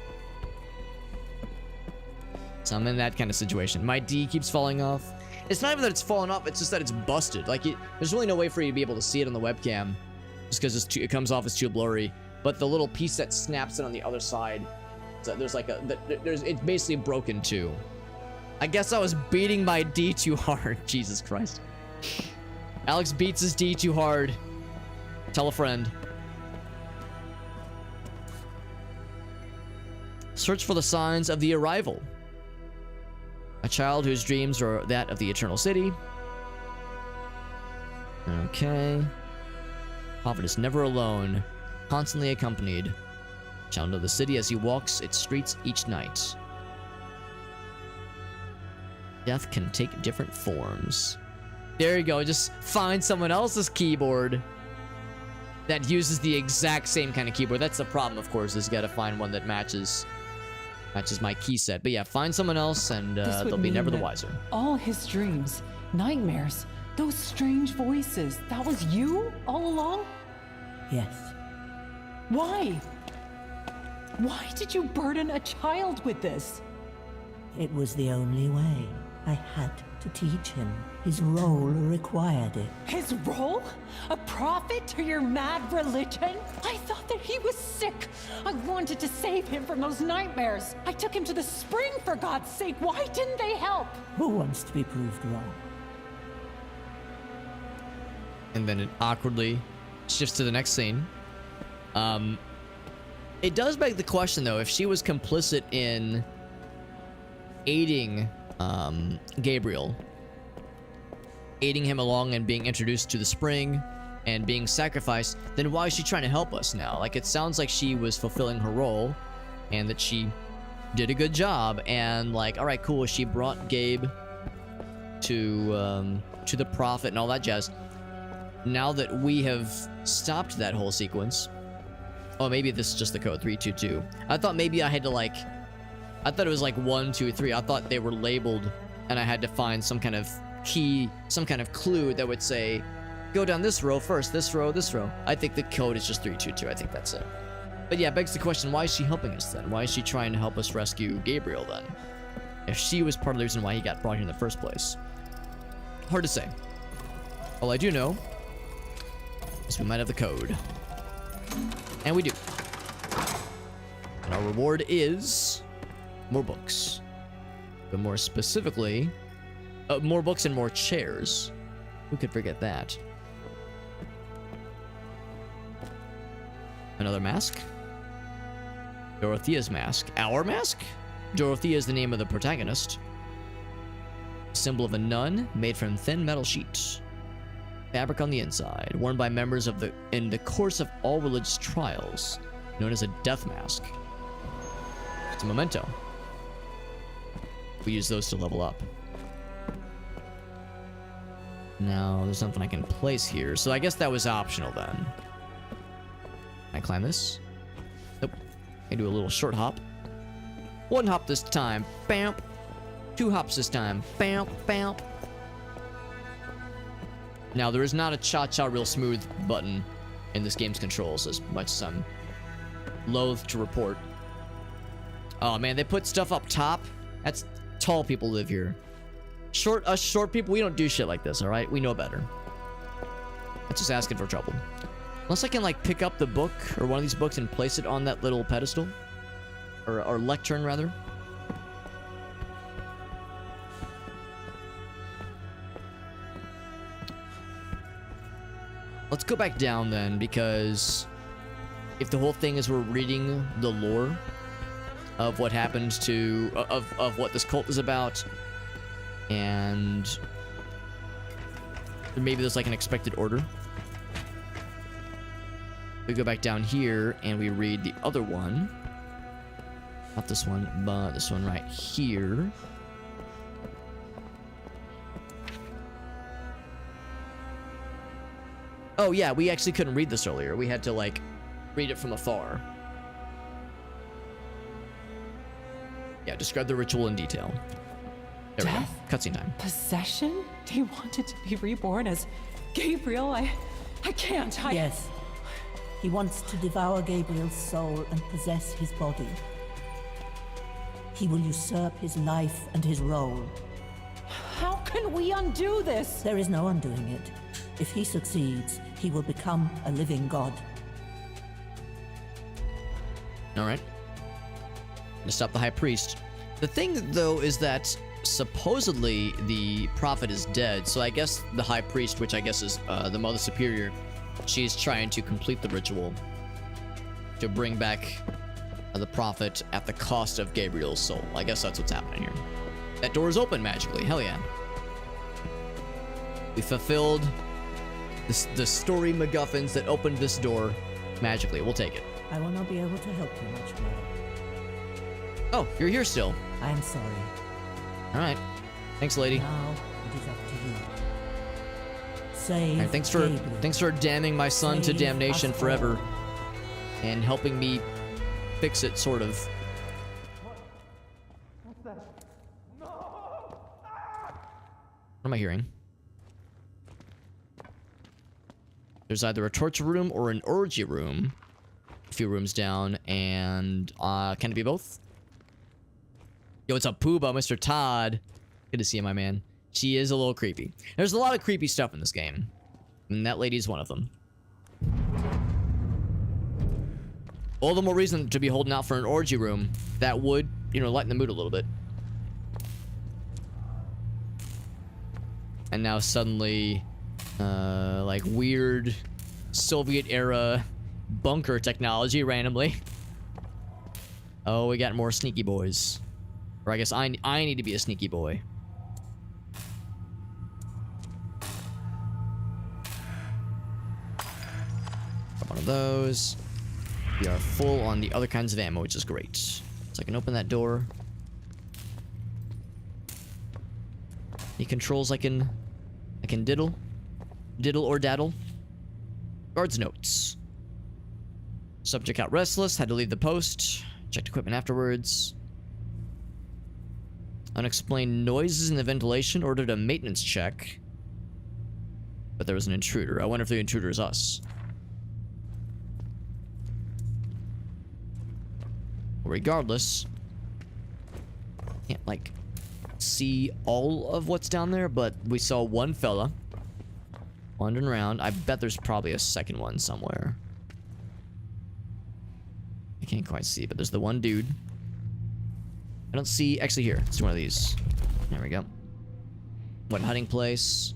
So I'm in that kind of situation. My D keeps falling off. It's not even that it's falling off, it's just that it's busted. Like, there's really no way for you to be able to see it on the webcam, just because it comes off as too blurry. But the little piece that snaps it on the other side, so there's like it's basically broken too. I guess I was beating my D too hard. Jesus Christ. Alex beats his D too hard. Tell a friend. Search for the signs of the arrival. A child whose dreams are that of the Eternal City. Okay. Prophet is never alone, constantly accompanied. Shall know the city as he walks its streets each night. Death can take different forms. There you go, just find someone else's keyboard that uses the exact same kind of keyboard. That's the problem, of course, is you gotta find one that matches my key set. But yeah, find someone else and they'll be never the wiser. All his dreams, nightmares, those strange voices, that was you all along? Yes. Why? Why did you burden a child with this? It was the only way. I had to teach him. His role required it. His role? A prophet to your mad religion? I thought that he was sick. I wanted to save him from those nightmares. I took him to the spring, for God's sake. Why didn't they help? Who wants to be proved wrong? And then it awkwardly shifts to the next scene. It does beg the question, though, if she was complicit in aiding Gabriel, aiding him along and being introduced to the spring and being sacrificed, then why is she trying to help us now? Like, it sounds like she was fulfilling her role and that she did a good job, and like, all right, cool, she brought Gabe to the prophet and all that jazz. Now that we have stopped that whole sequence, oh, maybe this is just the code 322. I thought maybe I had to like, I thought it was like 1, 2, 3. I thought they were labeled and I had to find some kind of key, some kind of clue that would say, go down this row first, this row, this row. I think the code is just 322. I think that's it. But yeah, it begs the question, why is she helping us then? Why is she trying to help us rescue Gabriel then? If she was part of the reason why he got brought here in the first place. Hard to say. All I do know is we might have the code. And we do. And our reward is more books. But more specifically, more books and more chairs. Who could forget that? Another mask. Dorothea's mask. Our mask? Dorothea is the name of the protagonist. Symbol of a nun made from thin metal sheets. Fabric on the inside, worn by members of in the course of all religious trials, known as a death mask. It's a memento. We use those to level up. Now, there's something I can place here, so I guess that was optional then. Can I climb this? Nope. I do a little short hop. 1 hop this time. Bam. 2 hops this time. Bam, bam. Now, there is not a cha-cha real smooth button in this game's controls, as much as I'm loath to report. Oh man, they put stuff up top. That's tall people live here. Us short people, we don't do shit like this, alright? We know better. That's just asking for trouble. Unless I can, like, pick up the book, or one of these books, and place it on that little pedestal. Or lectern, rather. Let's go back down, then, because if the whole thing is we're reading the lore of what happened to... of what this cult is about, and maybe there's, like, an expected order. We go back down here and we read the other one. Not this one, but this one right here. Oh yeah, we actually couldn't read this earlier. We had to, like, read it from afar. Yeah, describe the ritual in detail. There Death? we go. Cutscene time. Possession? He wanted to be reborn as Gabriel. I can't. Yes. He wants to devour Gabriel's soul and possess his body. He will usurp his life and his role. How can we undo this? There is no undoing it. If he succeeds, he will become a living god. Alright. To stop the High Priest. The thing, though, is that supposedly the Prophet is dead, so I guess the High Priest, which I guess is the Mother Superior, she's trying to complete the ritual to bring back the Prophet at the cost of Gabriel's soul. I guess that's what's happening here. That door is open magically. Hell yeah. We fulfilled the story MacGuffins that opened this door magically. We'll take it. I will not be able to help you much more. Oh, you're here still. I am sorry. Alright. Thanks, lady. Now it is up to you. Save Alright, Gabriel. thanks for damning my son to Save damnation us forever. all. And helping me fix it, sort of. What am I hearing? There's either a torture room or an orgy room. A few rooms down, and can it be both? Yo, what's up, Pooba, Mr. Todd? Good to see you, my man. She is a little creepy. There's a lot of creepy stuff in this game, and that lady's one of them. All the more reason to be holding out for an orgy room. That would, you know, lighten the mood a little bit. And now suddenly, like weird Soviet-era bunker technology randomly. Oh, we got more sneaky boys. Or I guess I need to be a sneaky boy. Got one of those. We are full on the other kinds of ammo, which is great. So I can open that door. Any controls I can diddle? Diddle or daddle? Guard's notes. Subject got restless, had to leave the post. Checked equipment afterwards. Unexplained noises in the ventilation, ordered a maintenance check. But there was an intruder. I wonder if the intruder is us. Regardless, can't, like, see all of what's down there, but we saw one fella wandering around. I bet there's probably a second one somewhere. I can't quite see, but there's the one dude. I don't see... Actually, here. Let's do one of these. There we go. What hiding place?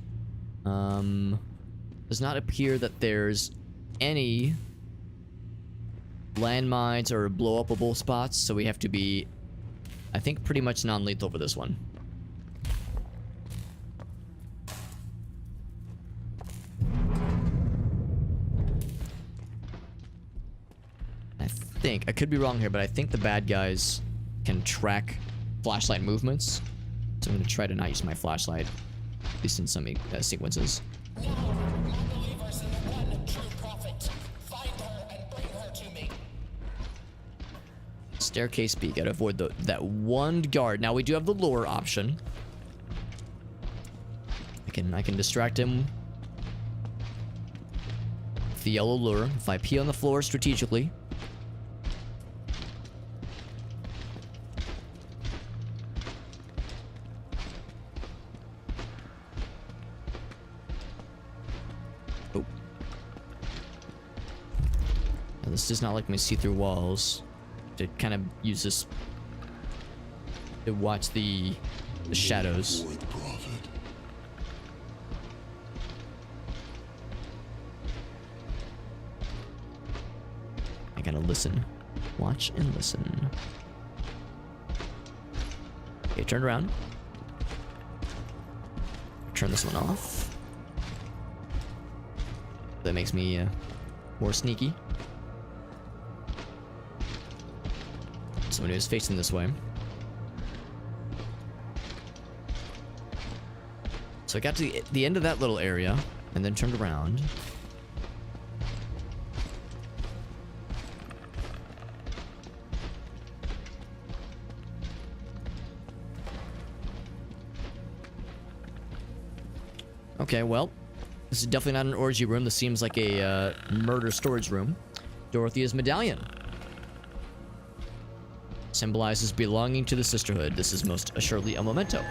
Does not appear that there's any landmines or blow-upable spots, so we have to be, I think, pretty much non-lethal for this one. I could be wrong here, but I think the bad guys can track flashlight movements, so I'm going to try to not use my flashlight, at least in some sequences. Staircase B, gotta avoid that one guard. Now we do have the lure option. I can distract him with the yellow lure if I pee on the floor strategically. This does not let me see through walls. To kind of use this to watch the shadows. I gotta listen. Watch and listen. Okay, turn around. Turn this one off. That makes me more sneaky. Someone who's facing this way. So I got to the end of that little area and then turned around. Okay, well, this is definitely not an orgy room. This seems like a murder storage room. Dorothea's medallion symbolizes belonging to the sisterhood. This is most assuredly a memento.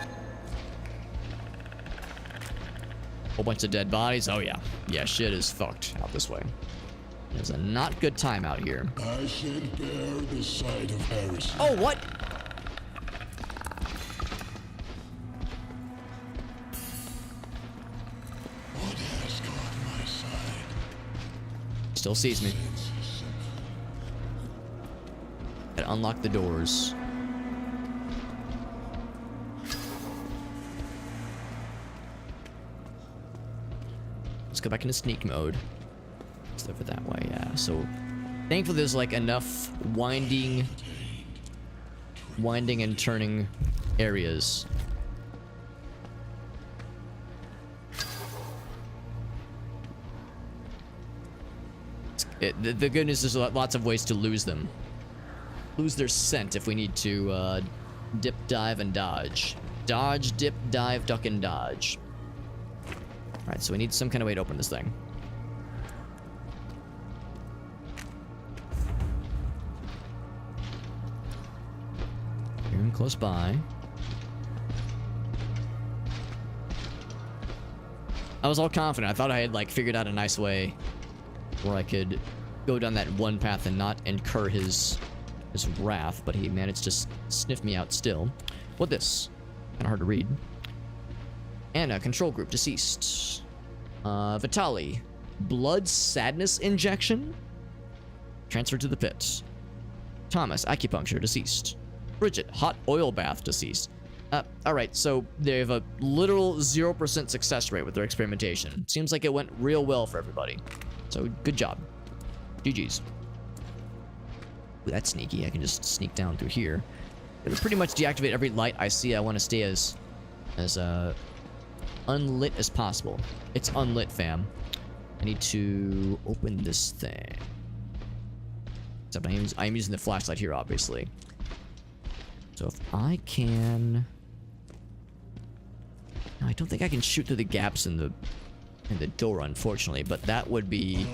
Whole bunch of dead bodies. Oh yeah. Yeah, shit is fucked out this way. There's a not good time out here. I should bear the sight of heresy. Oh, what? What has caught my side? Still sees me. Gotta unlock the doors. Let's go back into sneak mode. It's over that way, yeah. So, thankfully there's like enough winding and turning areas. The good news is there's lots of ways to lose them. Lose their scent if we need to dip, dive, and dodge. Dodge, dip, dive, duck, and dodge. Alright, so we need some kind of way to open this thing. Here, close by. I was all confident. I thought I had like figured out a nice way where I could go down that one path and not incur his wrath, but he managed to sniff me out still. What this? Kind of hard to read. Anna, control group, deceased. Vitali, blood sadness injection. Transferred to the pit. Thomas, acupuncture, deceased. Bridget, hot oil bath, deceased. Alright, so they have a literal 0% success rate with their experimentation. Seems like it went real well for everybody. So, good job. GG's. Ooh, that's sneaky. I can just sneak down through here. It'll pretty much deactivate every light I see. I want to stay as unlit as possible. It's unlit, fam. I need to open this thing. Except I'm using the flashlight here, obviously. So if I can... No, I don't think I can shoot through the gaps in the door, unfortunately, but that would be...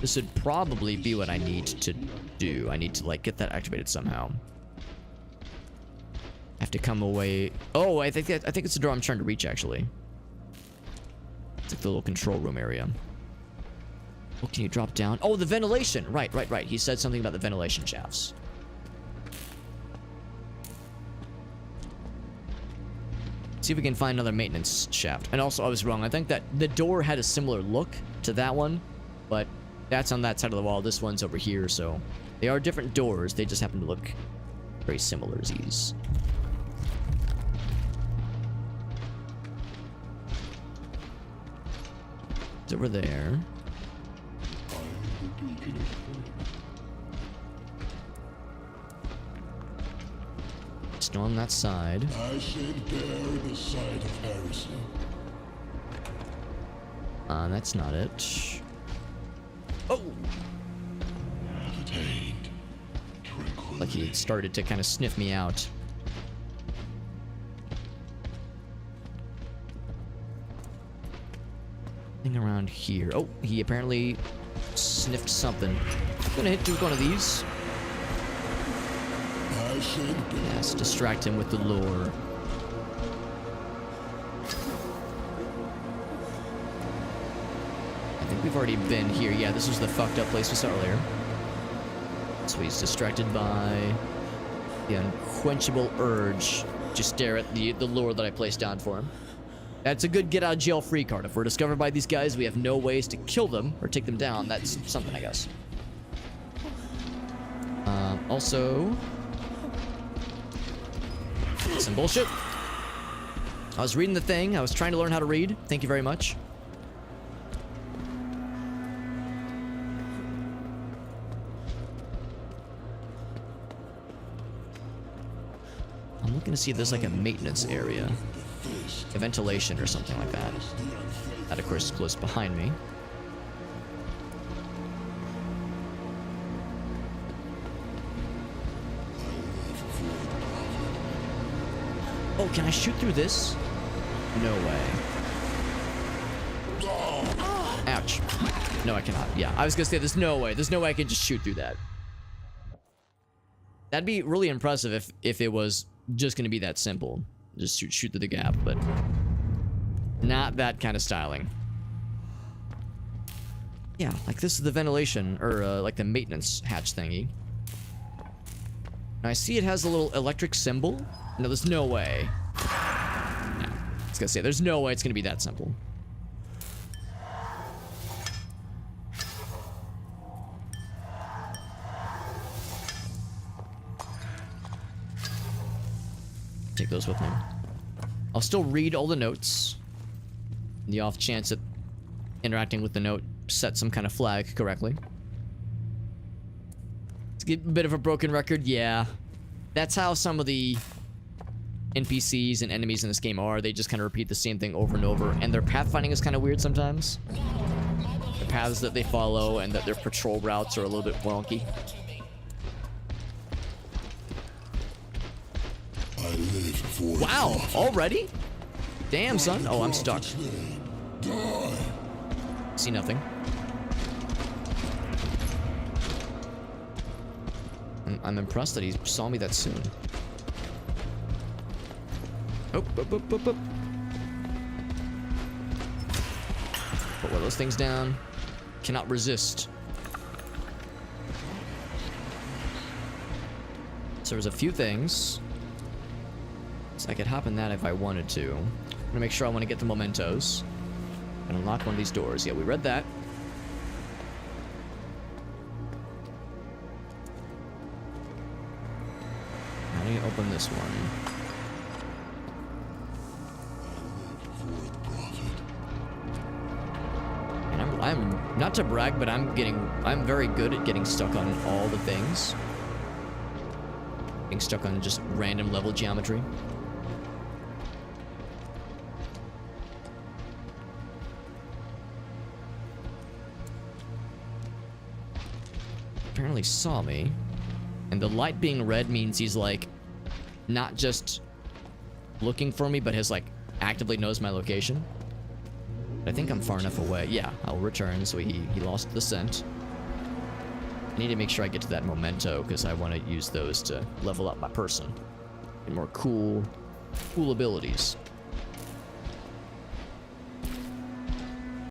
This would probably be what I need to do. I need to, like, get that activated somehow. I have to come away... Oh, I think it's the door I'm trying to reach, actually. It's like the little control room area. Oh, can you drop down? Oh, the ventilation! Right. He said something about the ventilation shafts. See if we can find another maintenance shaft. And also, I was wrong. I think that the door had a similar look to that one, but that's on that side of the wall. This one's over here, so they are different doors. They just happen to look very similar as these. It's over there. Still on that side. I should bear the sight of heresy. That's not it. Oh! Like he started to kind of sniff me out. Thing around here. Oh, he apparently sniffed something. I'm gonna hit one of these. Yes, distract him with the lure. I think we've already been here. Yeah, this was the fucked up place we saw earlier. So he's distracted by the unquenchable urge to stare at the lure that I placed down for him. That's a good get out of jail free card. If we're discovered by these guys, we have no ways to kill them or take them down. That's something, I guess. Also, some bullshit. I was reading the thing. I was trying to learn how to read. Thank you very much. I'm looking to see if there's like a maintenance area. A ventilation or something like that. That, of course, is close behind me. Oh, can I shoot through this? No way. Ouch. No, I cannot. Yeah, I was gonna say there's no way. There's no way I can just shoot through that. That'd be really impressive if it was just gonna be that simple. Just shoot through the gap, but not that kind of styling. Yeah, like this is the ventilation, or like the maintenance hatch thingy. Now I see it has a little electric symbol. No, there's no way. Yeah, I was gonna say, there's no way it's gonna be that simple. Take those with me. I'll still read all the notes. In the off chance that interacting with the note set some kind of flag correctly. It's a bit of a broken record, yeah. That's how some of the NPCs and enemies in this game are. They just kind of repeat the same thing over and over, and their pathfinding is kind of weird sometimes. The paths that they follow and that their patrol routes are a little bit wonky. Wow, already? Damn, son. Oh, I'm stuck. See nothing. I'm impressed that he saw me that soon. Oh, Put one of those things down. Cannot resist. So there's a few things. So I could hop in that if I wanted to. I'm gonna make sure I want to get the mementos and unlock one of these doors. Yeah, we read that. How do you open this one? And I'm not to brag, but I'm very good at getting stuck on all the things. Getting stuck on just random level geometry. Apparently saw me, and the light being red means he's like not just looking for me, but has like actively knows my location. But I think I'm far enough away. Yeah, I'll return. So he lost the scent. I need to make sure I get to that memento because I want to use those to level up my person and more cool abilities.